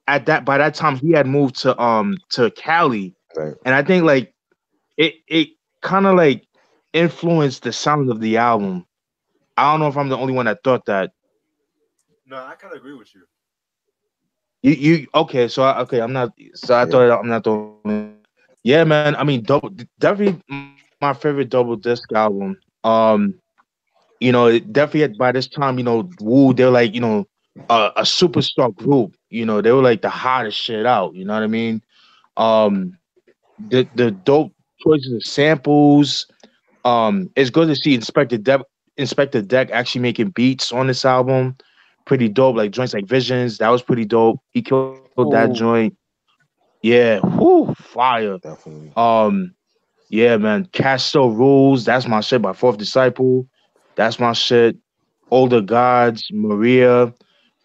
by that time he had moved to Cali, Right. and I think like it kind of like influenced the sound of the album. I don't know if I'm the only one that thought that. No, I kind of agree with you. You okay? Okay, I'm not. So I Yeah. thought I'm not the only. Yeah, man. I mean, definitely my favorite double disc album. Definitely by this time, Wu, they're like, a superstar group. They were like the hottest shit out. You know what I mean? Um, the dope choices of samples. It's good to see Inspector Deck actually making beats on this album. Pretty dope. Like joints like Visions, that was pretty dope. He killed that joint. Oh, Yeah, whoo, fire. Definitely. Yeah, man. Casto Rules, that's my shit by Fourth Disciple. That's my shit. Older Gods, Maria,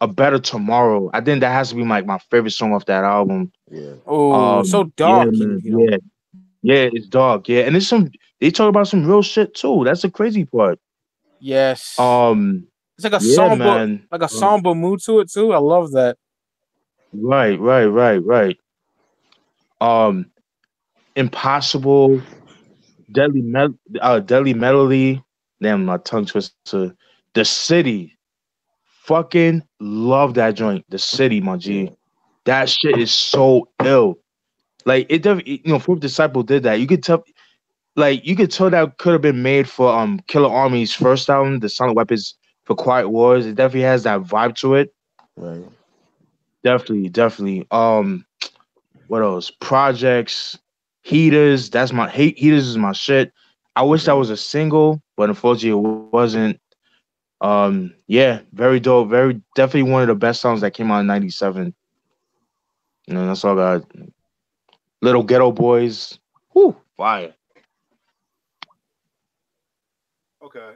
A Better Tomorrow. I think that has to be my favorite song off that album. Yeah. oh, so Yeah, dark, man. you know. Yeah, it's dark. Yeah, and they talk about some real shit too. That's the crazy part. Yes. Um, It's like a yeah, somber, man. like a somber mood to it too. I love that. Right. Um, Impossible, Deadly Melody. Damn, my tongue twister. The City. Fucking love that joint. The City, my Yeah. G. That shit is so ill. Like it definitely, Fourth Disciple did that. You could tell that could have been made for Killer Army's first album, The Silent Weapons for Quiet Wars. It definitely has that vibe to it. Right. Definitely. What else? Projects, Heaters. Heaters is my shit. I wish that Right. was a single, but unfortunately it wasn't. Yeah, very dope. Very definitely one of the best songs that came out in '97. That's all I got. Little Ghetto Boys. Whoo, fire. Okay.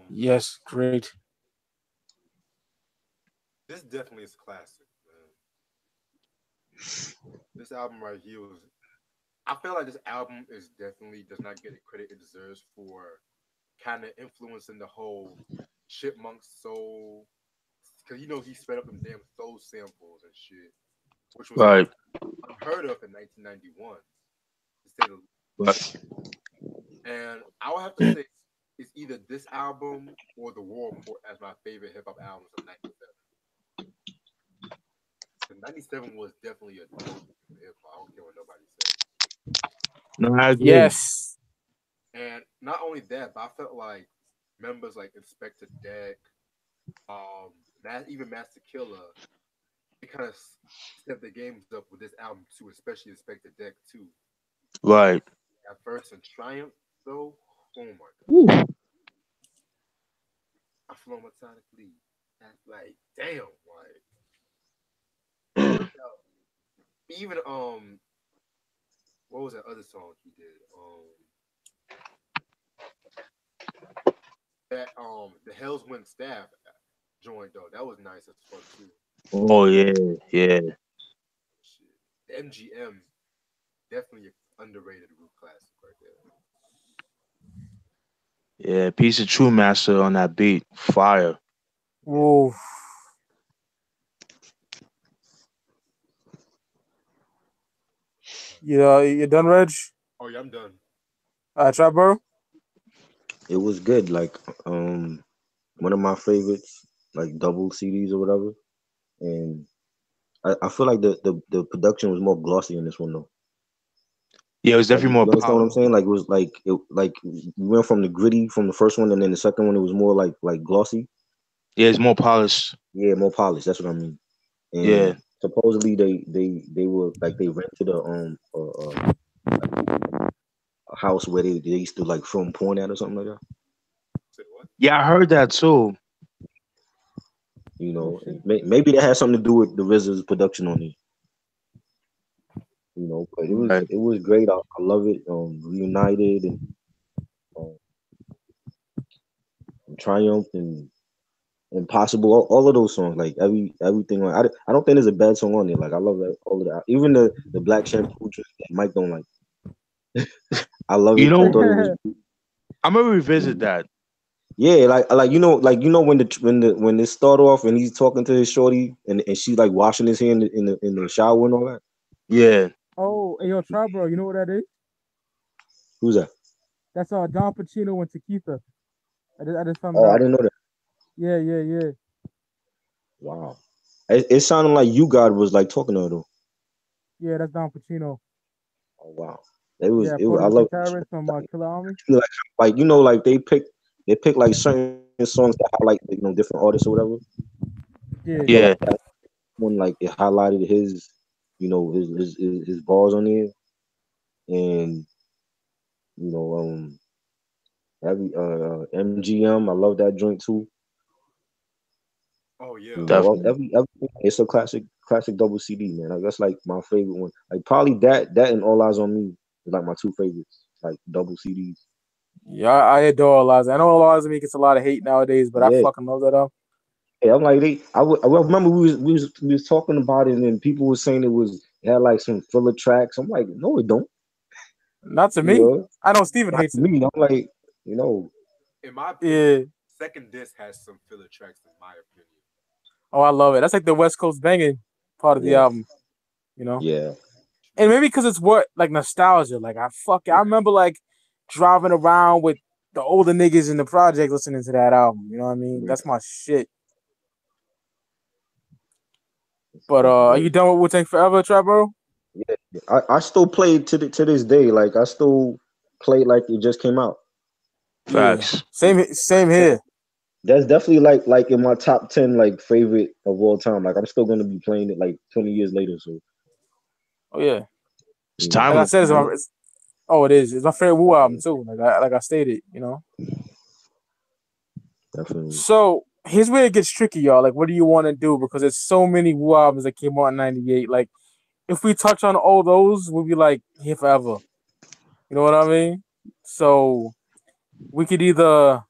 Yes, great. This definitely is classic, man. This album right here was. I feel like this album is definitely does not get the credit it deserves for kind of influencing the whole chipmunk soul. Because he sped up them damn soul samples and shit, which was kind Right. of unheard of in 1991, to say the least. Right. And I would have to say it's either this album or The War Report as my favorite hip hop albums of '97. And '97 was definitely a dope hip hop. I don't care what nobody says. No, I agree. Yes. And not only that, but I felt like members like Inspector Deck, even Master Killer, they kind of stepped their games up with this album too, especially Inspector Deck too. Right. At first in Triumph, though, oh my god, Woo. I flow methodically. That's like, damn, like even what was that other song he did? That the Hell's Went Staff joint though, that was nice as fuck too. Oh yeah, yeah, Shit. The MGM definitely an underrated group classic right there. yeah. Piece of True Master on that beat, fire. Whoa. You done, Reg? Oh yeah, I'm done. Triboro? It was good. Like one of my favorites, like double CDs or whatever. And I feel like the production was more glossy in this one though. Yeah, it was Like definitely you more understand what I'm powerful. saying? Like it was like we went from the gritty from the first one, and then the second one it was more like glossy. Yeah, it's more polished. Yeah, more polished. That's what I mean. Yeah, And supposedly they were like they rented a house where they used to like film porn at or something like that. Say what? yeah. I heard that too. You Oh know, shit. and maybe that has something to do with the RZA's production on it. You know, but Right. it was great. I love it. Reunited and um, Triumph and Impossible. All of those songs, like everything. I don't think there's a bad song on there. Like I love that, all of that. Even the Black Shampoo drink that Mike don't like. I love You it. I know, thought it was I'm gonna revisit that. yeah, when they start off and he's talking to his shorty and she's like washing his hand in the shower and all that. Yeah. Oh, hey, yo, Triboro, you know what that is? Who's that? That's Don Pacino and Takitha. I just found it Oh, I out. didn't know that. Yeah, yeah, yeah. Wow. It sounded like you God was like talking to her though. Yeah, that's Don Pacino. Oh wow. Yeah, It was Puerto I Rican love terrorist from Killer Army. like they pick like certain songs that highlight different artists or whatever. I Yeah. feel like Yeah. that one like it highlighted his his bars on there and you know every MGM I love that joint too. Oh yeah. You know Definitely. every it's a classic double CD man. Like, that's like my favorite one. Like probably that and All Eyes on Me is like my two favorites. Like double CDs. Yeah, I adore Eliza. I know Eliza gets a lot of hate nowadays, but I Yeah. fucking love that album. Yeah, I'm like I remember we was talking about it and people were saying it had like some filler tracks. I'm like, no, it don't. Not to You me. know, I know Steven not hates to it. me. I'm like, you know, In my opinion, Yeah. second disc has some filler tracks. In my opinion. Oh, I love it. That's like the West Coast banging part of the yeah, album, you know? yeah, And maybe because it's what, like nostalgia. Like, I remember like driving around with the older niggas in the project listening to that album. You know what I mean? yeah. That's my shit. But It's are you good. done with Wu-Tang Forever, Triboro? Yeah, I still play it to this day. Like I still play it like it just came out. Yeah. Facts. Same That, here. that's definitely like in my top 10 like favorite of all time. Like I'm still gonna be playing it like 20 years later. So Oh yeah. It's you know, Like I timeless, said, man. it is. It's my favorite Wu album too. Like I stated, you know. definitely. So here's where it gets tricky, y'all. Like, what do you want to do? Because there's so many Wu albums that came out in '98. Like, if we touch on all those, we'll be like here forever. You know what I mean? So we could either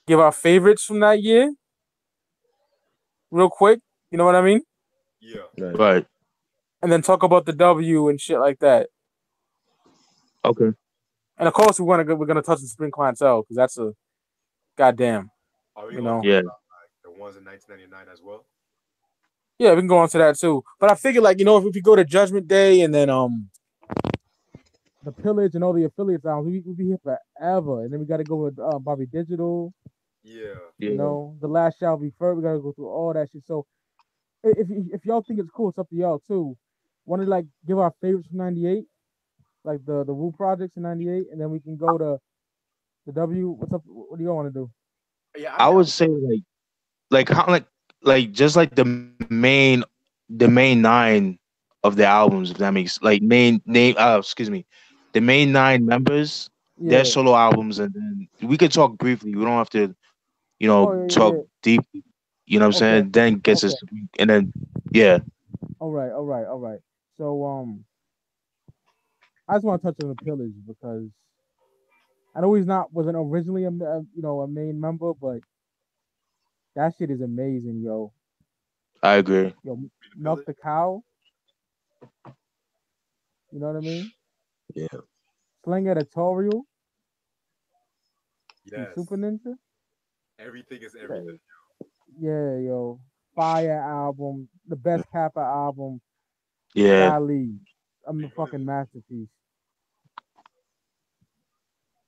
give our favorites from that year, real quick. You know what I mean? Yeah. Right. Right. And then talk about the W and shit like that. Okay. And of course, we're gonna touch the Spring Clientele because that's a goddamn. Are we You gonna know. talk Yeah. about like the ones in 1999 as well? Yeah, we can go on to that too. But I figure, like, if we go to Judgment Day and then the Pillage and all the affiliate sounds, we be here forever. And then we got to go with Bobby Digital. Yeah. Yeah. The Last Shall Be First. We got to go through all that shit. So if y'all think it's cool, it's up to y'all too. Want to like give our favorites from '98, like the Wu projects in '98, and then we can go to the W. What's up? What do y'all want to do? Yeah, I'm I down. would say like how like just like the main 9 of the albums, if that makes like main name excuse me, the main 9 members, their Yeah. solo albums, and then we could talk briefly. We don't have to, Oh yeah. talk Yeah. deep. You know what I'm Okay. saying? Then gets Okay. us, and then yeah, All right. All right. All right. So I just want to touch on the Pillage because I know he's not wasn't originally a main member, but that shit is amazing, yo. I agree. Yo, Be the Milk Village. the Cow. You know what I mean? Yeah. Sling Editorial from Yes. Super Ninja. Everything is That- everything. yeah, yo. Fire album, the best Kappa album. Yeah, Golly, I'm a Big fucking Willie. masterpiece.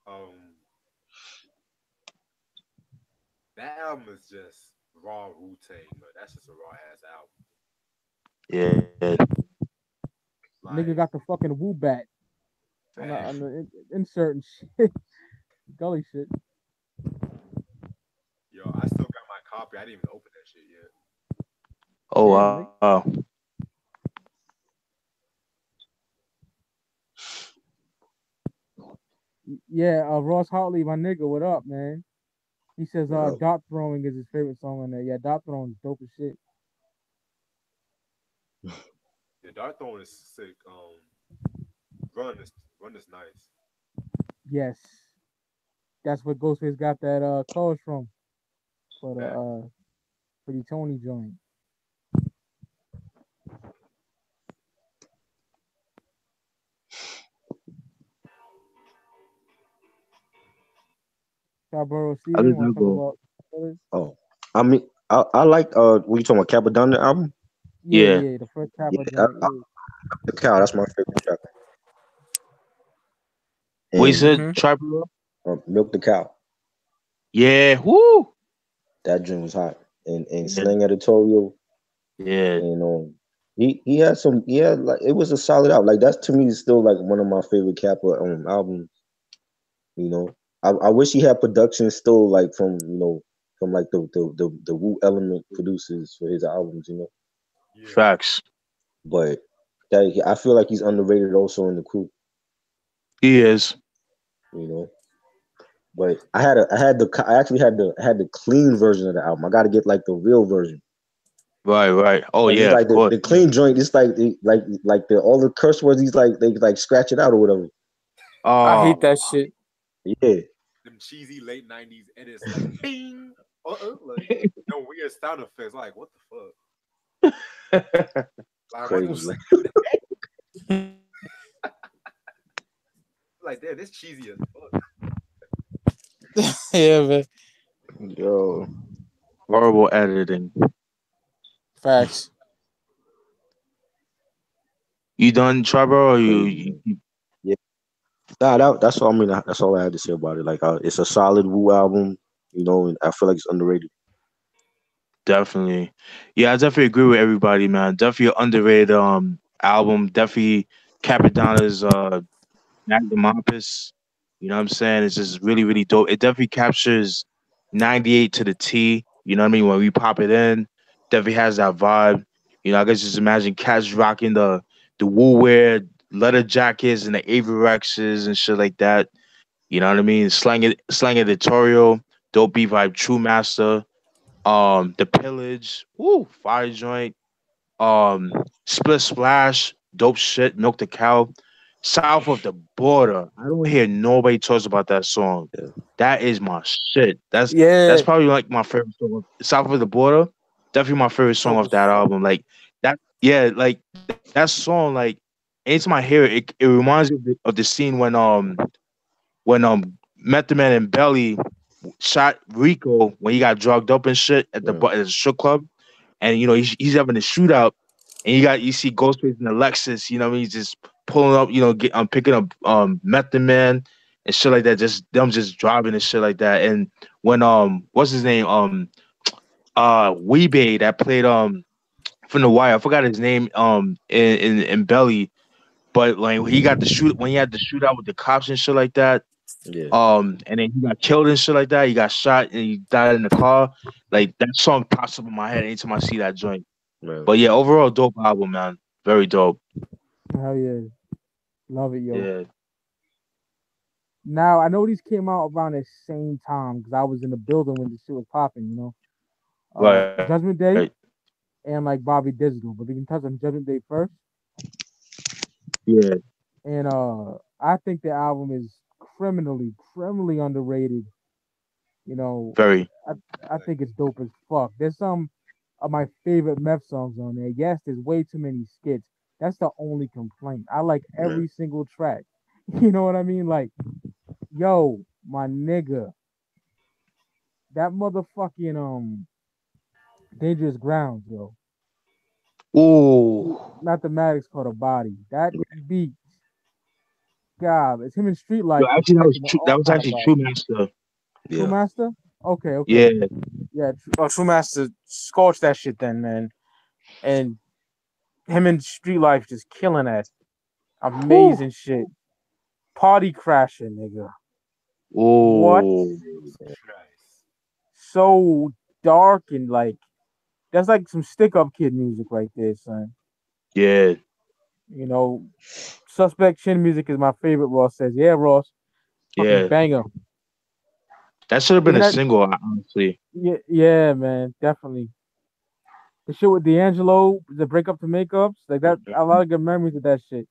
Um, that album is just raw Wu Tang, but that's just a raw ass album. yeah. Nigga Like, got the fucking Woo Bat man, on the insert and shit. Gully shit. yo, I still got my copy. I didn't even open that shit yet. Oh Damn, nigga. wow. Yeah, Ross Hartley, my nigga, what up, man? He says What up? dot throwing is his favorite song on there. Yeah, dot throwing is dope as shit. The Dark Throne is sick. Run is nice. Yes. That's what Ghostface got that chorus from for the Fact. for the Tony joint. Triboro I Steven, just wanna do talk go. about others? Oh, I mean, I like what you talking about, Capadonna album? Yeah, Yeah. yeah, the first Yeah, Kappa joint. Yeah. the cow. That's my favorite track. What you And said, Mm-hmm. Tribal? Milk the Cow. Yeah. Woo. That dream was hot. And Yeah. Slang Editorial. Yeah. And he had some, yeah, like it was a solid album. Like that's to me is still like one of my favorite Kappa albums. You know, I wish he had production still like from like the Wu Element producers for his albums. Yeah. Facts. But I feel like he's underrated also in the crew. He is. You know. But I actually had the clean version of the album. I got to get like the real version. Right. Right. Oh Cause it's yeah. Of like course. the clean joint. It's like the all the curse words. He's like they like scratch it out or whatever. I Oh. hate that shit. Yeah, Them cheesy late '90s edits, like bing, like no weird sound effects. Like what the fuck? Like what crazy. the like? Damn, this cheesy as fuck. Yeah, man. Yo, Horrible editing. Facts. You done, Tribal? Or crazy, man. Yeah, that's all. I mean, that's all I had to say about it. Like, it's a solid Wu album. And I feel like it's underrated. Definitely. Yeah, I definitely agree with everybody, man. Definitely an underrated album. Definitely Capadonna's Magnum Opus. You know what I'm saying? It's just really, really dope. It definitely captures 98 to the T. You know what I mean? When we pop it in, definitely has that vibe. I guess just imagine cats rocking the Wu wear, leather jackets and the Avery Rexes and shit like that. You know what I mean? Slang editorial, dope beat vibe, true master. The pillage, woo, fire joint. Split splash, dope shit, milk the cow. South of the border. I don't hear nobody talks about that song. Yeah, That is my shit. That's Yeah. probably like my favorite song. South of the border. Definitely my favorite song Dope off as that fuck. album. Like that, yeah, like that song. Like anytime I hear it, it reminds me of the scene when Method Man and Belly shot Rico when he got drugged up and shit at the Mm. at the strip club, and he's having a shootout, and you see Ghostface in the Lexus. You know what I mean? He's just pulling up. Picking up Method Man and shit like that. Just them just driving and shit like that. And when what's his name Weebay that played from the Wire. I forgot his name in Belly, but like when he had the shootout with the cops and shit like that. Yeah. And then he got killed and shit like that. He got shot and he died in the car. Like that song pops up in my head anytime I see that joint. Right. But yeah, overall dope album, man. Very dope. Hell yeah, love it, yo. Yeah. Now I know these came out around the same time because I was in the building when this shit was popping. Right. Judgment Day and like Bobby Digital, but we can touch on Judgment Day first. Yeah. And I think the album is criminally underrated. You know, Very. I I think it's dope as fuck. There's some of my favorite Meth songs on there. Yes, there's way too many skits. That's the only complaint. I like Yeah. every single track. You know what I mean? Like, yo, my nigga, that motherfucking Dangerous Grounds, yo. Ooh. Mathematics called a body. That beat, God, it's him in Street Yo, Life was actually, catching that all was kind of actually bodies. True Master. True Yeah. Master? Okay, Yeah. okay. Yeah, True Master scorched that shit then, man. And him in Street Life just killing that. Whew. Amazing shit. Party crashing, nigga. What? Ooh. Christ. So dark and like that's like some stick up kid music right there, son. Yeah. You know, Suspect Chin music is my favorite. Ross says, yeah, Ross, fucking Yeah. banger. That should have been Even a that, single, honestly. yeah, yeah, man, definitely. The shit with D'Angelo, the breakup to makeups, like that. A lot of good memories of that shit.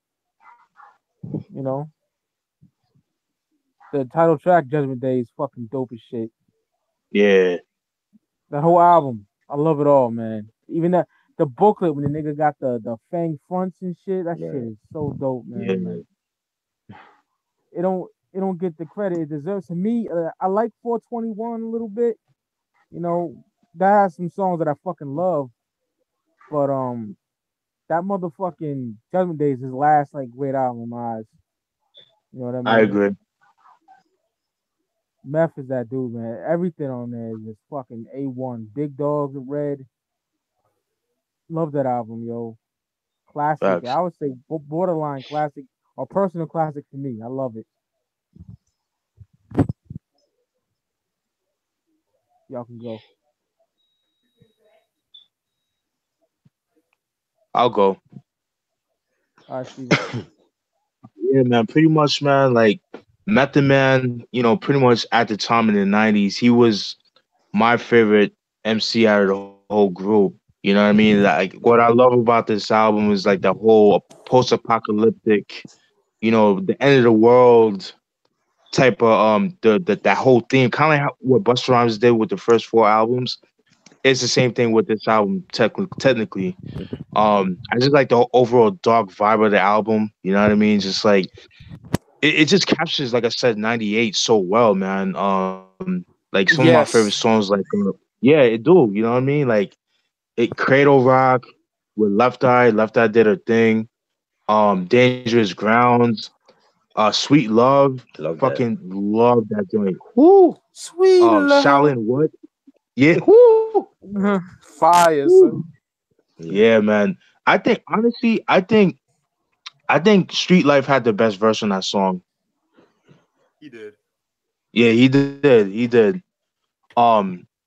You know, the title track Judgment Day is fucking dope as shit. Yeah. The whole album, I love it all, man. Even the booklet when the nigga got the fang fronts and shit, that shit Right. is so dope, man. Yeah. Like it don't get the credit it deserves. To me, I like 421 a little bit. You know, that has some songs that I fucking love, but that motherfucking Judgment Day is his last like great album in my eyes. You know what I I mean? agree. Meth is that dude, man. Everything on there is just fucking A1. Big Dogs Red. Love that album, yo. Classic. Facts. I would say borderline classic or personal classic for me. I love it. Y'all can go. I'll go. All right, Steven. Yeah, man. Pretty much, man. Like Method Man, pretty much at the time in the '90s, he was my favorite MC out of the whole group. You know what I mean? Like what I love about this album is like the whole post-apocalyptic, the end of the world type of that whole theme, kind of like what Busta Rhymes did with the first four albums. It's the same thing with this album, technically. I just like the overall dark vibe of the album. You know what I mean? Just like it just captures, like I said, '98 so well, man. Like some of my favorite Yes. songs, like yeah, it do. You know what I mean? Like it, Cradle Rock with Left Eye did her thing. Dangerous Grounds, Sweet Love, Love that. fucking love that joint. Whoo. Sweet love. Shaolin Wood, yeah, whoo, Fire, whoo. son. Yeah. Yeah, man. I think honestly, I think Street Life had the best verse on that song. He did. Yeah, he did. He did.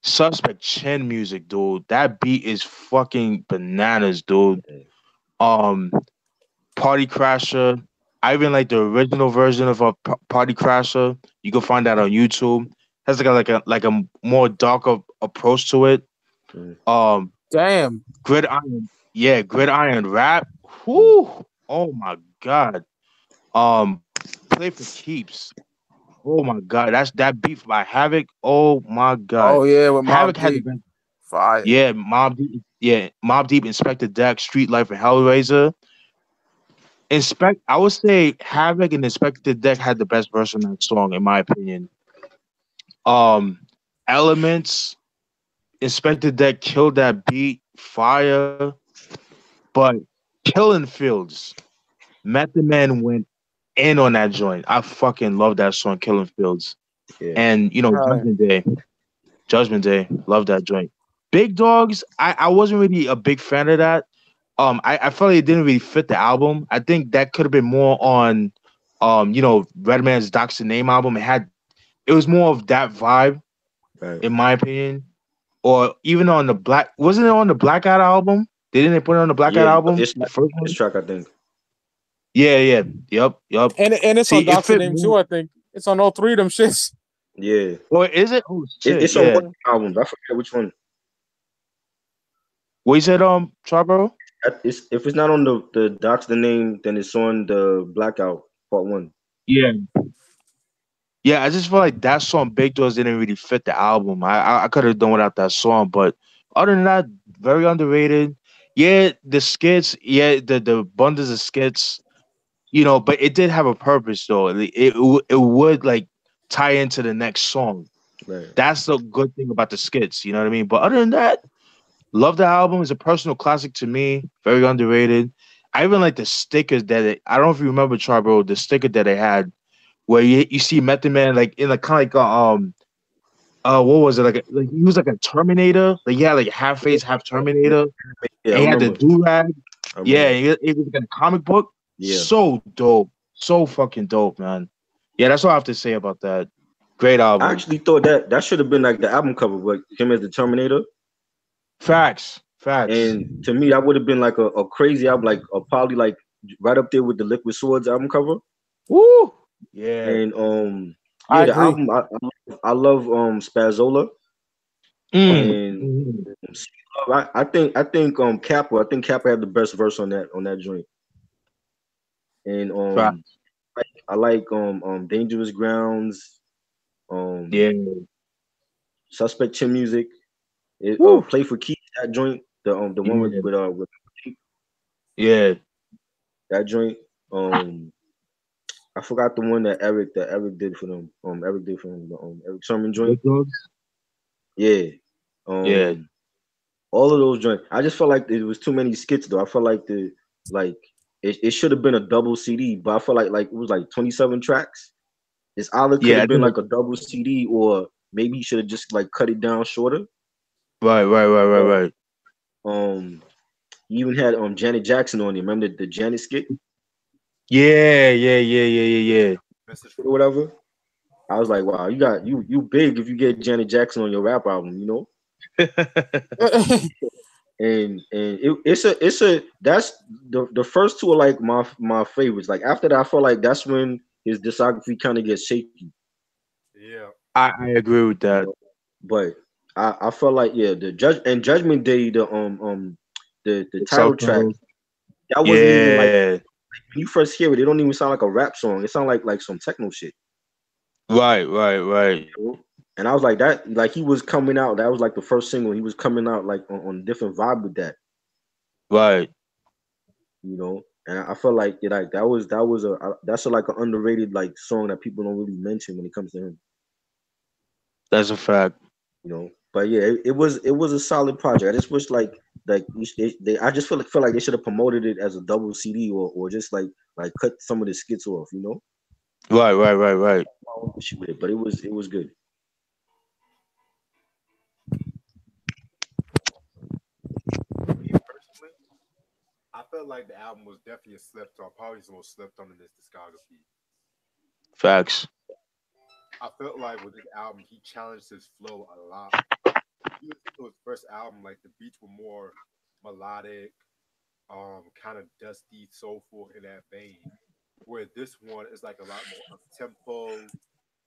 Suspect Chin music, dude. That beat is fucking bananas, dude. Yeah. Um, Party Crasher. I even like the original version of a Party Crasher. You can find that on YouTube. Has like a more darker approach to it. Mm. Damn. Gridiron, yeah, Gridiron Rap. Whoo! Oh my god. Play for Keeps. Oh my god, that's that beef by Havoc. Oh my god, Oh yeah, with Havoc Mob had the Deep. best. Fire. Yeah, Mob Deep, Inspector Deck, Street Life, and Hellraiser. I would say Havoc and Inspector Deck had the best verse on that song, in my opinion. Um, Elements, Inspector Deck killed that beat, fire, but Killing Fields, Method Man went in on that joint. I fucking love that song, Killing Fields. Yeah. And Right. Judgment Day, love that joint. Big Dogs, I wasn't really a big fan of that. I felt like it didn't really fit the album. I think that could have been more on Redman's Docs the Name album. It was more of that vibe, Right. in my opinion. Or even on the wasn't it on the Blackout album? Didn't they put it on the Blackout Yeah, album? it's The first this one? track, I think. Yeah. Yep. And it's on See, it Doctor fit Name too. more. I think it's on all three of them shits. Yeah, Or is it? Oh shit, it's on yeah. one album. I forget which one. What you said, Triboro? If it's not on the Docs the Name, then it's on the Blackout Part 1. Yeah. Yeah, I just feel like that song Big Doors didn't really fit the album. I could have done without that song, but other than that, very underrated. Yeah, the skits, the bundles of skits, but it did have a purpose though. It would like tie into the next song. Right. That's the good thing about the skits, you know what I mean? But other than that, love the album. It's a personal classic to me. Very underrated. I even like the stickers I don't know if you remember Charbro, the sticker that they had where you see Method Man like in like kind of like what was it like he was like a Terminator, like he had like half face half Terminator, Yeah, and I he had the remember. do-rag. I Yeah, remember. it was like a comic book. Yeah. So dope, so fucking dope, man. Yeah, that's all I have to say about that. Great I album. actually thought that should have been like the album cover, but him as the Terminator. Facts. And to me, that would have been like a crazy album, like probably like right up there with the Liquid Swords album cover. Woo. Yeah. And I yeah, the agree. album I love Spazzola and Mhm. I think Kappa had the best verse on that joint. And Facts. I like Dangerous Grounds, um Yeah. Suspect Chin Music, Woo. Play for Keys, that joint, the one Yeah. with Yeah. that joint. I forgot the one that Eric did for them. Eric did for them, the Eric Sermon joint. Big Dogs. Yeah. Yeah. All of those joints. I just felt like it was too many skits though. I felt like like it should have been a double CD, but I felt like it was like 27 tracks. This either could Yeah. have been like a double CD or maybe you should have just like cut it down shorter. But Right. he even had Janet Jackson on it. Remember the Janet skit Yeah. Message or from whatever? I was like, wow, you big if you get Janet Jackson on your rap album, you know? And it's a that's the first two are like my favorites. Like after that, I feel like that's when his discography kind of gets shaky. yeah. I agree with You that. know? But I felt like the Judgment Day, the The title track, self-titled. that wasn't even like Yeah. when you first hear it, it don't even sound like a rap song. It sound like some techno shit. Right. You know? And I was like that, like he was coming out. That was like the first single. He was coming out like on a different vibe with that, Right. you know. And I felt like that's like an underrated like song that people don't really mention when it comes to him, That's a fact. you know. But yeah, it was a solid project. I just wish like I just feel like they should have promoted it as a double CD or just like cut some of the skits off, you know. Right. My own issue with it, but it was good. Me personally, I felt like the album was definitely a slept on, probably the most slept on in this discography. Facts. I felt like with this album, he challenged his flow a lot. You listen to his first album, like the beats were more melodic, kind of dusty, soulful in that vein. Where this one is like a lot more up tempo.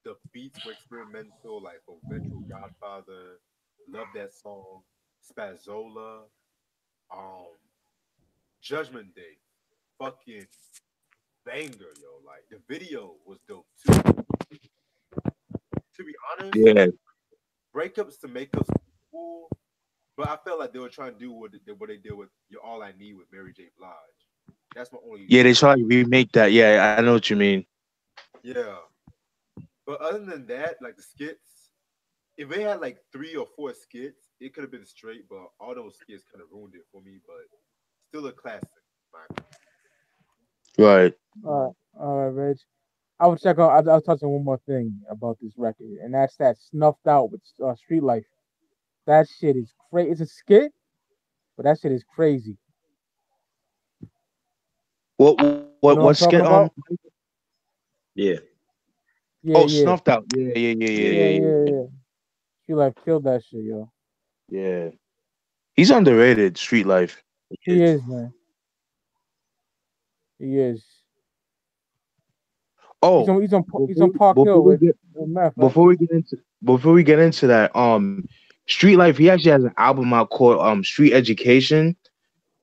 The beats were experimental, like Eventual Godfather, love that song, Spazzola, um, Judgment Day, fucking banger, yo. Like the video was dope too. To be honest, Yeah. breakups to makeups cool, But I felt like they were trying to do what they did with "You're All I Need" with Mary J. Blige. That's my only Yeah, they try to remake that. Yeah, I know what you mean. yeah. But other than that, like the skits, if they had like 3 or 4 skits, it could have been straight. But all those skits kind of ruined it for me. But still a classic. My Right. All right, Reg. I would check on. I was touching one more thing about this record, and that's that snuffed out with Street Life. That shit is crazy. It's a skit, but that shit is crazy. What You know what skit? I'm talking about? Yeah. Yeah, Oh, yeah, snuffed out. Yeah. Street Life killed that shit, yo. Yeah. He's underrated. Street Life. He Yes. is, man. He is. He's Oh, on. He's on Park Hill with Meth, right? before we get into that, Street Life, he actually has an album out called Street Education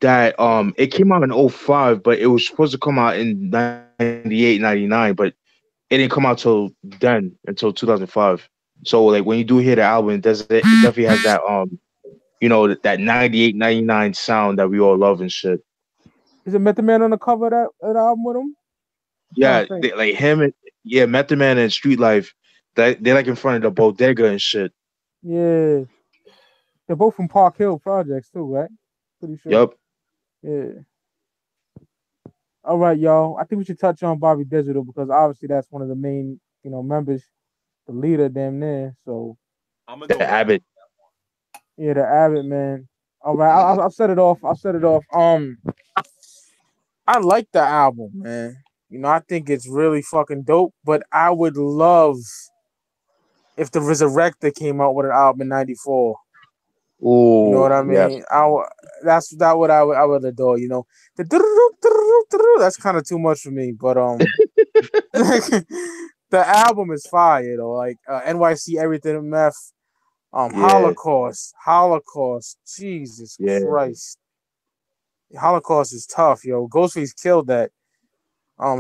that it came out in '05, but it was supposed to come out in 98, 99, but it didn't come out till then, until 2005. So like when you do hear the album, it definitely has that that 98, 99 sound that we all love and shit. Is it Method Man on the cover of that album with him? Trying Yeah, to think. like him and yeah, Method Man and Street Life, they're like in front of the bodega and shit. Yeah, they're both from Park Hill Projects too, right? Pretty sure. Yup. Yeah. All right, y'all. I think we should touch on Bobby Digital because obviously that's one of the main, members, the leader, damn near. So I'm gonna The go with Abbott. yeah, the Abbott man. All right, I'll set it off. I'll set it off. I like the album, man. I think it's really fucking dope. But I would love if the Resurrector came out with an album in '94. You know what Oh, I yes. mean? That's what I would adore. The that's kind of too much for me. But the album is fire though. Like NYC Everything Meth, Yeah, Holocaust. Jesus yeah, Christ, Holocaust is tough, yo. Ghostface killed that.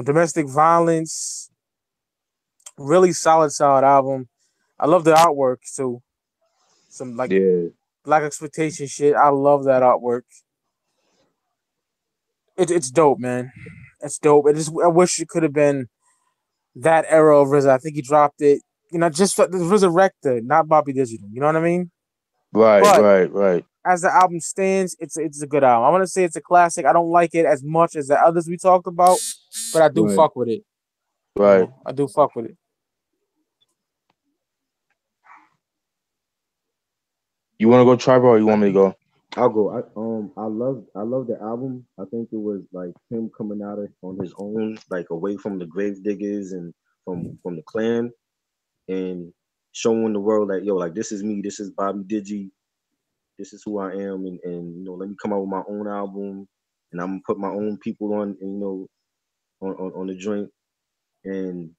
Domestic Violence, really solid album. I love the artwork too. Some like yeah. black exploitation shit. I love that artwork. It's dope, man. It's dope. I wish it could have been that era of RZA. I think he dropped it. Just the Resurrector, not Bobby Digital. You know what I mean? Right, But right, right, as the album stands, it's a good album. I want to say it's a classic. I don't like it as much as the others we talked about, but I do right, fuck with it. right. I do fuck with it. You want to go Tribal or you want me to go? I'll go. I love the album. I think it was like him coming out of on his own, like away from the grave diggers and from the clan, and showing the world like, yo, like this is me, this is Bobby Digi, this is who I am, and let me come out with my own album, and I'm gonna put my own people on, and, on the joint, and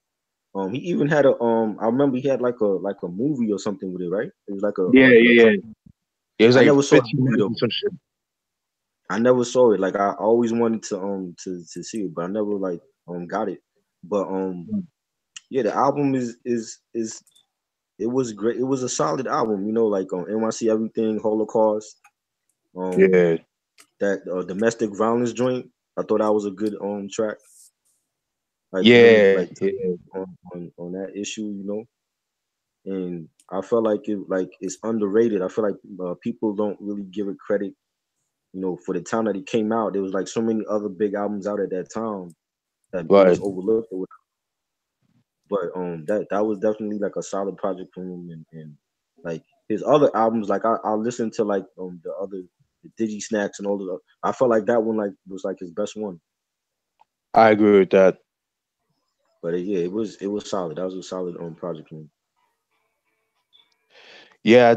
he even had a I remember he had like a movie or something with it, right? It was like a Yeah, like a yeah, yeah. It was I like never saw the 15 movie minutes though. or some shit. I never saw it. Like I always wanted to see it, but I never like got it. But yeah, the album is it was great. It was a solid album, like on NYC Everything, Holocaust, um Yeah, that domestic violence joint. I thought that was a good track. Like really yeah, like yeah. on that issue. And I felt like it's underrated. I feel like people don't really give it credit, for the time that it came out. There was like so many other big albums out at that time that it was Right. overlooked. But that was definitely like a solid project from him, and like his other albums, like I listened to like the other the Digi Snacks and all of the. I felt like that one like was like his best one. I agree with that. But yeah, it was solid. That was a solid project from him. Yeah, I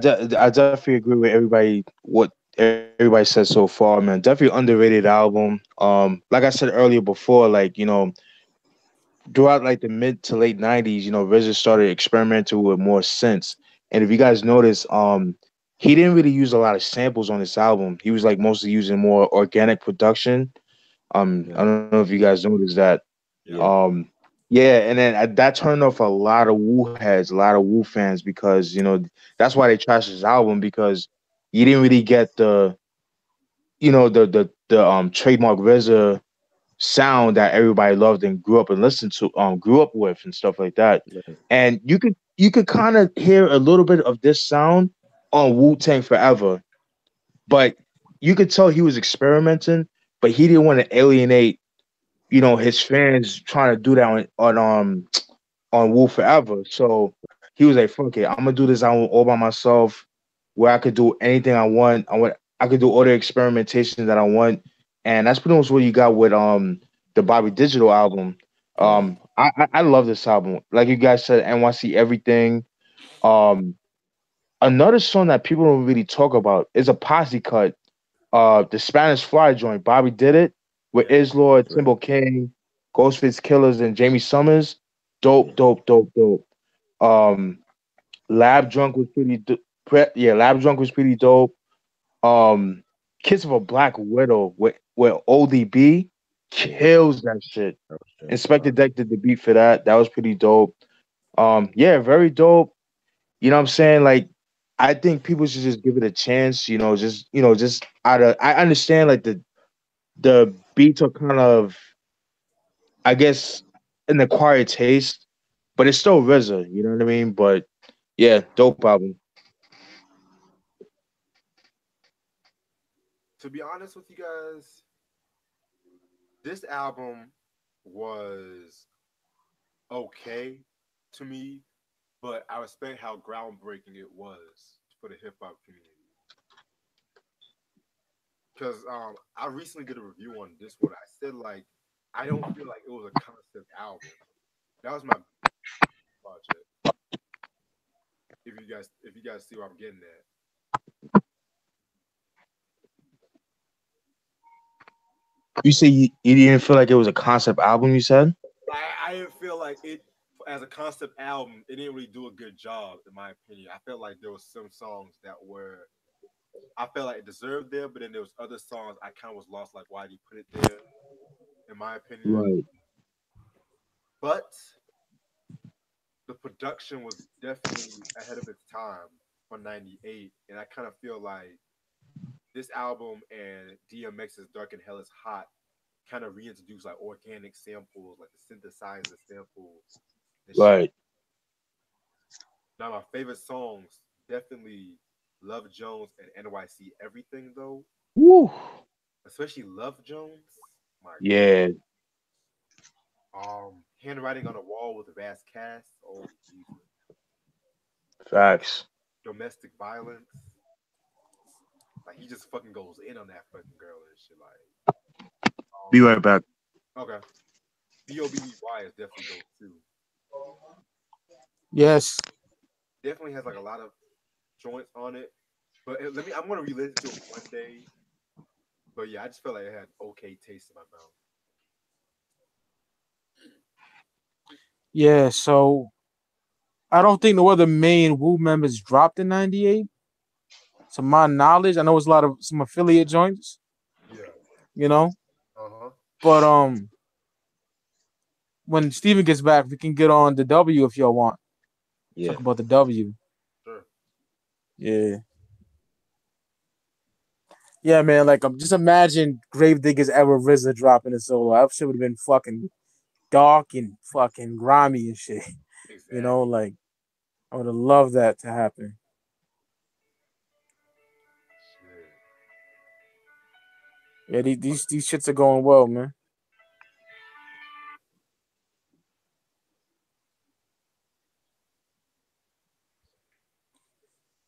definitely agree with what everybody said so far, man. Definitely underrated album. Like I said earlier before, like, throughout like the mid to late '90s, RZA started experimenting with more synths. And if you guys notice, he didn't really use a lot of samples on this album. He was like mostly using more organic production. I Yeah, don't know if you guys noticed that. yeah. yeah, Yeah, and then that turned off a lot of Wu heads, a lot of Wu fans because that's why they trashed his album because you didn't really get the trademark RZA sound that everybody loved and grew up and listened to, grew up with and stuff like that. Right. And you could kind of hear a little bit of this sound on Wu-Tang Forever, but you could tell he was experimenting, but he didn't want to alienate, his fans trying to do that on Wu Forever. So he was like, "Fuck it, I'm gonna do this album all by myself, where I could do anything I want. I could do all the experimentation that I want." And that's pretty much what you got with the Bobby Digital album. I love this album. Like you guys said, NYC Everything. Um, Another song that people don't really talk about is a posse cut. The Spanish Fly joint. Bobby did it with Yeah. Islor, Right. Timbo King, Ghostface Killers, and Jamie Summers. Yeah. Dope, dope, dope, dope. Um, Lab Drunk was yeah, Lab Drunk was pretty dope. Um, Kiss of a Black Widow with ODB kills that shit. That was straight Inspector fire. Deck did the beat for that. That was pretty dope. Yeah, very dope. You know what I'm saying? Like, I think people should just give it a chance. Just out of I understand like the beats are kind of, I guess, an acquired taste, but it's still RZA. You know what I mean? But yeah, dope album. To be honest with you guys, this album was okay to me, but I respect how groundbreaking it was for the hip hop community. Because I recently did a review on this one. I said like I don't feel like it was a concept album. That was my project. If you guys see what I'm getting at. You say you didn't feel like it was a concept album, you said? I didn't feel like it as a concept album. It didn't really do a good job, in my opinion. I felt like there was some songs that were I felt like it deserved there, but then there was other songs I kind of was lost. Like why did he put it there? In my opinion, Right. but the production was definitely ahead of its time for '98, and I kind of feel like this album and DMX's Dark and Hell is Hot kind of reintroduced like organic samples, like the synthesizer samples and shit. Right. Now my favorite songs definitely Love Jones and NYC Everything though, Woo. especially Love Jones. My Yeah. Handwriting on a Wall with a Vast Cast. Oh Jesus. Facts. Domestic Violence. Like he just fucking goes in on that fucking girl and shit. Like, Be right back. okay, BOBBY is definitely dope too. Yes. Definitely has like a lot of joints on it. But I'm gonna re-listen to it one day. But yeah, I just felt like it had okay taste in my mouth. Yeah. So I don't think no other main Wu members dropped in '98. To my knowledge, I know it's a lot of some affiliate joints, Yeah. you know. Uh-huh. But when Steven gets back, we can get on the W if y'all want. Yeah. Talk about the W. Sure. Yeah. Yeah, man. Like, just imagine Gravediggers ever RZA dropping a solo. That shit would have been fucking dark and fucking grimy and shit. You know, Exactly. like I would have loved that to happen. Shit. Yeah, these shits are going well, man.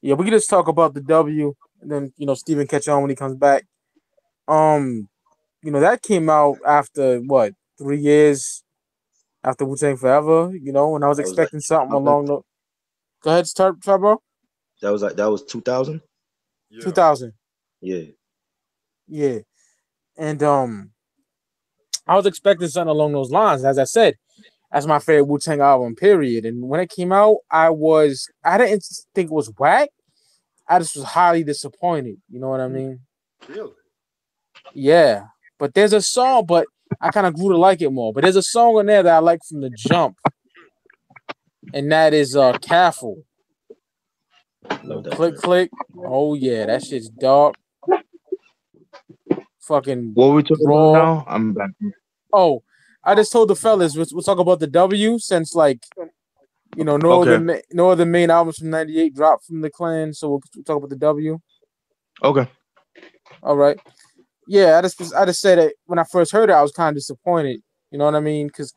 Yeah, we can just talk about the W, and then Steven catch on when he comes back. Um, that came out after what 3 years after Wu-Tang Forever. And I was That was like expecting something 2000. along the. Go ahead, start, Triboro. That was 2000. Yeah. 2000. Yeah. Yeah, and I was expecting something along those lines. As I said, that's my favorite Wu-Tang album, period. And when it came out, I didn't think it was whack. I just was highly disappointed. You know what I mean? Really? Yeah. But there's a song, but I kind of grew to like it more. But there's a song in there that I like from the jump, and that is Careful. Love that Click joint. click. Oh yeah, that shit's dark. Fucking What we talking about raw. now? I'm back. Oh, I just told the fellas we'll talk about the W since like Okay. no other main albums from '98 dropped from the Clan, so we'll talk about the W. Okay. All right. Yeah, I just said it when I first heard it, I was kind of disappointed. You know what I mean? Because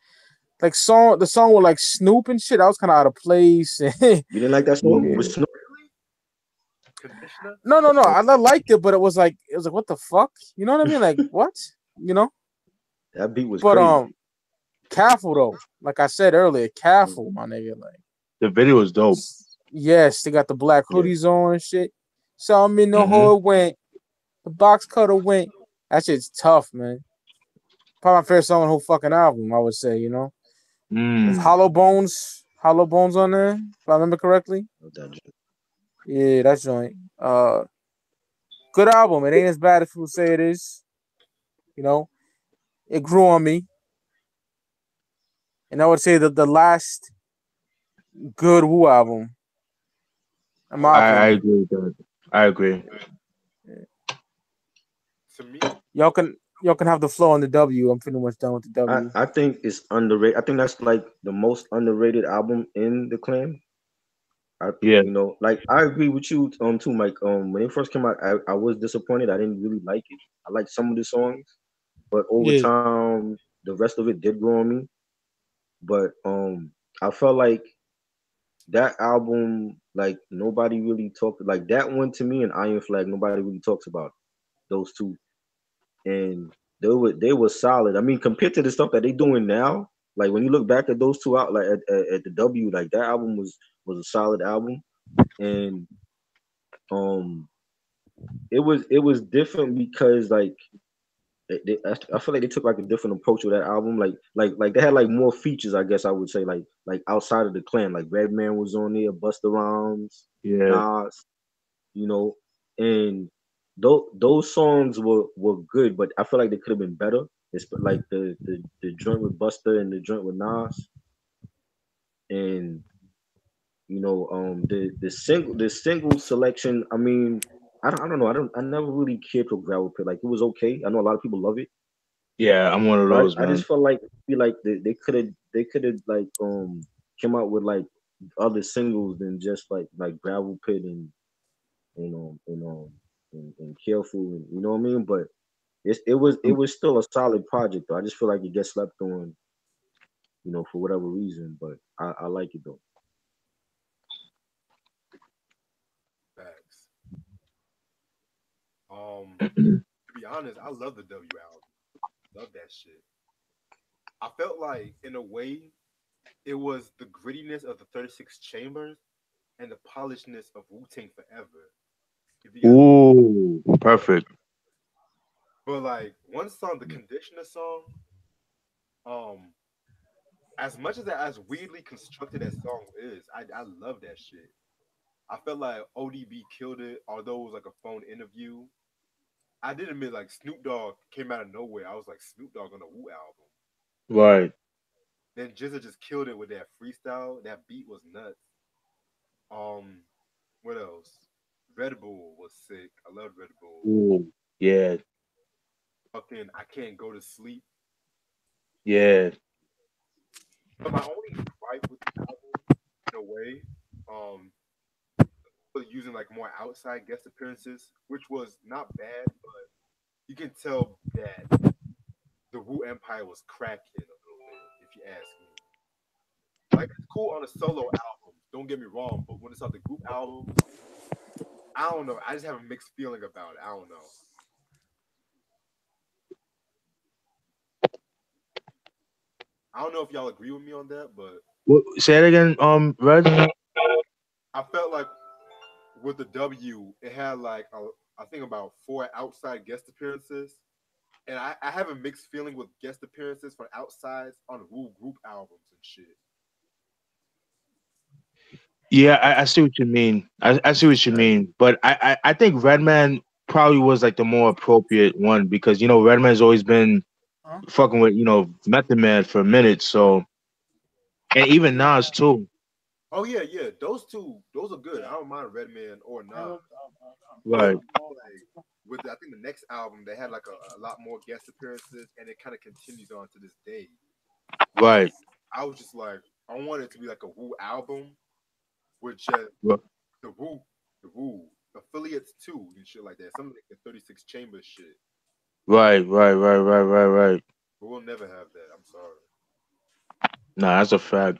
like the song with like Snoop and shit, I was kind of out of place. You didn't like that song Yeah. with Snoop? Conditioner. No. I liked it, but it was like what the fuck? You know what I mean? Like what? You know? That beat was But crazy. careful though. Like I said earlier, careful, my nigga. Like The video was dope. yes, they got the black Yeah. hoodies on and shit. Saw me know Mm-hmm. how it went. The box cutter went. That shit's tough, man. Probably my favorite song on the whole fucking album, I would say, you know. With Mm. Hollow Bones on there, if I remember correctly. Love that joint. Yeah, that's joint. Good album. It ain't as bad as people say it is. You know, it grew on me. And I would say that the last good Wu album, in my I opinion. agree with that. I agree. To me, Y'all can have the flow on the W. I'm pretty much done with the W. I think it's underrated. I think that's like the most underrated album in the Clan. Yeah. Like I agree with you too, Mike. When it first came out, I was disappointed. I didn't really like it. I liked some of the songs, but over Yeah. time, the rest of it did grow on me. But I felt like that album, like nobody really talked like that one to me and Iron Flag. Nobody really talks about those two, and they were solid. I mean, compared to the stuff that they doing now, like when you look back at those two out, like at the W, like that album was a solid album, and um, it was different because like I feel like they took like a different approach with that album. Like they had like more features, I guess I would say, like outside of the Clan. Like Redman was on there, Busta Rhymes, Yeah. Nas, you know, and those songs were good, but I feel like they could have been better. It's like the joint with Busta and the joint with Nas, and the single selection. I mean, I don't know. I never really cared for Gravel Pit. Like it was okay. I know a lot of people love it. Yeah, I'm one of But those, I man. just feel like they could have like came out with like other singles than just like Gravel Pit and Careful, and you know what I mean. But it was still a solid project though. I just feel like it gets slept on, for whatever reason. But I like it though. facts. To be honest, I love the W album. Love that shit. I felt like, in a way, it was the grittiness of the 36 Chambers and the polishedness of Wu-Tang Forever. If you guys, Ooh, perfect. but like one song, the Conditioner song, um, as much as weirdly constructed that song is, I love that shit. I felt like ODB killed it, although it was like a phone interview. I did admit like Snoop Dogg came out of nowhere. I was like Snoop Dogg on the Wu album. Right. Then Jizza just killed it with that freestyle. That beat was nuts. Um, what else? Red Bull was sick. I love Red Bull. Ooh. Yeah. Fucking, I can't go to sleep. Yeah. But my only gripe with the album, in a way, um, was using like more outside guest appearances, which was not bad, but you can tell that the Wu Empire was cracking a little bit, if you ask me. Like it's cool on a solo album, don't get me wrong, but when it's on the group album, I don't know. I just have a mixed feeling about it. I don't know. I don't know if y'all agree with me on that, but Say it again, Red. I felt like with the W, it had like I think about four outside guest appearances, and I have a mixed feeling with guest appearances for outsides on Wu group albums and shit. Yeah, I see what you mean. I see what you I agree. mean. But I think Redman probably was like the more appropriate one because Redman's always been Huh? fucking with Method Man for a minute. So and even Yeah. Nas too. Oh yeah, yeah. Those two, those are good. I don't mind Redman or Nas. But Right, like with I think the next album they had like a lot more guest appearances and it kind of continues on to this day. And right. I was just like, I want it to be like a Wu album with just Ri- the Wu, the Wu affiliates too and shit like that. Something like the 36 Chambers shit. right. But we'll never have that. I'm sorry. Nah, that's a fact.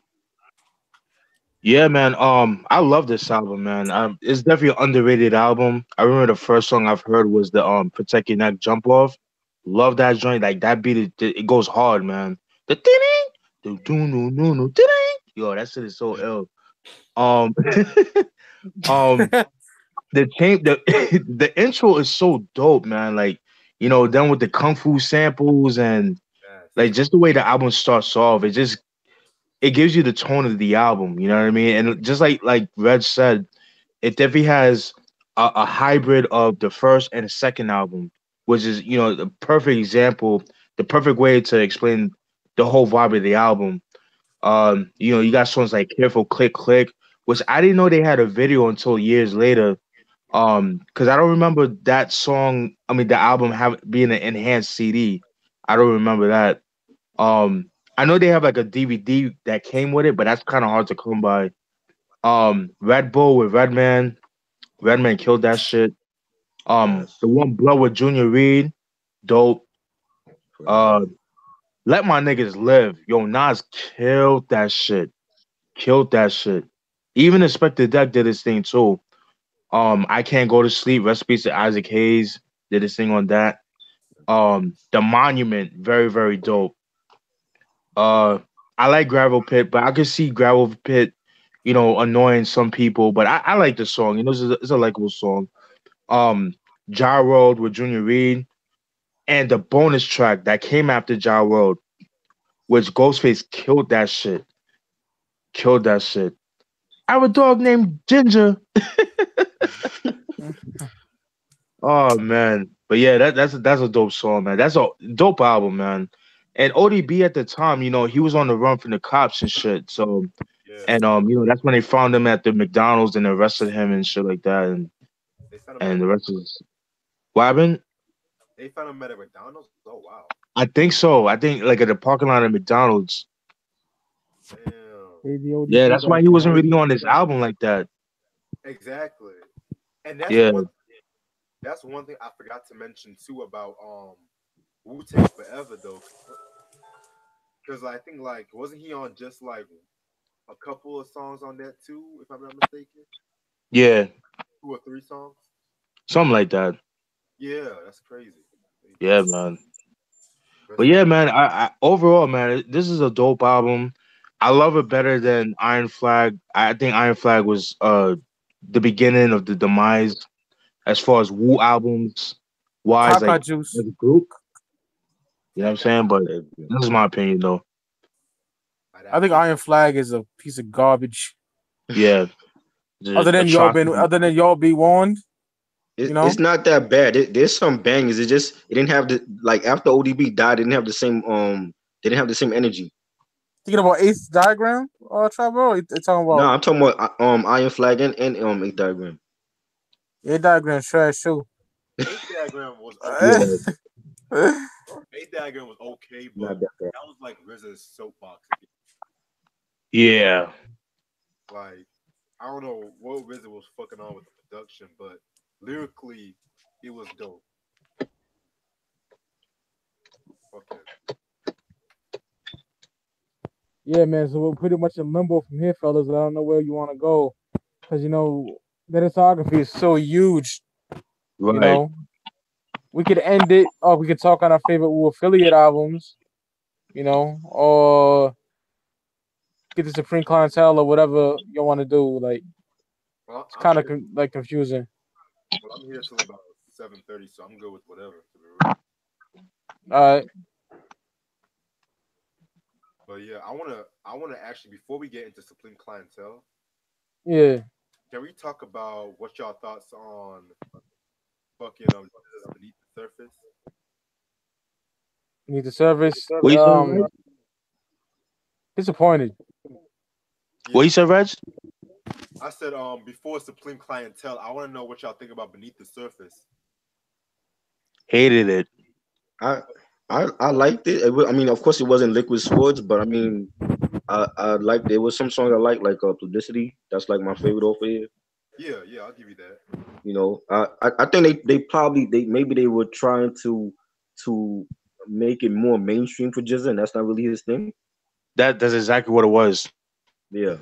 Yeah, man. I love this album, man. It's definitely an underrated album. I remember the first song I've heard was the "Protect Your Neck" Jump Off. Love that joint. Like that beat, it goes hard, man. The ding, the doo no no no ding. Yo, that shit is so ill. Um, um, the the intro is so dope, man. Like done with the kung fu samples and Yes. like just the way the album starts off, it gives you the tone of the album. You know what I mean? And just like Reg said, it definitely has a hybrid of the first and the second album, which is the perfect example, the perfect way to explain the whole vibe of the album. You got songs like "Careful Click Click," which I didn't know they had a video until years later. Because I don't remember that song. I mean, the album have being an enhanced CD. I don't remember that. I know they have like a DVD that came with it, but that's kind of hard to come by. Red Bull with Redman. Redman killed that shit. The Yes. one Blood with Junior Reed, dope. Forever. Uh, Let My Niggas Live. Yo, Nas killed that shit. Killed that shit. Even Inspector Deck did his thing too. I Can't Go to Sleep. Recipes to Isaac Hayes did his thing on that. The Monument, very very dope. Uh, I like Gravel Pit, but I could see Gravel Pit, annoying some people. But I like the song. It's a likable song. Um, Ja World with Junior Reed, and the bonus track that came after Ja World, which Ghostface killed that shit. Killed that shit. I have a dog named Ginger. Oh man, but yeah, that's a dope song, man. That's a dope album, man. And ODB at the time, he was on the run from the cops and shit. So, Yeah. and that's when they found him at the McDonald's and arrested him and shit like that. And They found him at a and the rest is what happened. they found him at a McDonald's. Oh wow. I think so. I think like at the parking lot of McDonald's. Damn. Hey, the Yeah, ODB that's why back he in wasn't the really on this album like that. Exactly. And that's Yeah, one thing I forgot to mention too about Wu-Tang Forever though. Because I think like wasn't he on just like a couple of songs on that too, if I'm not mistaken? yeah, Two or three songs? something like that. Yeah, that's crazy. Yeah, man. But Rest in yeah, peace. man. I overall, man, this is a dope album. I love it better than Iron Flag. I think Iron Flag was the beginning of the demise as far as Wu albums wise, Kaka like Juice. as a group. You know what I'm Exactly. saying? But Forever. this is my opinion, though. I'd I think absolutely Iron Flag is a piece of garbage. Yeah, Other the than atrocity. other than y'all be warned, you It's know. not that bad. There's some bangers. It didn't have the like after ODB died, it didn't have the same they didn't have the same energy. Thinking about Eighth Diagram, Triboro. You talking No, about I'm talking about Iron Flag and Ink Diagram. Eighth Diagram trash too. Eighth Diagram was okay. Yeah, Eighth Diagram was okay, but Not that bad. that was like RZA's soapbox. yeah. Like I don't know what RZA was fucking on with the production, but lyrically it was dope. Okay. Yeah, man. So we're pretty much in limbo from here, fellas. I don't know where you want to go because the discography is so huge. You Right. know, we could end it, or we could talk on our favorite Wu affiliate albums. Or get the Supreme Clientele or whatever you want to do. Like Well, it's I'm kind of here. like confusing. Well, I'm here till about 7:30, so I'm good with whatever. To be real. All right. But yeah, I wanna actually before we get into Supreme Clientele, Yeah. can we talk about what y'all thoughts on fucking Jesus beneath the surface? Need the service. What you said, Reg? Disappointed. What Yeah, you said, Reg? I said before Supreme Clientele, I want to know what y'all think about Beneath the Surface. Hated it. I liked it. I mean, of course, it wasn't Liquid Swords, but I mean, I liked. There was some songs I like Publicity. That's like my favorite off of here. Yeah, I'll give you that. You know, I think they probably maybe they were trying to make it more mainstream for Jizza, and that's not really his thing. That's exactly what it was. Yeah,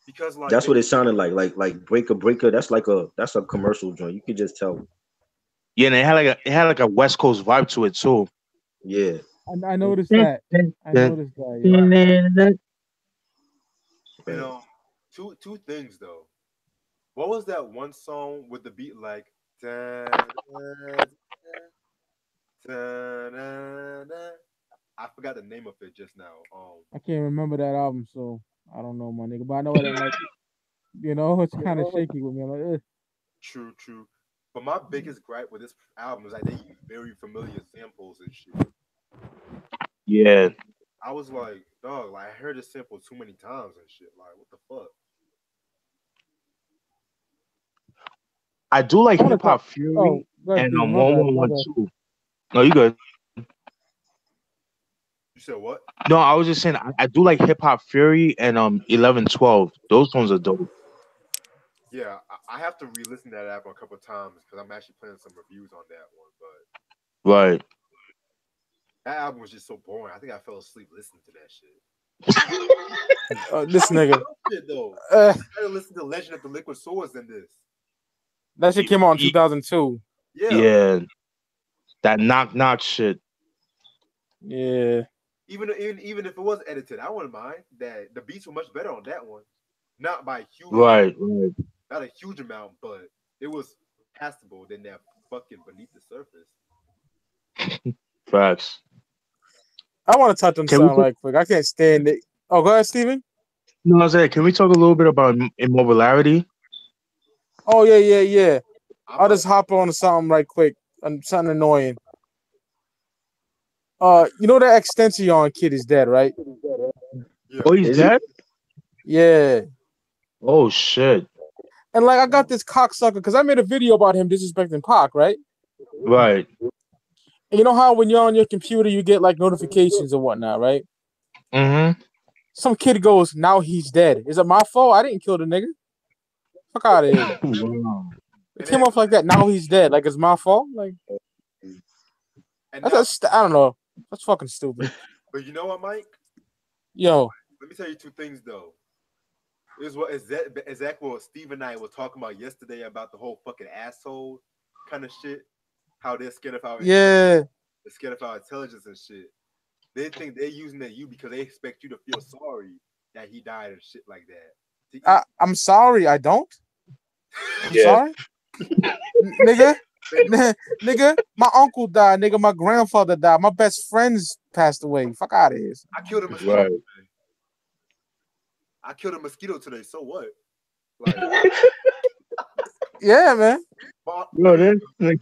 Because like that's what it sounded like. Like Breaker. That's a commercial joint. You could just tell. Yeah, and it had like a West Coast vibe to it too. Yeah. I noticed that. I noticed that. Yeah. and two things though. What was that one song with the beat like? Da, da, da, da, da? I forgot the name of it just now. I can't remember that album, so I don't know, my nigga. But I know I didn't like it. You know, it's kind of shaky with me. I'm like, ugh. True. But my biggest gripe with this album is like they use very familiar samples and shit. Yeah. I was like, dog, like I heard this sample too many times and shit. Like, what the fuck? I do like I want to Hip Hop talk. Fury Oh, go ahead, and Steven. My bad. My 1112 bad. too. No, you good. You said what? No, I was just saying I do like Hip Hop Fury and 1112. Those ones are dope. Yeah, I have to re-listen to that album a couple of times because I'm actually playing some reviews on that one. But Right. that album was just so boring. I think I fell asleep listening to that shit. This nigga. Shit though, Uh, I better listen to Legend of the Liquid Swords than this. that shit came out in 2002. Yeah, Yeah. That knock shit. Yeah. even if it was edited, I wouldn't mind that. The beats were much better on that one. Not by a huge, Right. not a huge amount, but it was passable than that fucking Beneath the Surface. Facts. I want to touch on Can we something right quick. I can't stand it. Oh, go ahead, Steven. No, I was saying, can we talk a little bit about Immobilarity? Oh, yeah. I'll I'm just hop on to something right quick. Something annoying. You know that Extension kid is dead, right? yeah. Oh, he's Is he? dead? Yeah. Oh shit. And like I got this cocksucker because I made a video about him disrespecting Pac, right? Right. And you know how when you're on your computer you get like notifications or whatnot, right? Mm-hmm. Some kid goes, "Now he's dead." Is it my fault? I didn't kill the nigga. Fuck out of here. Wow. It came off like that. Now he's dead. Like it's my fault. Like And that's I don't know. That's fucking stupid. but you know what, Mike? Yo, Let me tell you two things though. Is what exactly what Steve and I were talking about yesterday about the whole fucking asshole kind of shit. How they're scared of our yeah. they're scared of our intelligence and shit. They think they're using at you because they expect you to feel sorry that he died and shit like that. I'm sorry. I don't. I'm Yeah. sorry, nigga. Nigga, my uncle died. Nigga, my grandfather died. My best friends passed away. Fuck out of here. I killed a mosquito. Right. Today. I killed a mosquito today. So what? Like, Yeah, man. but, No, that's like,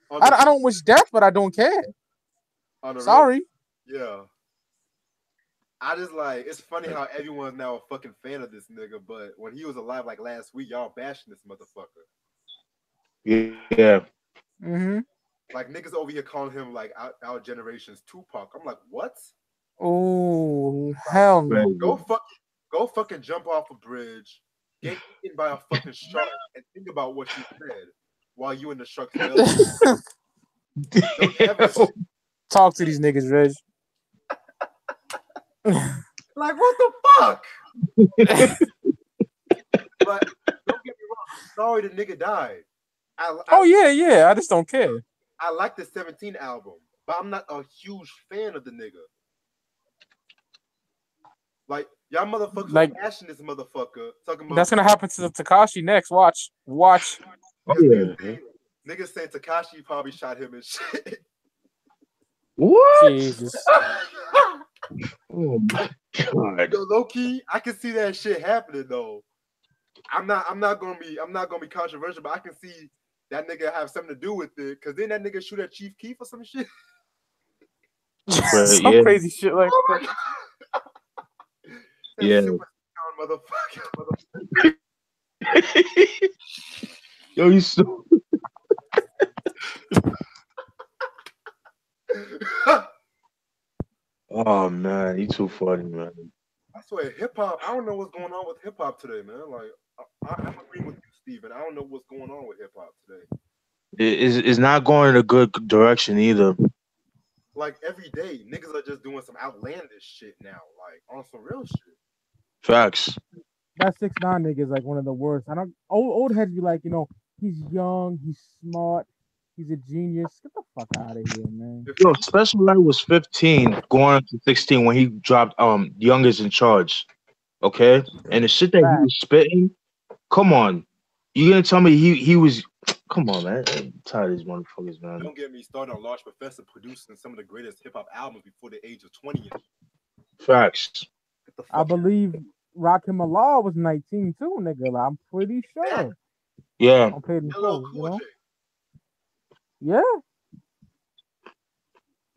I don't wish death, but I don't care. Sorry. Yeah. I just like it's funny how everyone's now a fucking fan of this nigga, but when he was alive like last week, y'all bashing this motherfucker. yeah. Mm-hmm. Like niggas over here calling him like our generation's Tupac. I'm like, what? Oh, hell no. Go fucking jump off a bridge, get eaten by a fucking shark, and think about what you said while you in the shark's belly. Don't ever talk to these niggas, Reg. like what the fuck? But don't get me wrong. I'm sorry the nigga died. Oh yeah. I just don't care. I like the 17 album, but I'm not a huge fan of the nigga. Like y'all motherfuckers like bashing this motherfucker. Talking about that's gonna happen to Takashi next. Watch. Oh, yeah. Niggas saying Takashi probably shot him and shit. What? Jesus. Oh my god. Yo, low key, I can see that shit happening though. I'm not gonna be controversial, but I can see that nigga have something to do with it. Cause then that nigga shoot at Chief Keef or some shit. Some crazy shit like that. Yeah. Super motherfucker. Yo, you so. Oh man, you too funny, man. I swear, hip hop. I don't know what's going on with hip hop today, man. Like, I'm agreeing with you, Steven. I don't know what's going on with hip hop today. It's not going in a good direction either. Like every day, niggas are just doing some outlandish shit now. Like on some real shit. Facts. That 6ix9ine nigga is like one of the worst. I don't old heads be like, he's young, he's smart, he's a genius. Get the fuck out of here, man. Yo, Special Ed was 15, going to 16 when he dropped Youngest in Charge. Okay? And the shit that he was spitting, come on. You gonna tell me he was come on, man. I'm tired of these motherfuckers, man. Don't get me started on Large Professor producing some of the greatest hip hop albums before the age of 20. Facts. I believe Rakim Allah was 19 too, nigga. Like, I'm pretty sure. Yeah. I'm paid in Hello, full, Cool J. Yeah.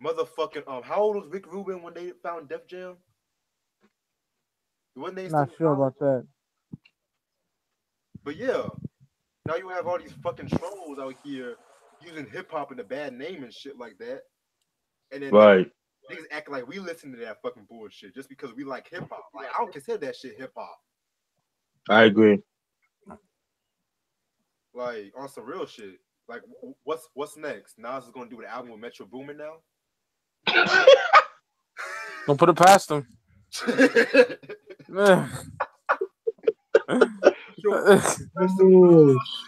Motherfucking how old was Rick Rubin when they found Def Jam? Wasn't they Not sure about that. But yeah, now you have all these fucking trolls out here using hip hop in a bad name and shit like that. And then right. niggas act like we listen to that fucking bullshit just because we like hip hop. Like I don't consider that shit hip hop. I agree. Like on some real shit. Like what's next? Nas is gonna do an album with Metro Boomin now. Don't put it past him. Oh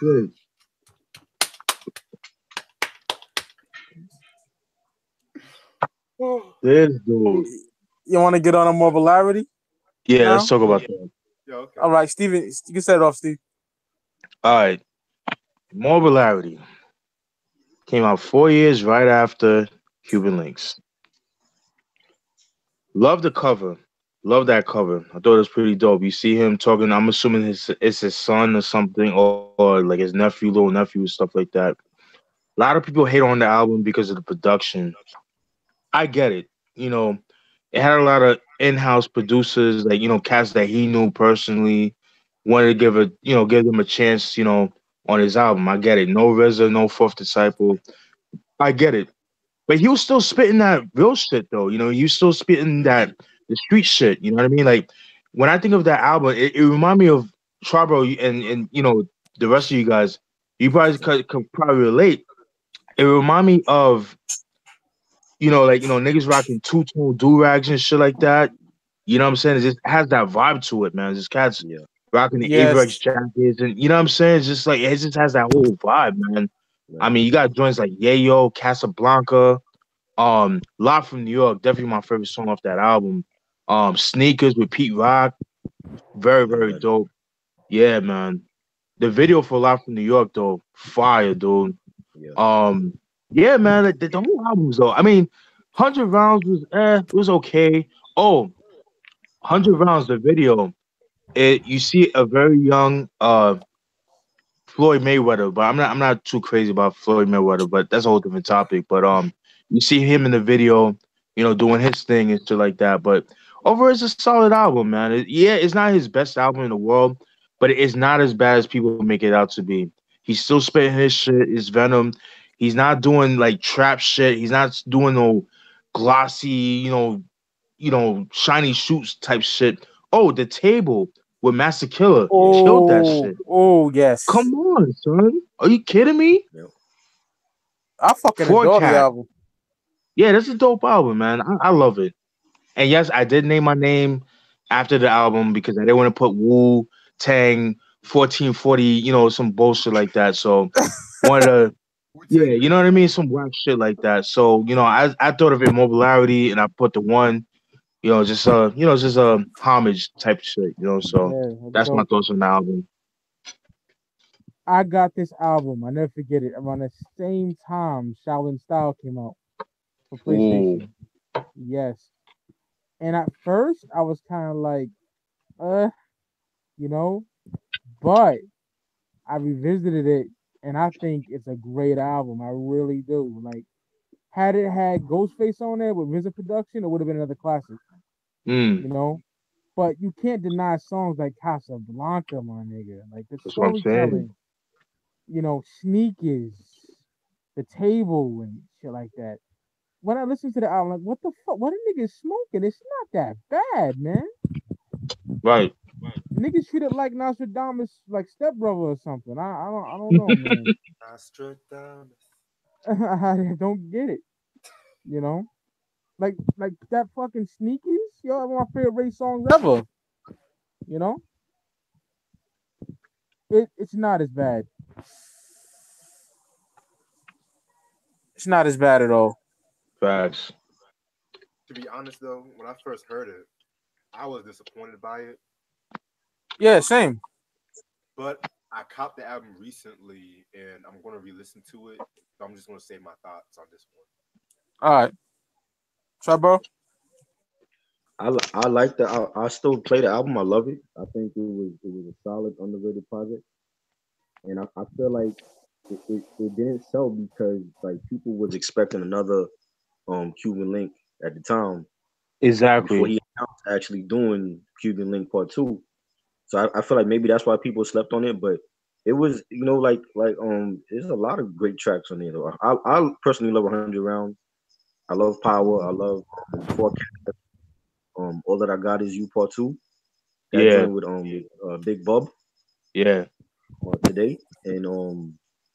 shit. This dude. You want to get on Immobilarity? Yeah, let's talk about that. Yeah, okay. All right, Steven, you can set it off, Steve. All right. Immobilarity came out 4 years right after Cuban Linx. Love the cover. Love that cover. I thought it was pretty dope. You see him talking. I'm assuming it's his son or something, or like his nephew, little nephew, stuff like that. A lot of people hate on the album because of the production. I get it. It had a lot of in-house producers, like cats that he knew personally. Wanted to give them a chance, on his album. I get it. No RZA, no Fourth Disciple. I get it. But he was still spitting that real shit though. He was still spitting the street shit. You know what I mean? Like when I think of that album, it reminded me of Triboro and the rest of you guys. You probably could probably relate. It reminded me of niggas rocking two-tone do-rags and shit like that. You know what I'm saying? It just has that vibe to it, man. Just cats rocking the Averex jackets, and you know what I'm saying? It's just like it just has that whole vibe, man. I mean, you got joints like Yayo, Casablanca, Lot from New York, definitely my favorite song off that album. Sneakers with Pete Rock, very, very dope. Yeah, man. The video for Lot from New York though, fire, dude. Yeah, man, the whole album's though. I mean, 100 Rounds was okay. Oh, 100 Rounds, the video. You see a very young Floyd Mayweather, but I'm not too crazy about Floyd Mayweather, but that's a whole different topic. But you see him in the video, doing his thing and shit like that. But overall, it's a solid album, man. It's not his best album in the world, but it's not as bad as people make it out to be. He's still spitting his shit, his venom. He's not doing like trap shit. He's not doing no glossy, shiny shoots type shit. Oh, the table with Master Killer killed that shit. Oh yes. Come on, son. Are you kidding me? I fucking adore the album. Yeah, that's a dope album, man. I love it. And yes, I did name my name after the album because I didn't want to put Wu-Tang 1440, some bullshit like that. So wanted to you know what I mean? Some whack shit like that. So, I thought of Immobilarity and I put the one, just a homage type shit, so that's my thoughts on the album. I got this album. I never forget it. Around the same time Shaolin Style came out for PlayStation. Ooh. Yes. And at first I was kind of like, but I revisited it and I think it's a great album. I really do. Like, had Ghostface on there with RZA production, it would have been another classic. But you can't deny songs like Casablanca, my nigga. Like the That's what I'm saying. storytelling, Sneakers, The Table, and shit like that. When I listen to the album, like, what the fuck? What a nigga smoking? It's not that bad, man. Right. Niggas treat it like Nostradamus, like stepbrother or something. I don't know, man. Nostradamus. I don't get it. You know, like that fucking Sneakers. Yo, one of my favorite race songs ever. You know, it's not as bad. It's not as bad at all. Facts. To be honest though, when I first heard it, I was disappointed by it. Yeah, same. But I copped the album recently, and I'm gonna re-listen to it. So I'm just gonna say my thoughts on this one. All right, Triboro. I like the. I still play the album. I love it. I think it was a solid underrated project, and I feel like it didn't sell because like people was expecting another Cuban Link at the time before Exactly. he announced actually doing Cuban Link Part Two. So I feel like maybe that's why people slept on it, but it was there's a lot of great tracks on there though. I personally love 100 Rounds. I love Power. I love Forecast. All that I got is you Part Two. That Yeah. joint with Big Bub Yeah. today and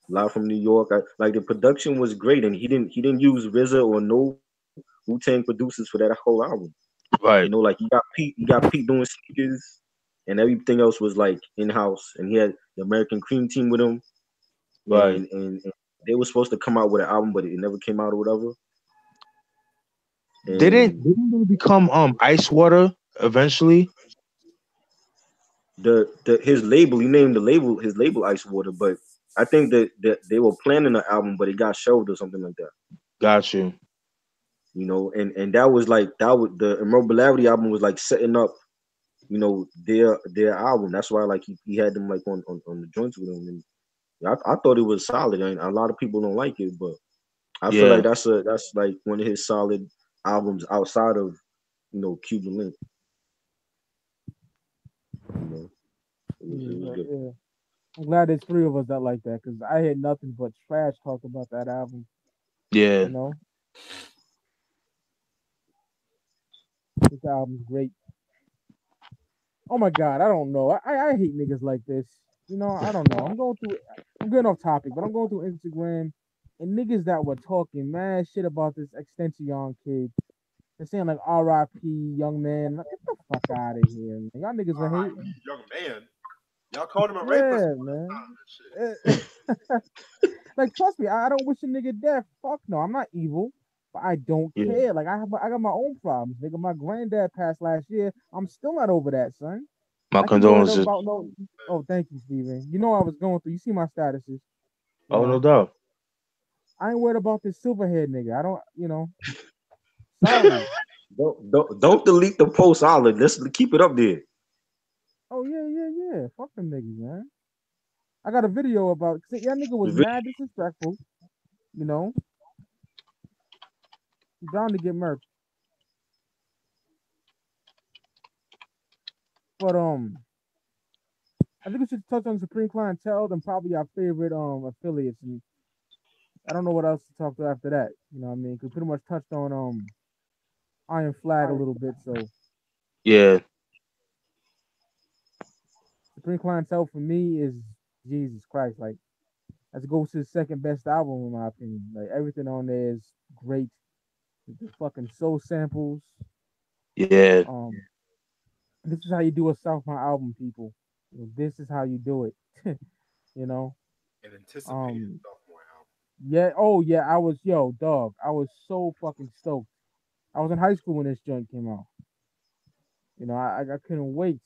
Live from New York. Like the production was great, and he didn't use RZA or no Wu-Tang producers for that whole album. Right. Like you got Pete doing sneakers, and everything else was like in house, and he had the American Cream Team with him, Right. and they were supposed to come out with an album, but it never came out or whatever. Didn't And didn't they become ice water eventually? the his label, he named the label his label Ice Water, but I think that they were planning an album, but it got shelved or something like that. Got you. And that was like that was the Immobilarity album was like setting up, their album. That's why like he had them like on the joints with him. And I thought it was solid. And a lot of people don't like it, but I feel like Yeah. that's like one of his solid albums outside of Cuban Link. You know, it was good. Yeah. I'm glad there's three of us that like that because I had nothing but trash talk about that album. Yeah. You know, this album's great. Oh my god, I don't know. I hate niggas like this. I don't know. I'm getting off topic, but I'm going through Instagram and niggas that were talking mad shit about this Extension kid. They're saying like R.I.P. young man. Like, get the fuck out of here, man. Y'all niggas were R.I.P. hating. young man. Y'all called him a rapist. Yeah, man. Like, trust me, I don't wish a nigga death. Fuck no, I'm not evil, but I don't Yeah. care. Like, I got my own problems, nigga. My granddad passed last year. I'm still not over that, son. My I keep worried condolences. about no. Oh, thank you, Steven. You know I was going through. You see my statuses. You Oh, no know, doubt. I ain't worried about this silverhead nigga. I don't. Sorry. Don't delete the post, Olive. Let's keep it up there. Oh yeah. Fuck them niggas, man. I got a video about. Cause that nigga was The mad disrespectful. You know, he bound to get murked. But I think we should touch on Supreme Clientele and probably our favorite affiliates. And I don't know what else to talk to after that. You know what I mean? 'Cause we pretty much touched on Iron Flag a little bit. So Yeah. Supreme Clientele for me is Jesus Christ. Like that's Ghost's second best album in my opinion. Like everything on there is great. The fucking soul samples. Yeah. Um, this is how you do a sophomore album, people. This is how you do it. you know. An anticipated Um, sophomore album. yeah. Oh yeah. I was dog. I was so fucking stoked. I was in high school when this joint came out. I couldn't wait.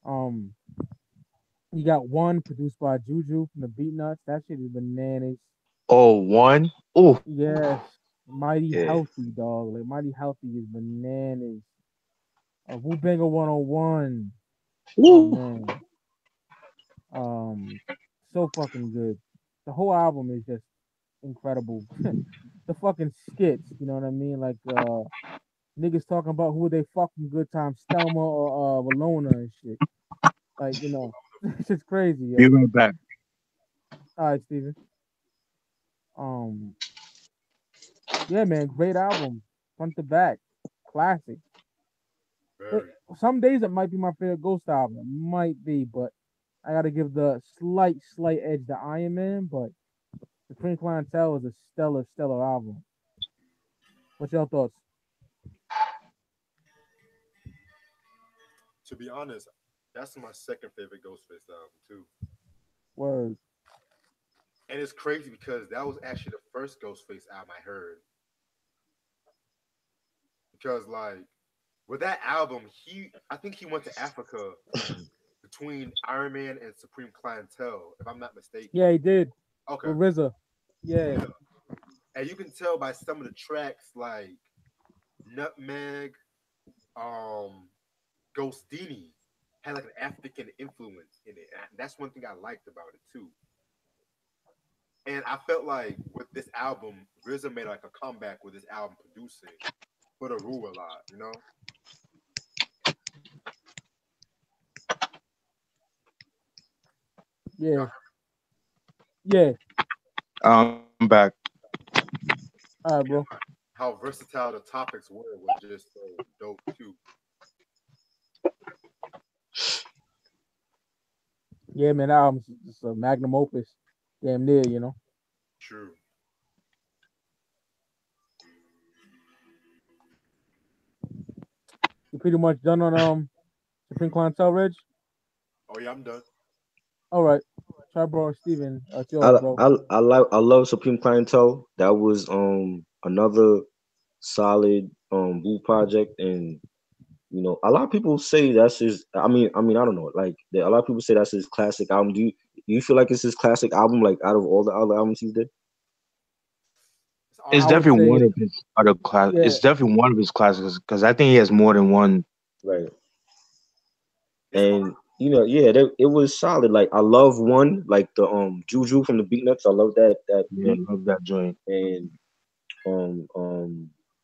Um, you got one produced by Juju from the Beat Nuts. That shit is bananas. Oh, one. Oh, Yes, Mighty yeah. Healthy, dog. Like Mighty Healthy is bananas. Wu Banger 101. Oh Woo. man. Um, so fucking good. The whole album is just incredible. The fucking skits, you know what I mean? Like niggas talking about who they fucking good time, Stelma or Valona and shit. Like, it's just crazy, Be yo. right back. All right, Steven. Um, yeah, man, great album, front to back, classic. It, Very. some days it might be my favorite Ghost album, might be, but I gotta give the slight edge to Iron Man. But Supreme Clientele is a stellar album. What's your thoughts? To be honest, that's my second favorite Ghostface album too. Word. And it's crazy because that was actually the first Ghostface album I heard. Because like with that album, I think he went to Africa between Iron Man and Supreme Clientele, if I'm not mistaken. Yeah, he did Okay. with RZA. Yeah. Yeah. And you can tell by some of the tracks like Nutmeg, Ghostini had like an African influence in it. And that's one thing I liked about it too. And I felt like with this album, RZA made like a comeback with this album producing for the rule a lot, you know? Yeah. Yeah. I'm back. All right, bro. How versatile the topics were was just so dope too. Yeah, man, that album's just a magnum opus. Damn near. True. You pretty much done on Supreme Clientele, Reg? Oh yeah, I'm done. All right. Triboro and Steven, it's yours, bro. I love Supreme Clientele. That was another solid Wu project, and a lot of people say that's his. I mean, I don't know. Like a lot of people say that's his classic album. Do you feel like it's his classic album? Like out of all the other albums he did? It's I would definitely say, one of his other class. yeah, It's definitely one of his classics because I think he has more than one. Right. It's hard. And yeah, it was solid. Like I love one, like the Juju from the Beatnuts. I love that Yeah, beat, I love that joint. and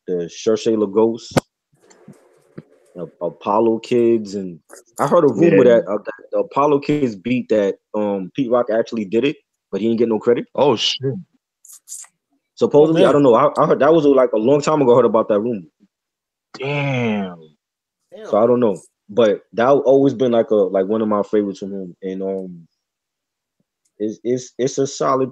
the Cherche Lagos, Apollo Kids, and I heard a rumor Yeah. that the Apollo Kids beat that Pete Rock actually did it, but he didn't get no credit. Oh shit. oh Supposedly, I man, don't know. I heard that was like a long time ago. I heard about that rumor, Damn. so Damn. I don't know. But that always been like one of my favorites from him, and it's a solid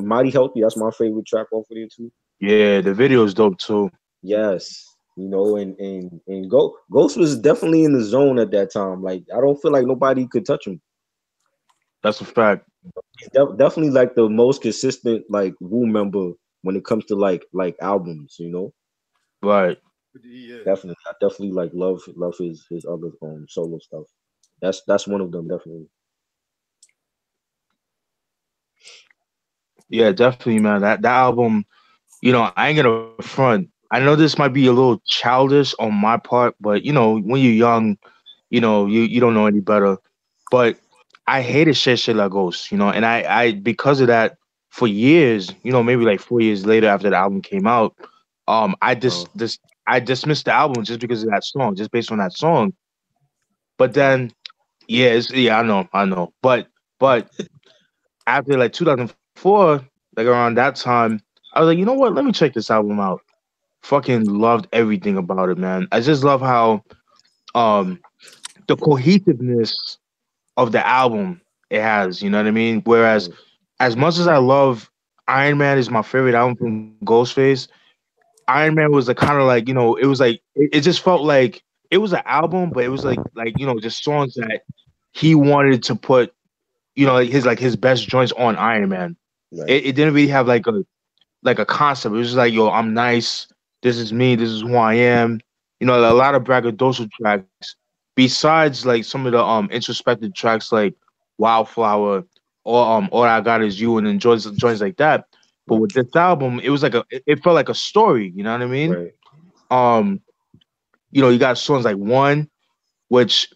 Mighty Healthy. That's my favorite track off of there too. Yeah, the video is dope too. Yes, and Ghost was definitely in the zone at that time. Like I don't feel like nobody could touch him. That's a fact. He's definitely like the most consistent like Wu member when it comes to like albums. Right. He is. Definitely, I definitely like love his other solo stuff. That's one of them definitely. Yeah, definitely, man. That album, I ain't gonna front. I know this might be a little childish on my part, but when you're young, you don't know any better. But I hated Sheshe Lagos, and I because of that for years, maybe like 4 years later after the album came out, I Uh, I dismissed the album just because of that song, just based on that song. But wow. then, yeah, I know, but after like 2004, like around that time, I was like, you know what? Let me check this album out. Fucking loved everything about it, man. I just love how um the cohesiveness of the album it has, you know what I mean? Whereas Right, as much as I love Iron Man is my favorite album from Ghostface, Iron Man was a kind of like, it was like it just felt like it was an album, but it was like just songs that he wanted to put, his best joints on Iron Man. right, It didn't really have like a concept. It was just like, yo, I'm nice. This is me. This is who I am. A lot of braggadocio tracks. Besides, like some of the introspective tracks like Wildflower or All I Got Is You and then joints like that. But right, with this album, it was like it felt like a story. You know what I mean? right. Um, you got songs like One, which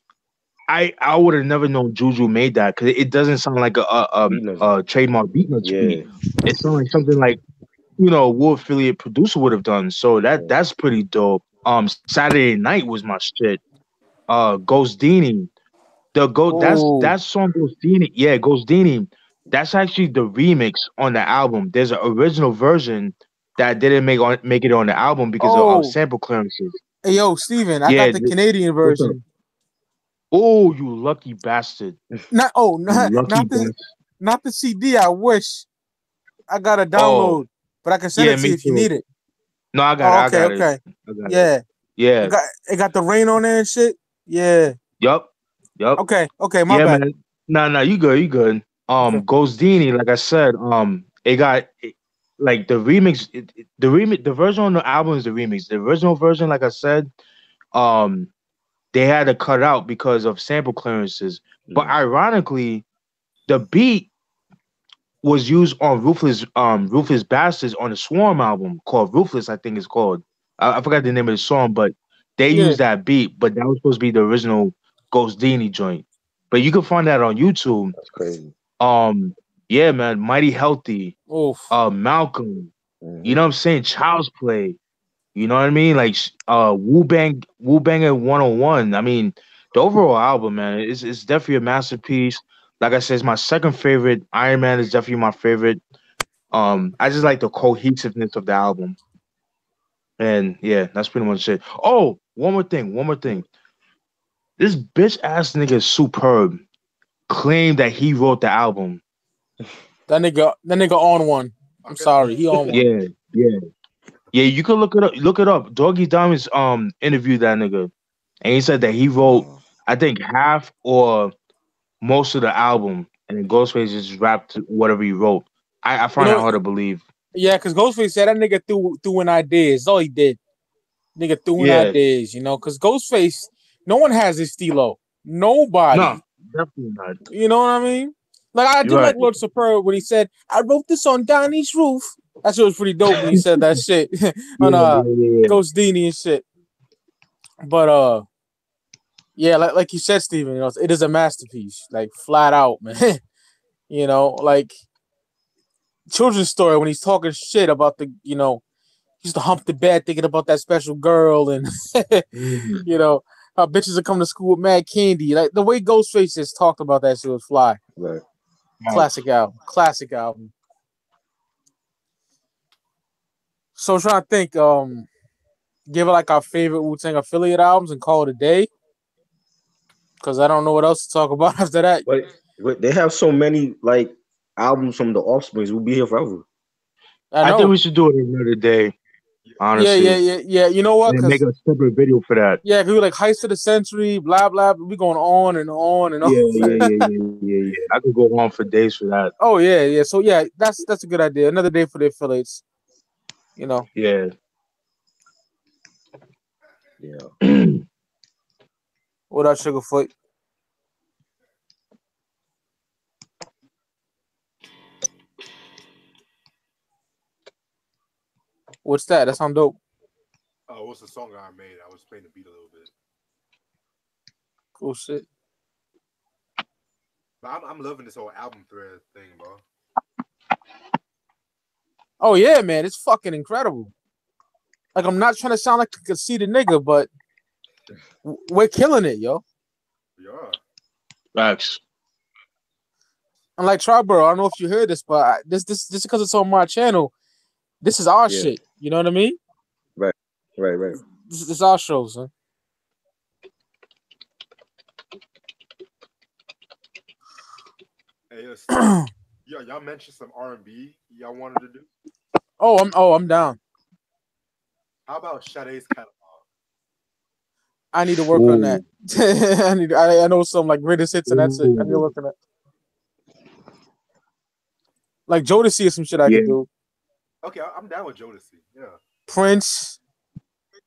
I would have never known Juju made that because it doesn't sound like Beatnuts. a trademark Beatnuts beat. Yeah, It sounds like something like Wu affiliate producer would have done. So right. that's pretty dope. Saturday Night was my shit. Ghostini. Oh, That song Ghostini. Yeah, Ghostini. That's actually the remix on the album. There's an original version that didn't make it on the album because of oh, sample clearances. hey, yo, Steven, I got Yeah, the Canadian what's up? version. Oh, you lucky bastard! Not oh, You lucky not bastard! the CD. I wish I got a Oh, download, but I can send yeah, it to you me if you too. need it. No, I got it. Oh, I okay, got it. okay, I got it. yeah. Yeah. It got the rain on there and shit. Yeah. Yup. Yup. Okay, okay, my Yeah, bad. man. No, you good. You good. Okay. Ghostini, like I said, like the remix, the version on the album is the remix. The original version, like I said, um, they had to cut out because of sample clearances. But ironically, the beat was used on Ruthless Bastards on the Swarm album called Ruthless, I think it's called. I forgot the name of the song, but they Yeah. used that beat, but that was supposed to be the original Ghost Dini joint. But you can find that on YouTube. That's crazy. Yeah, man, Mighty Healthy, Oof. Malcolm, Mm-hmm. you know what I'm saying? Child's Play, you know what I mean? Like Wu-Banger 101. I mean, the overall album, man, it's definitely a masterpiece. Like I said, it's my second favorite. Iron Man is definitely my favorite. I just like the cohesiveness of the album. And yeah, that's pretty much it. Oh, one more thing. This bitch ass nigga Superb claimed that he wrote the album. That nigga on one. I'm sorry, he on one. Yeah. You can look it up. Doggy Diamonds interviewed that nigga, and he said that he wrote, I think, half or most of the album, and then Ghostface just rapped whatever he wrote. I find that hard to believe. Yeah, because Ghostface said that nigga threw in ideas. That's all he did. Nigga threw in ideas, you know, because Ghostface, no one has his stilo. Nobody. No, definitely not. You know what I mean? Like, I did like Lord Superb when he said, I wrote this on Donnie's roof. That shit was pretty dope when he said that shit on Ghost Dini and shit. But yeah, like you said, Steven, you know, it is a masterpiece, like flat out, man. You know, like children's story when he's talking shit about the, you know, he used to hump the bed thinking about that special girl and you know, how bitches are coming to school with mad candy. Like the way Ghostface just talked about that shit was fly. Right. Classic album. So I'm trying to think, give it like our favorite Wu-Tang affiliate albums and call it a day. Cause I don't know what else to talk about after that. But they have so many like albums from the Offsprings. We'll be here forever. I think we should do it another day. Honestly. Yeah. You know what? And make a separate video for that. Yeah, cause we like Heist of the Century, blah blah. We going on and on and on. Yeah. I could go on for days for that. Oh yeah. So yeah, that's a good idea. Another day for the affiliates. You know. Yeah. What up, Sugarfoot? What's that? That sound dope. Oh, what's the song I made? I was playing the beat a little bit. Cool shit. But I'm loving this whole album thread thing, bro. Oh yeah, man, it's fucking incredible. Like I'm not trying to sound like a conceited nigga, but we're killing it, yo. Yeah. Facts. And like Triboro, I don't know if you heard this, but this just because it's on my channel, this is our shit. You know what I mean? Right. This is our show, son. Hey, y'all mentioned some R&B y'all wanted to do. I'm down. How about Sade's catalog? I need to work on that. I know some like greatest hits and that's it. I need to work on that. Like Jodeci or some shit I could do. Okay, I'm down with Jodeci. Yeah. Prince,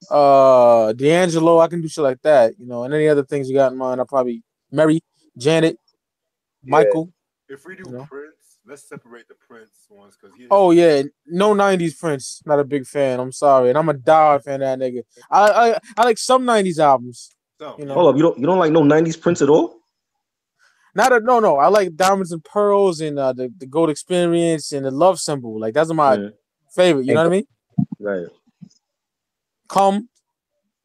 D'Angelo, I can do shit like that, you know, and any other things you got in mind, I'll probably Mary, Janet, Michael. If we do Prince, let's separate the Prince ones because no 90s Prince. Not a big fan. I'm sorry, and I'm a diehard fan of that nigga. I like some 90s albums. You know? Hold up, you don't like no 90s Prince at all? No. I like Diamonds and Pearls and the Gold Experience and the Love Symbol. Like that's my favorite. You know what I mean? Right. Come.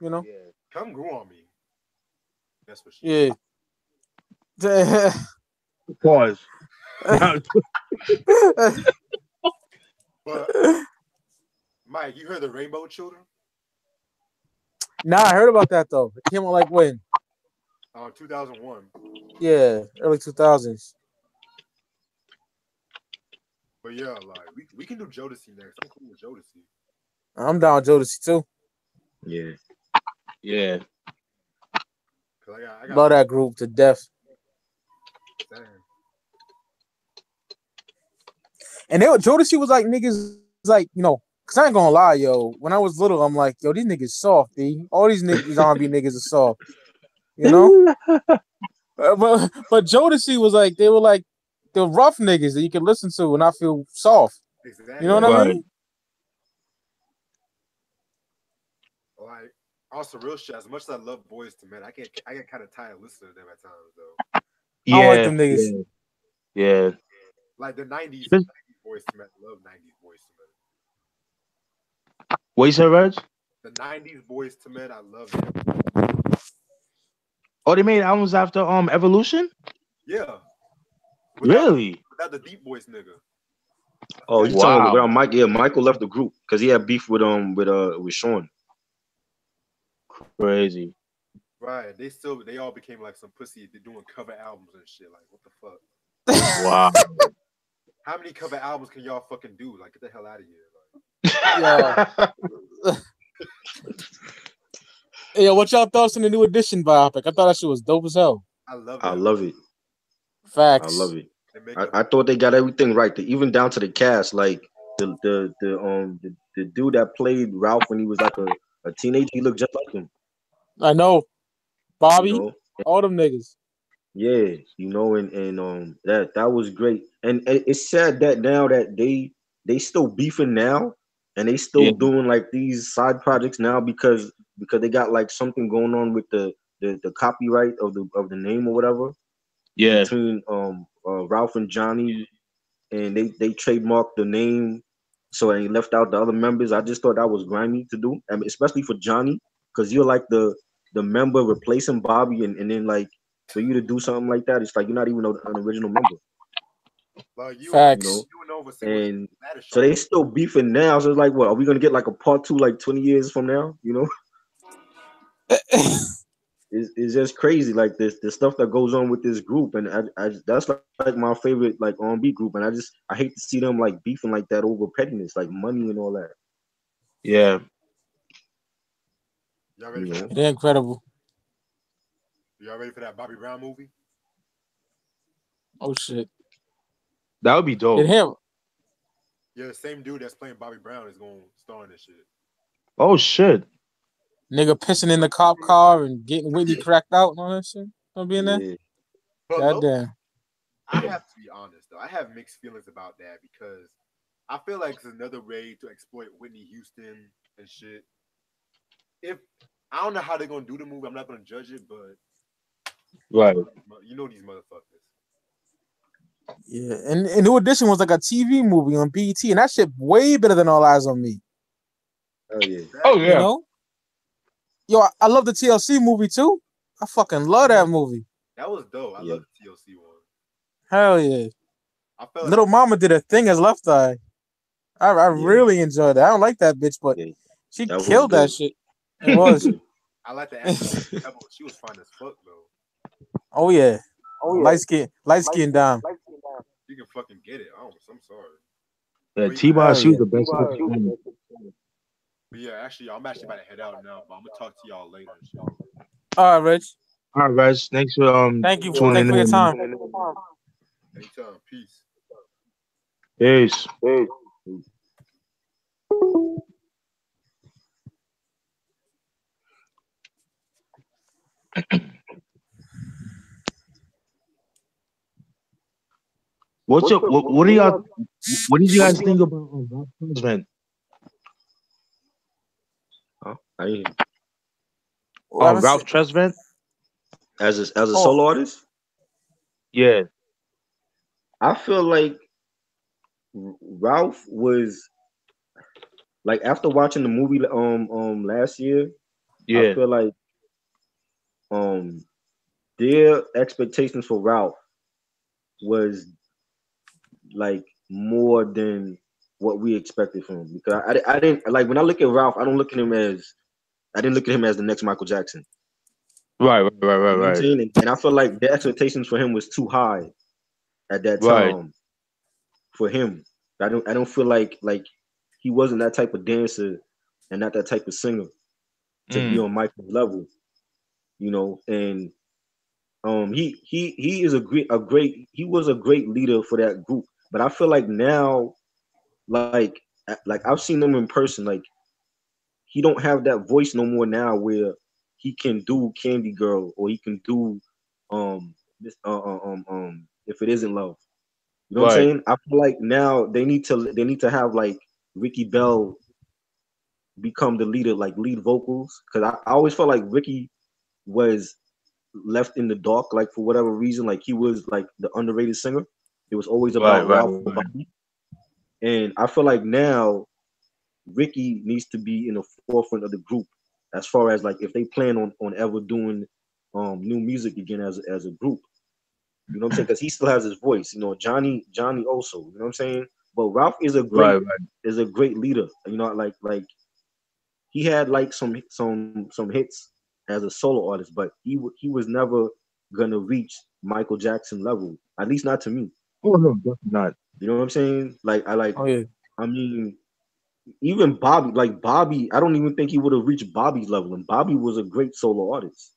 You know? Yeah. Come grew on me. That's what she. Yeah. Pause. But Mike, you heard the Rainbow Children? Nah, I heard about that though. It came out like when? 2001. Yeah, early 2000s. But yeah, like we can do Jodeci next. I'm cool with Jodeci. I'm down with Jodeci too. Yeah. Yeah. Cause I got Love that group to death. damn. And Jodeci was like niggas like, cause I ain't gonna lie, yo. When I was little, I'm like, yo, these niggas soft, B. All these niggas R&B niggas are soft, you know. But Jodeci was like, they were like the rough niggas that you can listen to and not feel soft. Exactly. You know what I Right. mean? Like also real shit. As much as I love Boys to Men, I get kind of tired of listening to them at times though. I don't like Yeah. them niggas. Yeah. Like the '90s Just- Boys to Men. I love '90s Boys to Men. What you said, Reg? The '90s Boys to Men. I love them. Oh, they made albums after Evolution? Yeah. Really? Without the Deep Voice nigga. Oh, you talking about without Mike? Yeah, Michael left the group because he had beef with Sean. Crazy. Right. They all became like some pussy. They're doing cover albums and shit. Like what the fuck? Wow. How many cover albums can y'all fucking do? Like get the hell out of here. Like, Yo, what y'all thoughts on the New Edition biopic? I thought that shit was dope as hell. I love it. Facts. I love it. I thought they got everything right, even down to the cast. Like the dude that played Ralph when he was like a teenager, he looked just like him. I know. Bobby, You know? all them niggas. Yeah, and that was great. And it's sad that now that they still beefing now, and they still doing like these side projects now because they got like something going on with the copyright of the name or whatever. Yeah. Between Ralph and Johnny, and they trademarked the name, so they left out the other members. I just thought that was grimy to do, I mean, especially for Johnny, because you're like the member replacing Bobby, and then like for you to do something like that, it's like you're not even an original member. Like Facts. And so they still beefing now. So it's like, what are we gonna get like a part 2 like 20 years from now? You know. It's just crazy, like the stuff that goes on with this group, and I that's like my favorite like R&B group, and I hate to see them like beefing like that over pettiness, like money and all that. Yeah. Y'all ready for that? They're incredible. Y'all ready for that Bobby Brown movie? Oh shit. That would be dope. Did him? Yeah, the same dude that's playing Bobby Brown is going to star in this shit. Oh shit. Nigga pissing in the cop car and getting Whitney cracked out and all that shit. Don't be in there. Goddamn. I have to be honest though. I have mixed feelings about that because I feel like it's another way to exploit Whitney Houston and shit. If I don't know how they're gonna do the movie, I'm not gonna judge it, but right, you know these motherfuckers. Yeah, and New Edition was like a TV movie on BET, and that shit way better than All Eyes on Me. Oh yeah. Oh yeah. You know? Yo, I love the TLC movie too. I fucking love that movie. That was dope. I love the TLC one. Hell yeah. I felt Little Mama did a thing as Left Eye. I really enjoyed that. I don't like that bitch, but she killed that shit. It was. I like the actress. She was fine as fuck though. Oh yeah. Light skin down. You can fucking get it. I'm sorry. Yeah, T-Bar, she was the best. But yeah, actually, I'm actually about to head out now, but I'm gonna talk to y'all later. All right, Rich. All right, Reg. Thanks for thank you tuning in. For your time. Anytime. Peace. Peace. What do y'all? What did you guys think about Ralph Tresvant? Ralph Tresvant as a solo artist. Yeah, I feel like Ralph was like, after watching the movie last year, Yeah. feel like their expectations for Ralph was like more than what we expected from him. Because I didn't like when I look at Ralph, I didn't look at him as the next Michael Jackson. Right. You know what I'm saying? And I feel like the expectations for him was too high at that Right. time for him. I don't feel like he wasn't that type of dancer and not that type of singer to be on Michael's level, you know. And he is a great he was a great leader for that group. But I feel like now, like I've seen him in person, like he don't have that voice no more now where he can do Candy Girl or he can do this If It Isn't Love. You know what I'm Right. saying? I feel like now they need to have like Ricky Bell become the leader, like lead vocals. Because I always felt like Ricky was left in the dark, like for whatever reason, like he was like the underrated singer. It was always about Right. Ralph or Bobby. And I feel like now Ricky needs to be in the forefront of the group as far as like if they plan on ever doing new music again as a group. You know what I'm saying? Because he still has his voice. You know, Johnny also. You know what I'm saying? But Ralph is a great leader. You know, like he had like some hits as a solo artist, but he was never gonna reach Michael Jackson level. At least not to me. Oh no, definitely not. You know what I'm saying? Oh yeah. I mean, even Bobby, I don't even think he would have reached Bobby's level. And Bobby was a great solo artist.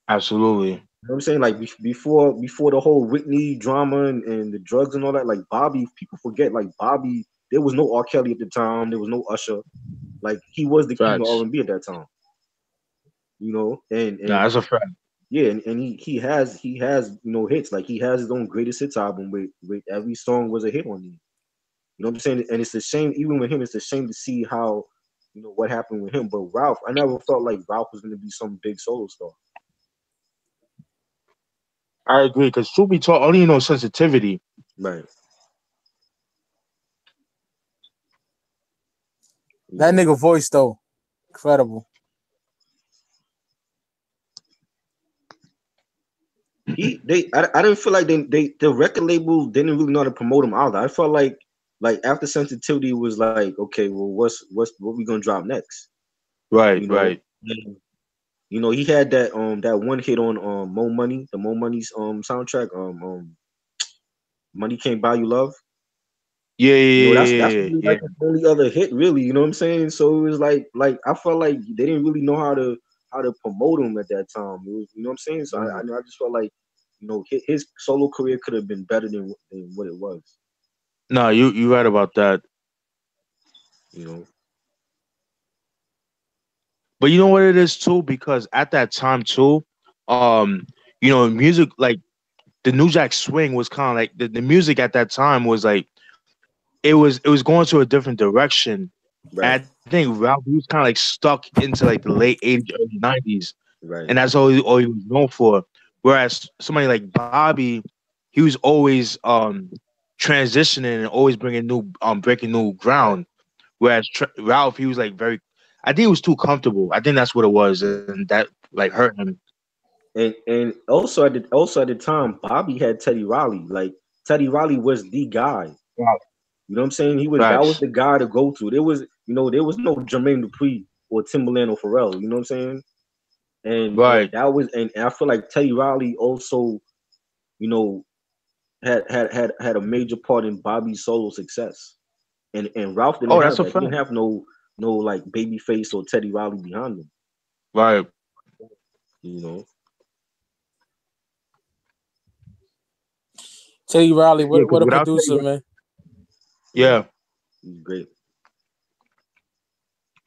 Absolutely. You know what I'm saying? Like before the whole Whitney drama and the drugs and all that, like Bobby, people forget, like Bobby, there was no R. Kelly at the time, there was no Usher. Like he was the king of Facts. R&B at that time. You know, and Nah, that's a fact. yeah, and he has hits. Like he has his own greatest hits album with every song was a hit on him. You know what I'm saying? And it's a shame, even with him, it's a shame to see how, what happened with him. But Ralph, I never felt like Ralph was gonna be some big solo star. I agree, because truth be told, only sensitivity. Right. That nigga voice though, incredible. I didn't feel like the record label didn't really know how to promote him either. I felt like after sensitivity was like, okay, well, what we gonna drop next? Right, You know, right. and, he had that one hit on Mo Money, the Mo Money's soundtrack, Money Can't Buy You Love. Yeah, That's yeah, really yeah. like the only other hit, really. You know what I'm saying? So it was like I felt like they didn't really know how to promote him at that time. It was, you know what I'm saying? So I just felt like his solo career could have been better than what it was. No, you right about that. You know. But you know what it is too, because at that time too, music, like the New Jack Swing was kind of like the music at that time was like it was going to a different direction. Right. And I think Ralph, he was kind of like stuck into like the late 80s, early 90s, Right. and that's all he was known for. Whereas somebody like Bobby, he was always transitioning and always bringing new breaking new ground. Whereas Ralph, he was like very, I think he was too comfortable. I think that's what it was, and that like hurt him. And also at the time, Bobby had Teddy Riley. Like Teddy Riley was the guy. Wow. You know what I'm saying? That was Facts. the guy to go to. There was no Jermaine Dupri or Timbaland or Pharrell. You know what I'm saying? And Right. that was and I feel like Teddy Riley also, had a major part in Bobby's solo success. And Ralph didn't Oh, have that's a that. He fact. didn't have no like Babyface or Teddy Riley behind him. Right. You know. Teddy Riley, Yeah, what because a without producer, Teddy, man. yeah, He's great.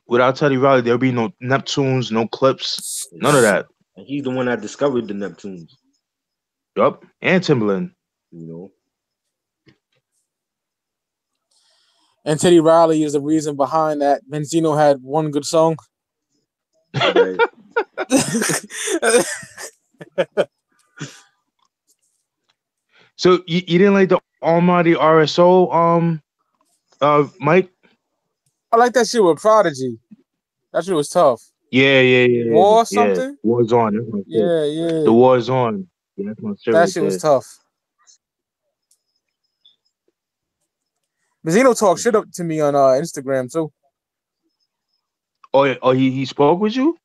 without Teddy Riley, there'll be no Neptunes, no clips, none of Exactly. that. And he's the one that discovered the Neptunes. Yup. And Timbaland. You know. And Teddy Riley is the reason behind that. Benzino had one good song. Right. So you didn't like the Almighty RSO, Mike? I like that shit with Prodigy. That shit was tough. Yeah. War or something. War's on. That's my shit. Yeah. The war's on. Yeah, that's my shit. That right shit was there. tough. Mazzino talked shit up to me on Instagram too. Oh, yeah. Oh, he spoke with you?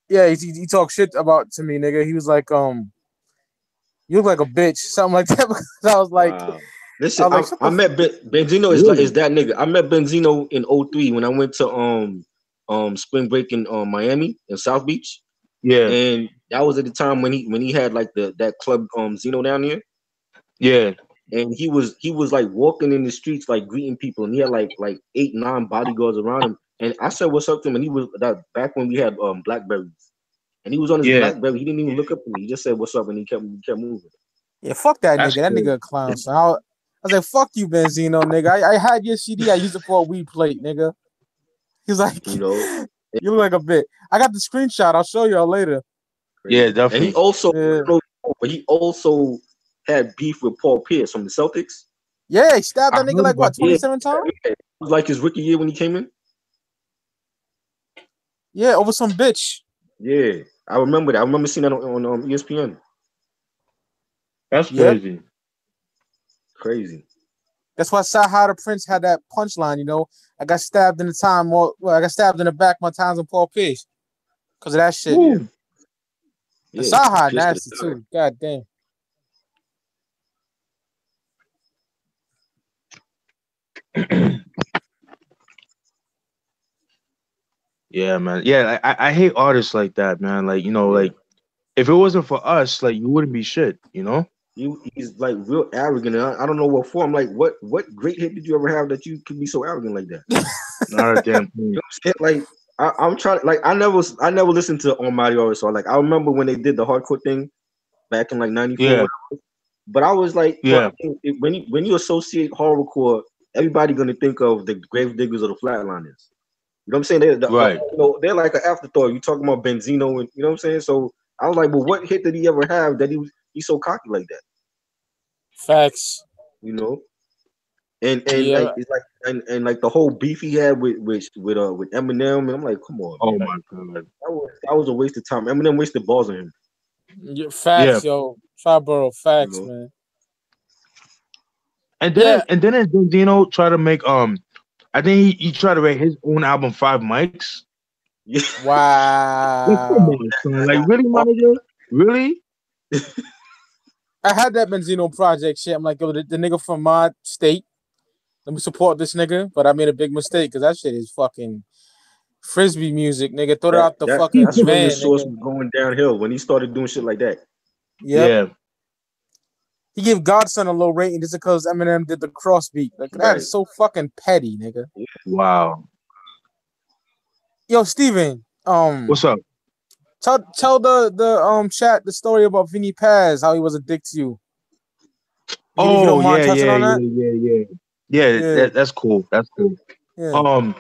Yeah, he talked shit about to me, nigga. He was like, you look like a bitch, something like that. Because I was like, Wow. Listen, shut I the met Benzino Really? is that nigga. I met Benzino in 03 when I went to spring break in Miami in South Beach. Yeah. And that was at the time when he had like that club Zeno down there. Yeah. And he was like walking in the streets like greeting people, and he had like 8-9 bodyguards around him. And I said what's up to him, and he was that back when we had Blackberries. And he was on his Yeah. Blackberry. He didn't even look up at me. He just said what's up, and he kept moving. Yeah, fuck that That's nigga. That cool. nigga a clown. So I was like, fuck you, Benzino, nigga. I had your CD. I used it for a weed plate, nigga. He's like, You know. you look like a bit. I got the screenshot. I'll show y'all later. Yeah, And definitely. he also had beef with Paul Pierce from the Celtics. Yeah, he stabbed that I nigga heard like what, about that. 27 times? It was like his rookie year when he came in. Yeah, over some bitch. Yeah, I remember that. I remember seeing that on ESPN. That's Yep. crazy. Crazy. That's why Sahara the Prince had that punchline, you know. I got stabbed in the time, I got stabbed in the back my times on Paul Pierce. Because of that shit. Ooh. And Yeah, Sahara Pierce nasty too. God damn. Yeah, man. Yeah, I hate artists like that, man. Like, you know, like if it wasn't for us, like you wouldn't be shit, you know? He's like real arrogant. And I don't know what for. I'm like, what great hit did you ever have that you could be so arrogant like that? Not a damn thing. You know what I'm saying? Like I'm trying. Like I never listened to Almighty Artist. So like I remember when they did the hardcore thing back in like '94. Yeah. But I was like, Yeah. when you associate horrorcore, everybody gonna think of the Gravediggers or the Flatliners. You know what I'm saying? Right. You know, they're like an afterthought. You talking about Benzino, and you know what I'm saying? So I was like, well, what hit did he ever have that he's so cocky like that? Facts. You know, and Yeah. like it's like and like the whole beef he had with Eminem, and I'm like, come on, Oh man. my god. That was a waste of time. Eminem wasted balls on him. Yeah, facts, yo. Triboro, facts, You know? man. And then Benzino tried to make I think he tried to rate his own album 5 mics. Yeah. Like, come Wow. on, son. Like, really, my nigga? Really? I had that Benzino project shit. I'm like, yo, the nigga from my state. Let me support this nigga. But I made a big mistake because that shit is fucking frisbee music, nigga. Throw it out the fucking That's when the van, source nigga. was going downhill when he started doing shit like that. Yep. Yeah. He gave Godson a low rating just because Eminem did the cross beat. Like, that is so fucking petty, nigga. Wow. Yo, Steven. What's up? Tell the chat the story about Vinny Paz, how he was a dick to you. If you don't mind touching on that? Yeah, that's cool. That's cool. Yeah.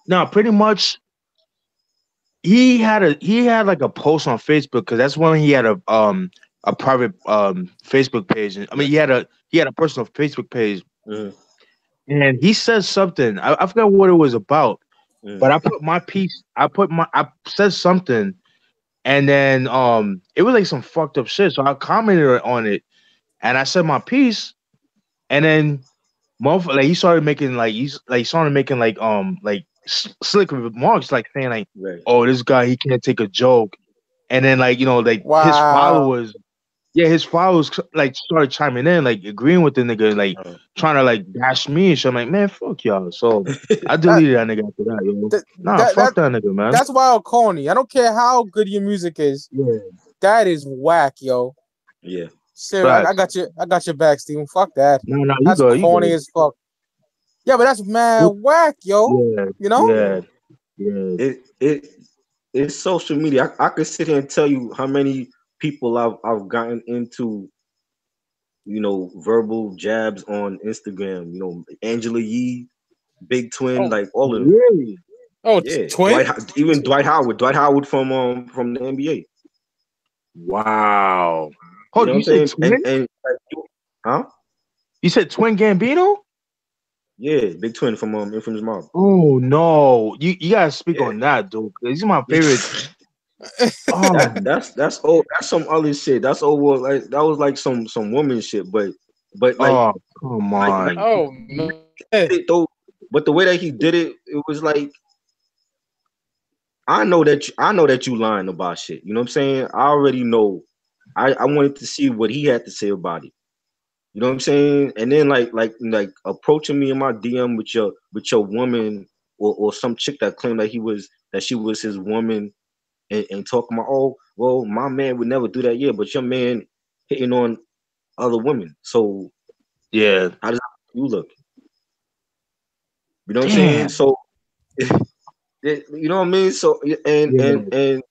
Now pretty much he had like a post on Facebook because that's when he had a private Facebook page. I mean he had a personal Facebook page. And he said something. I forgot what it was about. But I put my piece, I said something, and then it was like some fucked up shit. So I commented on it and I said my piece, and then like he started making slick remarks, like saying like, oh, this guy, he can't take a joke. And then like, you know, like his followers like started chiming in, like agreeing with the nigga, like trying to like bash me and shit. I'm like, man, fuck y'all. So I deleted that nigga after that, yo. Fuck that nigga, man. That's wild corny. I don't care how good your music is. Yeah. That is whack, yo. Yeah. Seriously, I got your back, Steven. Fuck that. No, that's corny as fuck. Yeah, but that's mad whack, yo. Yeah, you know? Yeah. It's social media. I could sit here and tell you how many people I've gotten into, you know, verbal jabs on Instagram. You know, Angela Yee, Big Twin, like all of them. Really? Oh, yeah. Twin? Even Dwight Howard from the NBA. Wow. Hold on, you said Twin? Huh? You said Twin Gambino? Yeah, Big Twin from Infamous Mob. Oh no, you gotta speak Yeah. on that, dude. These are my favorite. Oh, That's old. That's some other shit. That's over. Like that was like some woman shit. But like oh, come on. Oh no. it though. But the way that he did it, it was like I know that you lying about shit. You know what I'm saying? I already know. I wanted to see what he had to say about it. You know what I'm saying? And then like approaching me in my DM with your woman or some chick that claimed that she was his woman and talking about, oh well, my man would never do that. Yeah, but your man hitting on other women. So Yeah. how does you look? You know what I'm saying? Damn. So you know what I mean? So Yeah. and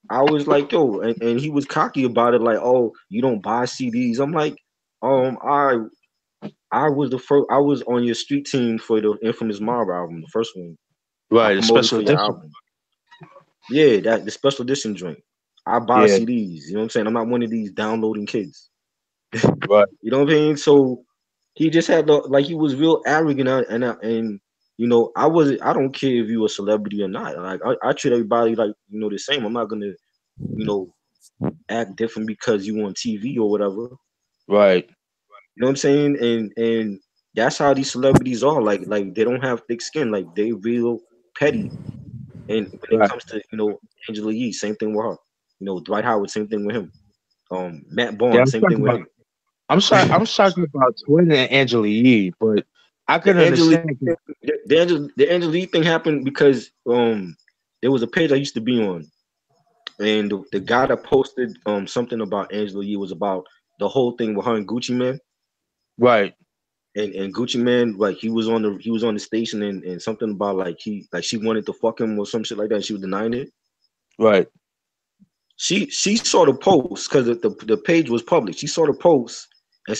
I was like, yo, and he was cocky about it, like, oh, you don't buy CDs. I'm like, I was the first. I was on your street team for the Infamous Mob album, the first one. I Right. A promoted special for your edition. album. Yeah, that the special edition joint. I buy Yeah. CDs. You know what I'm saying? I'm not one of these downloading kids. Right. You know what I mean? So he just had the like he was real arrogant and you know I don't care if you a celebrity or not. Like I treat everybody like the same. I'm not gonna you know act different because you on TV or whatever. Right. You know what I'm saying? And that's how these celebrities are. Like they don't have thick skin. Like they real petty. And when it Right. comes to Angela Yee, same thing with her. Dwight Howard, same thing with him. Matt Yeah. Barnes, same thing with him. I'm sorry. I'm talking about Twin and Angela Yee, but I The can Angela understand. the Angela Yee thing happened because there was a page I used to be on, and the guy that posted something about Angela Yee was about the whole thing with her and Gucci Man. Right. And Gucci Man, like he was on the station and something about like she wanted to fuck him or some shit like that. And she was denying it. Right. She saw the post because the page was public. She saw the post and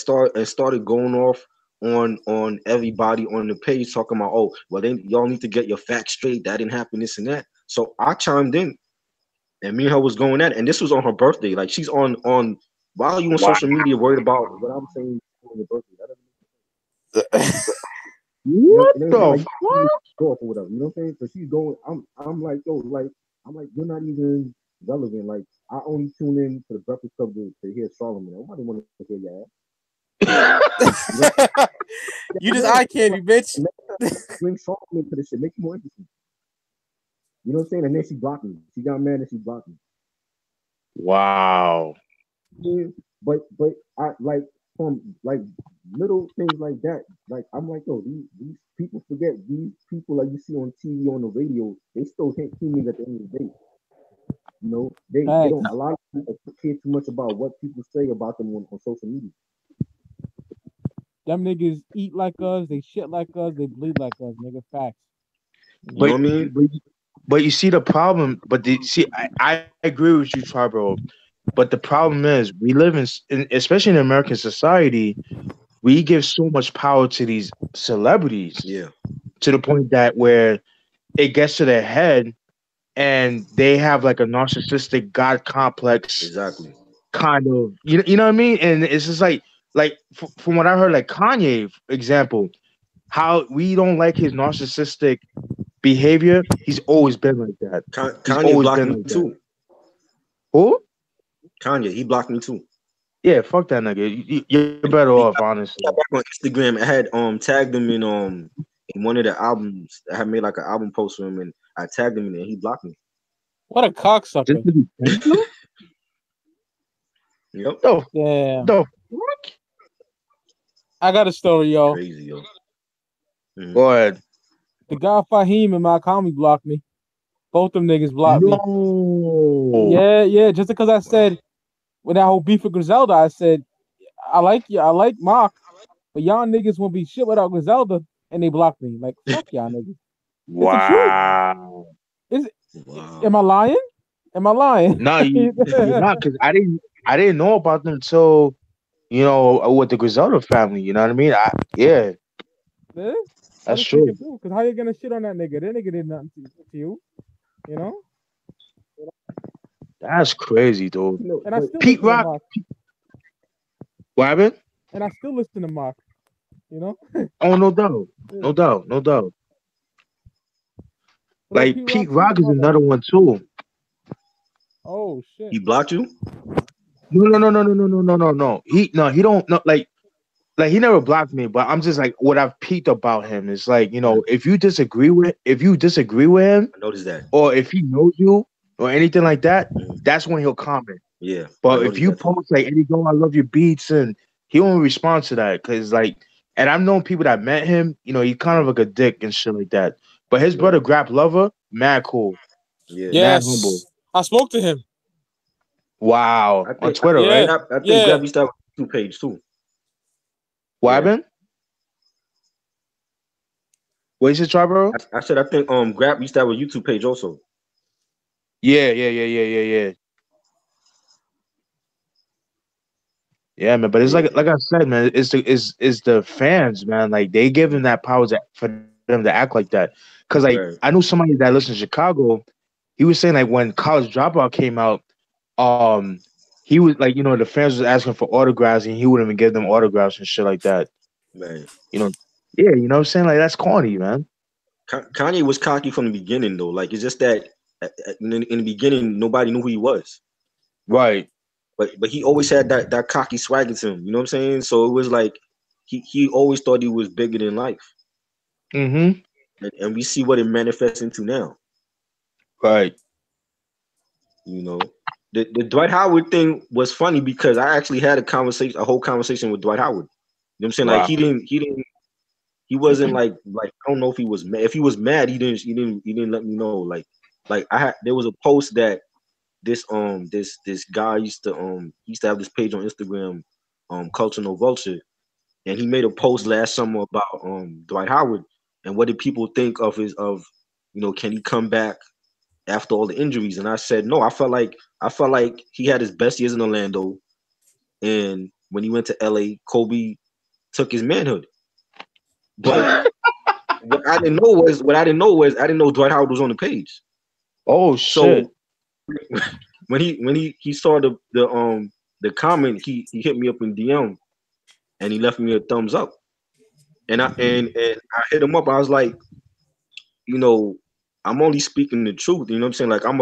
started going off on everybody on the page talking about, oh well, then y'all need to get your facts straight. That didn't happen, this and that. So I chimed in and me and her was going at it. And this was on her birthday. Like she's on while you on Wow. social media worried about what I'm saying on your birthday. That What it ain't the like fuck? go up or whatever. You know what I'm saying? So she's going. I'm like, yo, like I'm like, you're not even relevant. Like I only tune in to the Breakfast Club to hear Solomon. Nobody want to hear your ass. You just eye candy, bitch. Bring Solomon to the shit. Make it more interesting. You know what I'm saying? And then she blocked me. She got mad and she blocked me. Wow. Yeah, but I like from like little things like that. Like I'm like, yo, these people forget these people like you see on TV on the radio. They still hit humans at the end of the day. You know, they don't. Thanks. A lot of people care too much about what people say about them on social media. Them niggas eat like us, they shit like us, they bleed like us, nigga. Facts. You know But what I mean? but you see the problem. I agree with you, Triboro. But the problem is we live especially in American society, we give so much power to these celebrities Yeah, to the point that where it gets to their head and they have like a narcissistic God complex exactly. kind of you know what I mean? And it's just like from what I heard, like Kanye, for example, how we don't like his narcissistic behavior. He's always been like that. He's Kanye always blocked been me like that. too. Who? Kanye, he blocked me too. Yeah, fuck that nigga. You're better He off, got honestly. back on Instagram. I had tagged him in one of the albums. I had made like an album post for him, and I tagged him in it, and he blocked me. What a Just cocksucker. to be thankful? Yep, Damn. The fuck? I got a story, yo. crazy yo. Go ahead. The guy Fahim and my comedy blocked me. Both them niggas blocked me. No. Yeah. Just because I said when that whole beef with Griselda, I said I like Mark, but y'all niggas won't be shit without Griselda, and they blocked me. Like fuck y'all niggas. It's the truth. Wow. Is Wow. am I lying? Am I lying? No, you're not, because I didn't know about them until with the Griselda family. You know what I mean? Yeah, Yeah, that's just speaking true. true. Because how you gonna shit on that nigga? That nigga did nothing to you. You know? That's crazy, dude. And I still Pete listen to Rock. Mark. What happened? And I still listen to Mark. You know? Oh, no doubt, Yeah. no doubt, no doubt. What up, Like Pete Rock? Pete Rock is another one too. Oh shit. He blocked you? No. He don't no like he never blocked me, but I'm just like what I've peeped about him is like, if you disagree with him I noticed that. or if he knows you or anything like that, Mhm. that's when he'll comment. Yeah, I But if noticed you that too. post like, "Hey, yo, I love your beats," and he won't respond to that because like, and I've known people that met him, he's kind of Mhm. like a dick and shit like that. But his Right. brother, Grap Lover, mad cool, Yeah. mad humble. Yes. I spoke to him. Wow, I on think Twitter, right? Yeah. I think Yeah. Grab used to have a YouTube page too. What Yeah. happened? What is it, Triboro? I said I think Grab used to have a YouTube page also. Yeah. Yeah, man. But it's Yeah. like I said, man. It's the fans, man. Like they give him that power for them to act like that. Cause like I Right. knew somebody that lives in Chicago. He was saying like when College Dropout came out, um, he was like the fans was asking for autographs and he wouldn't even give them autographs and shit like that. Right. You know, yeah. You know what I'm saying? Like that's corny, man. Kanye was cocky from the beginning though. Like it's just that in the beginning nobody knew who he was. Right. But he always had that cocky swagger to him. You know what I'm saying? So it was like he always thought he was bigger than life. Mm-hmm. And we see what it manifests into now. Right. You know, the Dwight Howard thing was funny because I actually had a whole conversation with Dwight Howard. You know what I'm saying? Like Wow. he wasn't like I don't know if he was mad. If he was mad, he didn't let me know. Like there was a post that this guy used to have this page on Instagram, Culture No Vulture, and he made a post last summer about Dwight Howard and what did people think of can he come back after all the injuries? And I said no. I felt like he had his best years in Orlando, and when he went to LA, Kobe took his manhood. But what I didn't know was I didn't know Dwight Howard was on the page. Oh So shit. when he saw the comment, he hit me up in DM and he left me a thumbs up. And I hit him up. I was like, you know, I'm only speaking the truth. You know what I'm saying? Like I'm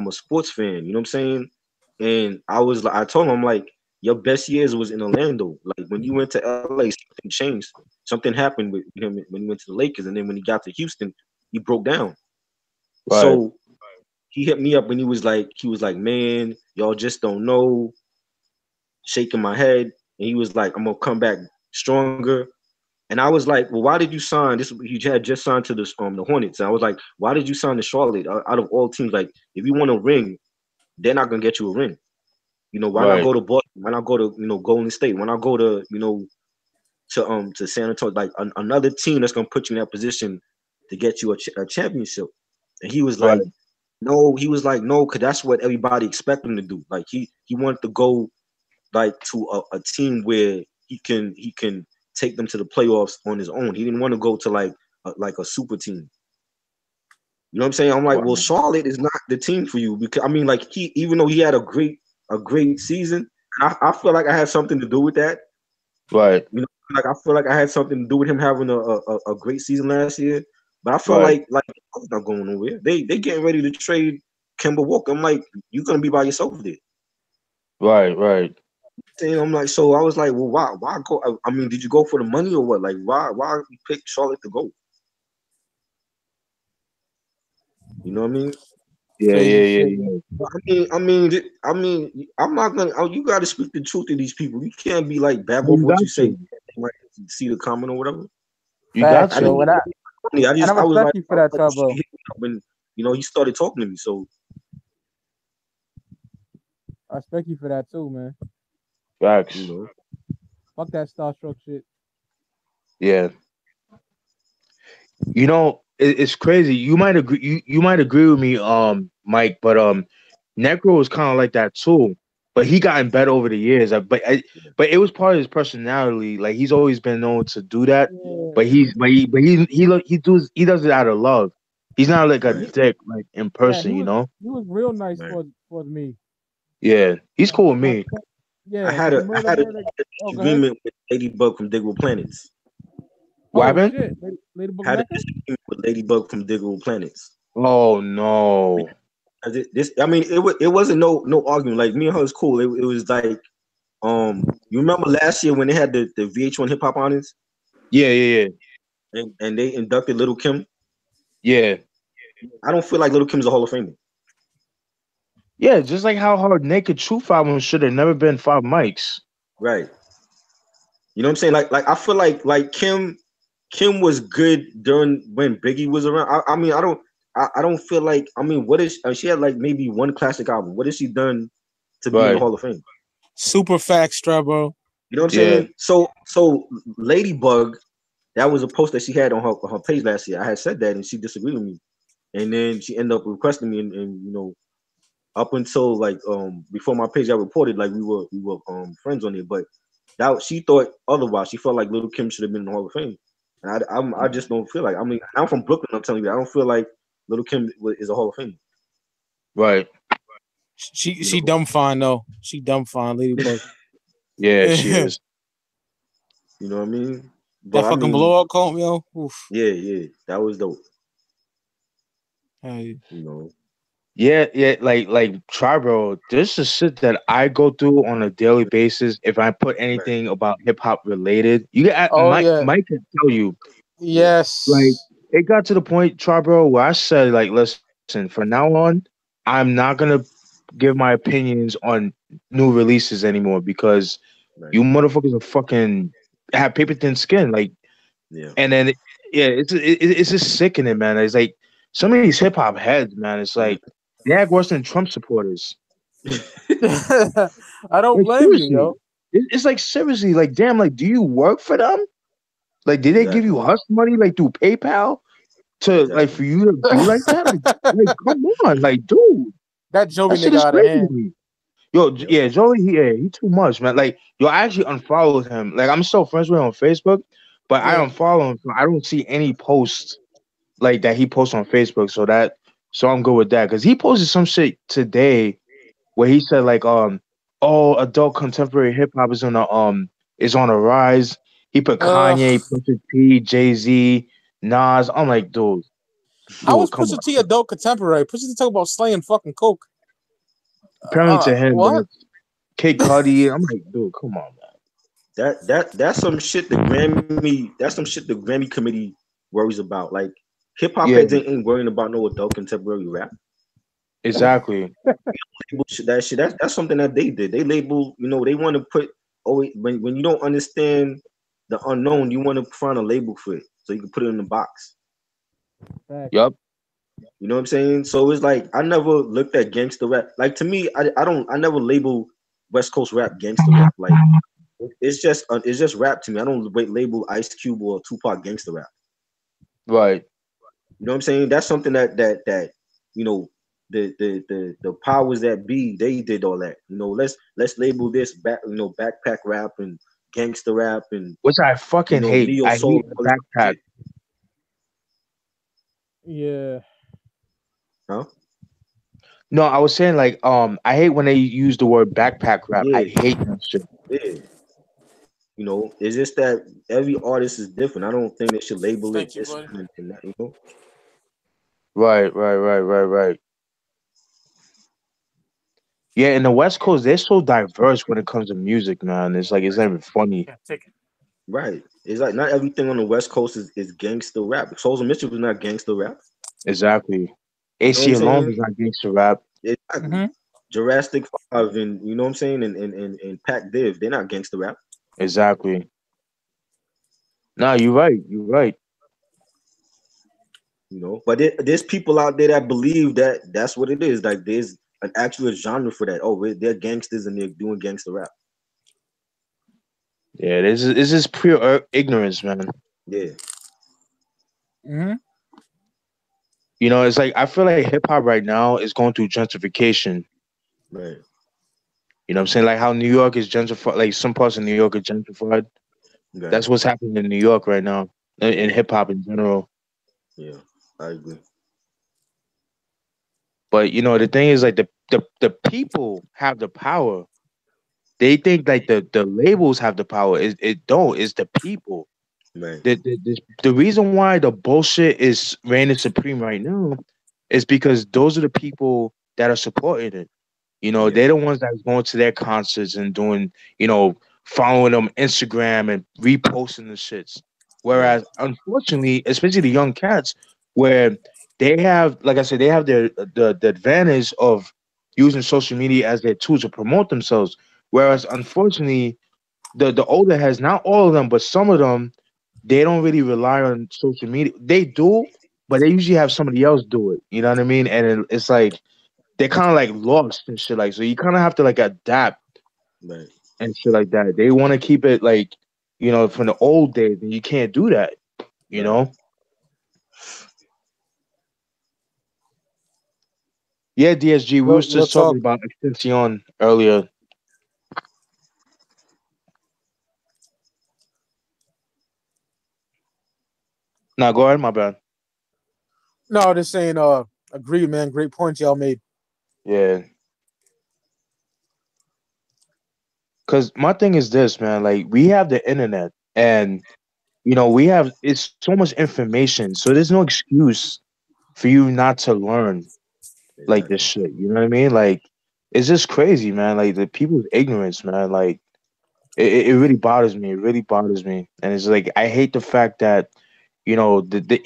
a sports fan. You know what I'm saying? And I told him like your best years was in Orlando. Like when you went to LA, something changed. Something happened with him when he went to the Lakers, and then when he got to Houston, he broke down. Right. So he hit me up and he was like, man, y'all just don't know, shaking my head. And he was like, I'm gonna come back stronger. And I was like, well, why did you sign this? He had just signed to the Hornets. And I was like, why did you sign to Charlotte out of all teams? Like, if you want a ring, they're not gonna get you a ring. Why not Right. go to Boston? Why not go to Golden State? Why not go to to San Antonio? Like another team that's gonna put you in that position to get you a championship. And he was Right. like, no, no, because that's what everybody expect him to do. Like he wanted to go like to a team where he can take them to the playoffs on his own. He didn't want to go to like a super team. You know what I'm saying? I'm like, well, Wow. Charlotte is not the team for you because I mean, like he even though he had a great season, I feel like I had something to do with that. Right. Like I feel like I had something to do with him having a great season last year. But I feel Right. like it's not going nowhere. They getting ready to trade Kemba Walker. I'm like, you're gonna be by yourself there. Right. I'm like, so I was like, well, why go? I mean, did you go for the money or what? Like, why you pick Charlotte to go? You know what I mean? Crazy shit, man. Yeah. I'm not gonna. You got to speak the truth to these people. You can't be like back No, off you what got you say. to. They might see the comment or whatever. You got Facts, I yo. didn't. to. And I I was respect like, you for that, he Triboro. hit me up and he started talking to me. So I respect you for that too, man. Facts. you know, Fuck that starstruck shit. Yeah. It's crazy. You might agree. You might agree with me, Mike. But Necro was kind of like that too. But he gotten better over the years. But it was part of his personality. Like he's always been known to do that. Yeah. He does it out of love. He's not like a right, dick like in Yeah, person. You know. he was real nice right. towards me. Yeah. He's cool with Like, me. yeah, because I murder. had a Oh, go ahead. agreement with Ladybug from Digable Planets. What Oh happened? shit, Ladybug Had a Mecca? disagreement with Ladybug from Diggle Planets. Oh no. I mean, it wasn't no argument. Like me and her was cool. It was like, you remember last year when they had the VH1 Hip Hop Honors, Yeah. and they inducted Little Kim. Yeah. I don't feel like Little Kim's a Hall of Famer. Yeah, just like how her Naked Truth album should have never been 5 mics. Right. You know what I'm saying? Like I feel like Kim was good during when Biggie was around. I mean, I don't feel like, I mean, what is she had like maybe one classic album. What has she done to be in the Right. Hall of Fame? Super facts, Triboro. You know what I'm Yeah. saying? So Ladybug, that was a post that she had on her page last year. I had said that and she disagreed with me. And then she ended up requesting me, and you know, up until like before my page got reported, like we were friends on it, but that she thought otherwise. She felt like Little Kim should have been in the Hall of Fame, and I just don't feel like. I mean, I'm from Brooklyn. I'm telling you, I don't feel like Little Kim is a Hall of Fame. Right. She dumb fine though. She dumb fine, Ladybug. Yeah, she is. You know what I mean? That But I fucking mean, blowout comb, yo. Oof. yeah, that was dope. Hey. You know, Yeah, like Tribro, this is shit that I go through on a daily basis. If I put right? anything about hip hop related, you get Oh yeah. Mike can tell you. Yeah, Like Yes. it got to the point, Tribro, where I said, like, listen, from now on, I'm not gonna give my opinions on new releases anymore because right. you motherfuckers are fucking have paper thin skin. Like, Yeah, and then yeah, it's just sickening, man. It's like some of these hip hop heads, man. It's like they act worse than Trump supporters. I don't Like blame you, seriously, yo. it's like seriously, like damn, like do you work for them? Like did they give exactly, you hush money like through PayPal to like for exactly. you to be like that? Like come on, like dude, That Joey that shit nigga is out of crazy to hand. me. Yo, Yep. yeah, Joey, he too much, man. Like yo, I actually unfollowed him. Like I'm still friends with him on Facebook, but I Yeah. unfollow him. So I don't see any posts like that he posts on Facebook. So I'm good with that because he posted some shit today where he said like oh adult contemporary hip hop is on a rise. He put Kanye, Ugh. Pusha T, Jay-Z, Nas. I'm like, How was come Pusha on. T adult contemporary? Pusha T talk about slaying fucking coke. Apparently to him, What? that's Kid Cudi. I'm like, dude, come on, man. That's some shit the Grammy committee worries about. Like hip hop Yeah, heads ain't worrying about no adult contemporary rap. exactly. Label that shit. That's something that they did. They label, you know, they want to put always when you don't understand the unknown, you want to find a label for it so you can put it in the box. Yup. You know what I'm saying? So it's like I never looked at gangster rap. Like to me, I never label West Coast rap gangster rap. Like it's just rap to me. I don't label Ice Cube or Tupac gangster rap. Right. You know what I'm saying? That's something that you know the powers that be, they did all that. You know, let's label this backpack rap and gangster rap and Which I fucking hate. neo I soul, hate the all this backpack. shit. Yeah. Huh? No, I was saying like I hate when they use the word backpack rap. I Yeah, hate that shit. yeah. You know, it's just that every artist is different. I don't think they should label it Thank you, this buddy. and that, you know. Right. Yeah, in the West Coast, they're so diverse when it comes to music, man. It's like it's not even funny. Yeah, take it. Right. It's like not everything on the West Coast is gangster rap. Souls of Mischief is not gangster rap. Exactly. You know what AC I'm alone saying? is not gangster rap. Exactly. Mm-hmm. Jurassic 5 and you know what I'm saying, and Pac Div, they're not gangster rap. Exactly. No, you're right. You're right. You know, but there's people out there that believe that that's what it is. Like there's an actual genre for that. Oh, they're gangsters and they're doing gangster rap. Yeah, this is pure ignorance, man. Yeah, Mm-hmm. You know, it's like I feel like hip hop right now is going through gentrification. right. You know what I'm saying? Like how New York is gentrified, like some parts of New York are gentrified. Right. That's what's happening in New York right now, in hip hop in general. Yeah, I agree. But you know, the thing is like the people have the power. They think like the labels have the power. It don't. It's the people. Right. The reason why the bullshit is reigning supreme right now is because those are the people that are supporting it. You know, Yeah. they're the ones that's going to their concerts and doing, following them Instagram and reposting the shits. Right. Whereas, unfortunately, especially the young cats, where they have, like I said, they have the advantage of using social media as their tool to promote themselves. Whereas, unfortunately, the older heads, not all of them, but some of them, they don't really rely on social media. They do, but they usually have somebody else do it. You know what I mean? And it's like they're kind of like lost and shit. Like, so you kind of have to like adapt Right. and shit like that. They want to keep it like, from the old days, and you can't do that. You Right. know? Yeah, DSG. We Real, was real just talking talk. about Extension earlier. Now go ahead, my bad. No, just saying. Agreed, man. Great point y'all made. Yeah, because my thing is this, man. Like we have the internet, and we have it's so much information, so there's no excuse for you not to learn like this Exactly. shit. You know what I mean? Like it's just crazy, man. Like the people's ignorance, man. Like it really bothers me. It really bothers me, and it's like I hate the fact that the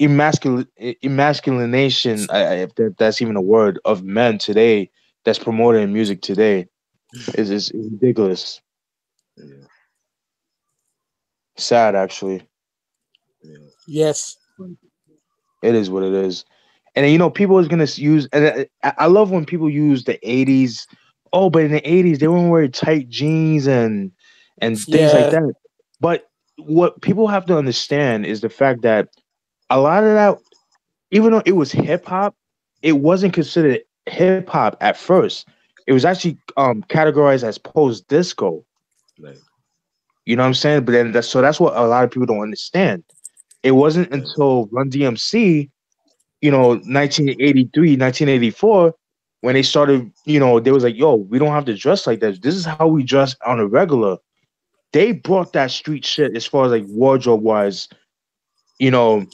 emasculination, if that's even a word, of men today that's promoted in music today is ridiculous. Yeah. Sad, actually. Yeah. Yes. It is what it is. And then, people is gonna use, and I love when people use the '80s. Oh, but in the '80s they wouldn't wear tight jeans and things like Yeah. that. But what people have to understand is the fact that a lot of that, even though it was hip hop, it wasn't considered hip hop at first. It was actually categorized as post disco. Right. You know what I'm saying? But then that's what a lot of people don't understand. It wasn't Right. until Run DMC, 1983, 1984, when they started, they was like, yo, we don't have to dress like that. This is how we dress on a regular. They brought that street shit as far as like wardrobe wise. You know,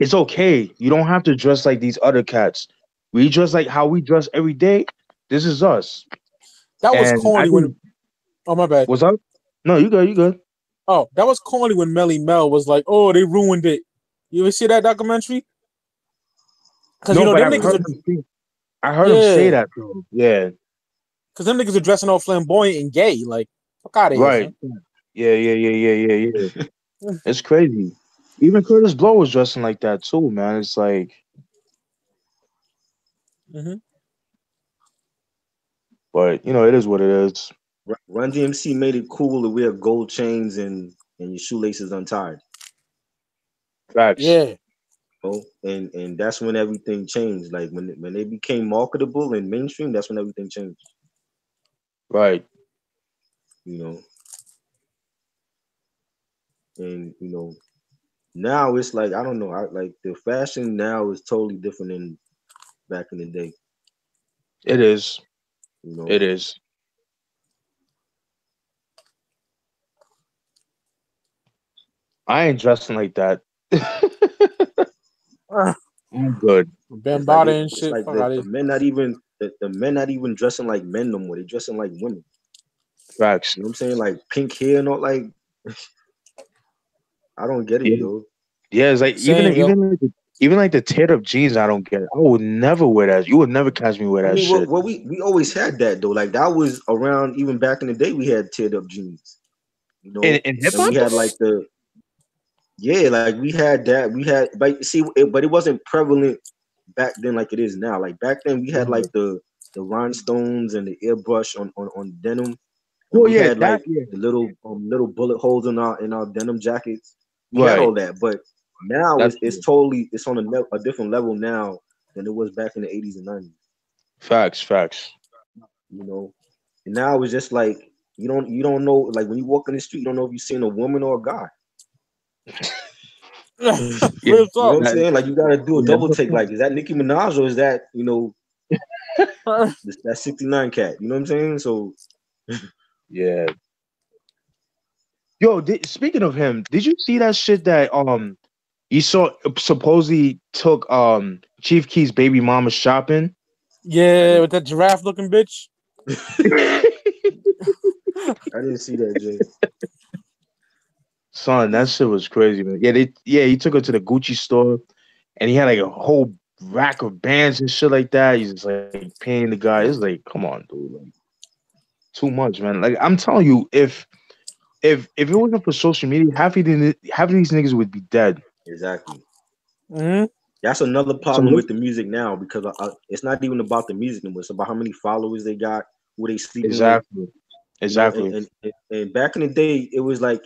it's okay. You don't have to dress like these other cats. We dress like how we dress every day. This is us. That was And I corny when. think, Oh my bad. what's up? No, you good, you good. Oh, that was corny when Melly Mel was like, "Oh, they ruined it." You ever see that documentary? Because No, but them I've niggas heard are, I heard him say yeah. that though. Yeah, Because them niggas are dressing all flamboyant and gay. Like, fuck out of here, right. son. Yeah, yeah, yeah, yeah, yeah, yeah. It's crazy. Even Curtis Blow was dressing like that too, man. It's like, Mm-hmm. but it is what it is. Run DMC made it cool to wear gold chains and your shoelaces untied. Facts. Yeah. Oh, and that's when everything changed. Like when they became marketable and mainstream, that's when everything changed. Right. You know, and now it's like I don't know. I like the fashion now is totally different than back in the day. It is. You know, It is. I ain't dressing like that. I'm good. Bambada and it's shit. like Fuck out of the here. men not even the men not even dressing like men no more. They dressing like women. Facts. You know what I'm saying? Like pink hair and all. Like I don't get it, Yeah. yo. Yeah. It's like Same, yo. even like the teared up jeans. I don't get it. I would never wear that. You would never catch me wear I that mean, shit. what we always had that though. Like that was around even back in the day. We had teared up jeans, In hip and we hop had though. like the yeah, like we had that. We had but see, but it wasn't prevalent back then like it is now. Like back then, we had like Right. the rhinestones and the airbrush on denim, and Well, we yeah, had that. like Yeah. the little bullet holes in our denim jackets. We had Right. all that, but now That's it's true. totally it's on a different level now than it was back in the 80s and 90s. Facts. Facts. You know, and now it's just like you don't know like when you walk in the street, you don't know if you're seeing a woman or a guy. Yeah. Real You know what talk. I'm saying? Like you gotta do a Yeah. double take. Like, is that Nicki Minaj or is that Yeah, that 69 cat? You know what I'm saying? So Yeah. Yo, speaking of him, did you see that shit that he saw supposedly took Chief Keef's baby mama shopping? I Yeah, didn't. with that giraffe looking bitch. I didn't see that, Jay. Son, that shit was crazy, man. Yeah, he took her to the Gucci store and he had like a whole rack of bands and shit like that. He's just like paying the guy. It's like, come on, dude, like too much, man. Like I'm telling you, if it wasn't for social media, half of these niggas would be dead. Exactly. Hmm. That's another So problem with the music now because it's not even about the music anymore. It's about how many followers they got, who they sleeping with, exactly, you know. exactly, And back in the day, it was like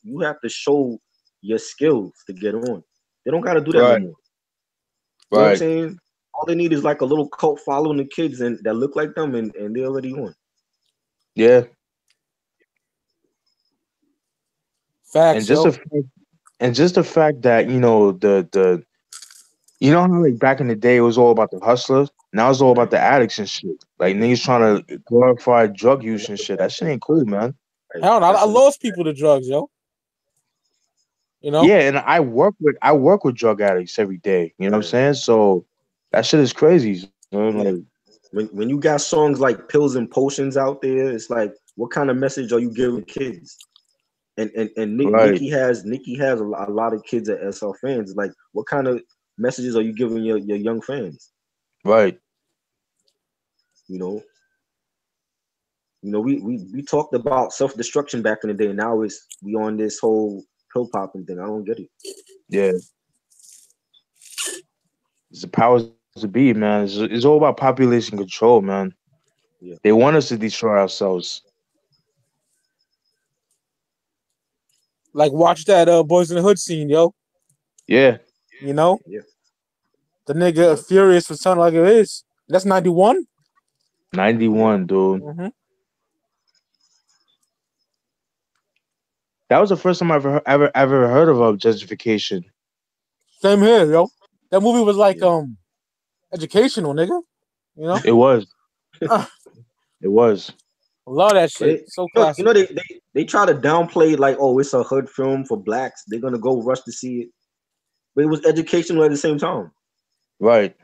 you have to show your skills to get on. They don't got to do that no right, more. You know what I'm right, saying? All they need is like a little cult following the kids and that look like them, and they're already on. yeah. And Facts, just yo. the fact, and just the fact that the you know how like back in the day it was all about the hustlers. Now it's all about Right. the addicts and shit. Like niggas trying to glorify drug use and shit. That shit ain't cool, man. Right. Hell no, I That's another. lost people to drugs, yo. You know? Yeah, and I work with drug addicts every day. You know what I'm Right. saying? So that shit is crazy. So, Yeah. like, When you got songs like pills and potions out there, it's like, what kind of message are you giving kids? And right, Nicki has a lot of kids at SL fans. Like, what kind of messages are you giving your young fans? right. You know, we talked about self destruction back in the day. Now it's we on this whole pill popping thing. I don't get it. Yeah, it's the powers to be, man. It's all about population control, man. Yeah, They want us to destroy ourselves. Like watch that Boys in the Hood scene, yo. Yeah, You know? yeah, The nigga yeah. Furious for sounding like it is. That's 91? 91, dude. Mm-hmm. That was the first time I've ever heard of a justification. Same here, yo. That movie was like Yeah. educational, nigga. You know? It was. I It was. love that But shit. So you classic. know they try to downplay like, oh, it's a hood film for blacks. They're gonna go rush to see it, but it was educational at the same time. Right.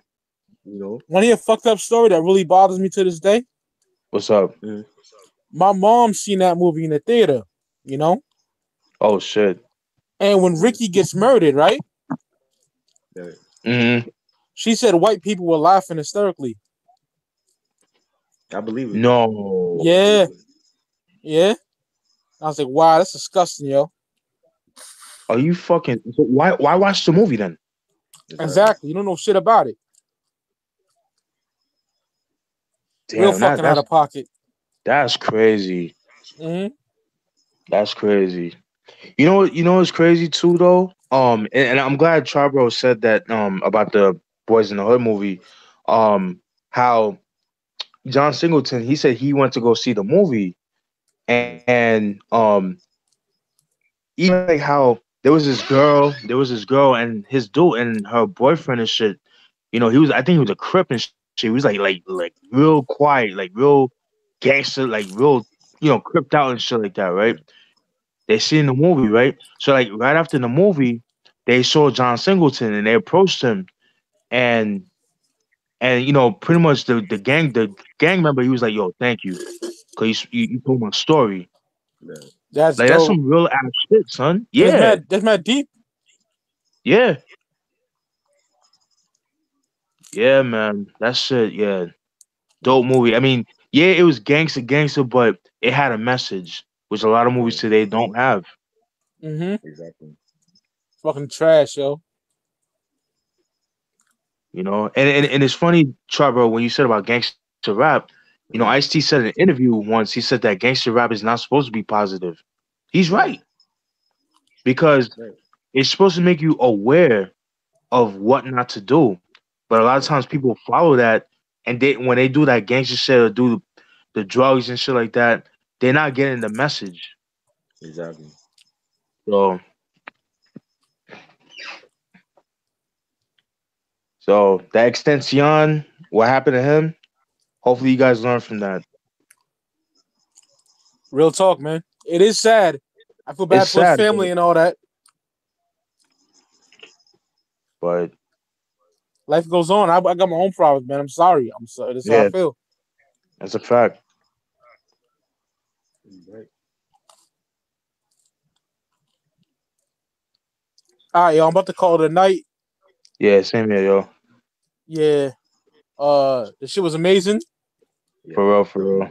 You know. One of your fucked up story that really bothers me to this day. What's up? Mhm. My mom seen that movie in the theater, you know? Oh shit. And when Mhm. Ricky gets murdered, right? Yeah, Hmm. She said white people were laughing hysterically. I believe it. No. I believe Yeah, it. yeah. I was like, wow, that's disgusting, yo. Are you fucking? So why watch the movie then? Exactly. Exactly. You don't know shit about it. Real Damn, fucking out of pocket. that's crazy. Hmm. That's crazy. You know what? You know what's crazy too, though. And I'm glad Triboro said that about the Boys in the Hood movie. How John Singleton, he said he went to go see the movie, Mhm. and even like how there was this girl and his dude and her boyfriend and shit. I think he was a crip and shit. He was like real quiet, like real gangster, like real, cripped out and shit like that, right? Yeah. They seen the movie, right? So like right after the movie, they saw John Singleton and they approached him and pretty much the gang member, he was like, "Yo, thank you, cause you told my story." Yeah. That's Like that's dope. some real ass shit, son. And it's Yeah, mad. That's mad deep. yeah, yeah, man. That shit, yeah, dope movie. I mean, yeah, it was gangster, but it had a message, which a lot of movies Yeah. today don't have. Hmm. Exactly. Fucking trash, yo. And it's funny, Trevor, when you said about gangster rap. Mhm. Ice-T said in an interview once, he said that gangster rap is not supposed to be positive. He's Right. right, because Right. it's supposed to make you aware of what not to do. But a lot of Right. times people follow that, and when they do that gangster shit or do the drugs and shit like that, they're not getting the message. Exactly. So, so that extension, what happened to him? Hopefully, you guys learn from that. Real talk, man. It is sad. I feel bad It's for his sad, family and all that. but Life goes on. I got my own problems, man. I'm sorry. I'm sorry. That's how I yeah, feel. that's a fact. Right. All right, yo. I'm about to call it a night. Yeah, same here, yo. Yeah. The shit was amazing. For real, for real.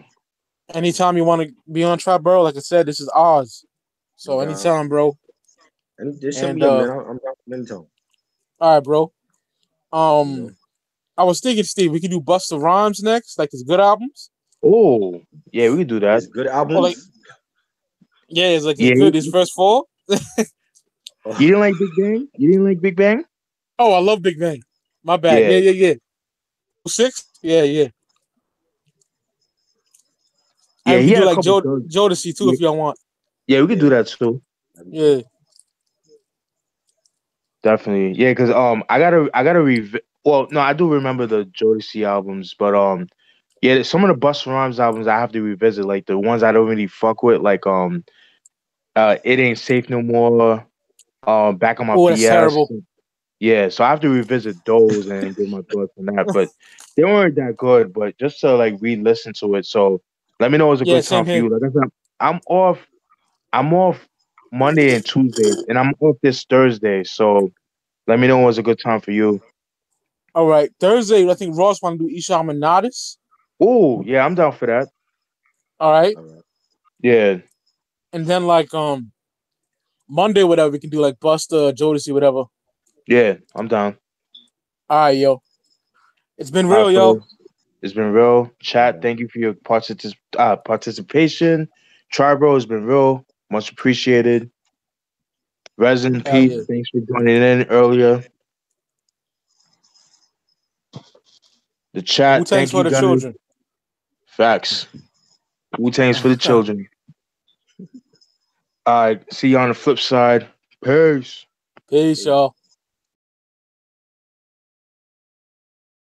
Anytime you want to be on Triboro, like I said, this is ours. So I'm down. anytime, bro. And just send And me a man. I'm down for anytime. all right, bro. You know. I was thinking, Steve, we could do Busta Rhymes next, like his good albums. Oh, yeah, we could do that. It's good Or albums. like, yeah, it's like his Yeah, good, his first four. you didn't like Big Bang? You didn't like Big Bang? Oh, I love Big Bang. My bad. Yeah. Yeah. 6? Yeah. Yeah, And we he can do had a like couple good. Jodeci too Yeah, if y'all want. yeah, we could do that too. Yeah. Definitely. Yeah, because I gotta well, no, I do remember the Jodeci albums, but yeah, some of the Busta Rhymes albums I have to revisit, like the ones I don't really fuck with, like It Ain't Safe No More, Back on My Oh, that's BS. terrible. Yeah, so I have to revisit those and give my thoughts on that. But they weren't that good, but just to like re-listen to it. So let me know it's a Yeah, good time same for here. you. Like I said, I'm off Monday and Tuesdays, and I'm off this Thursday. So let me know what's a good time for you. All right. Thursday, I think Ross want to do Isha Manadis. Oh, yeah, I'm down for that. All right. All right. Yeah, And then like Monday, whatever, we can do like Busta, Jodeci, whatever. yeah, I'm down. All right, yo. It's been All right, real, yo. fellas. It's been real. Chat, Yeah. thank you for your participation. Tribro has been real. Much appreciated. Resin Hell Pete, yeah. thanks for joining in earlier. The chat, Wu-Tang's thank for you the guys. children. Facts. Wu-Tang's for the children. All right, see you on the flip side. Peace. Peace, y'all.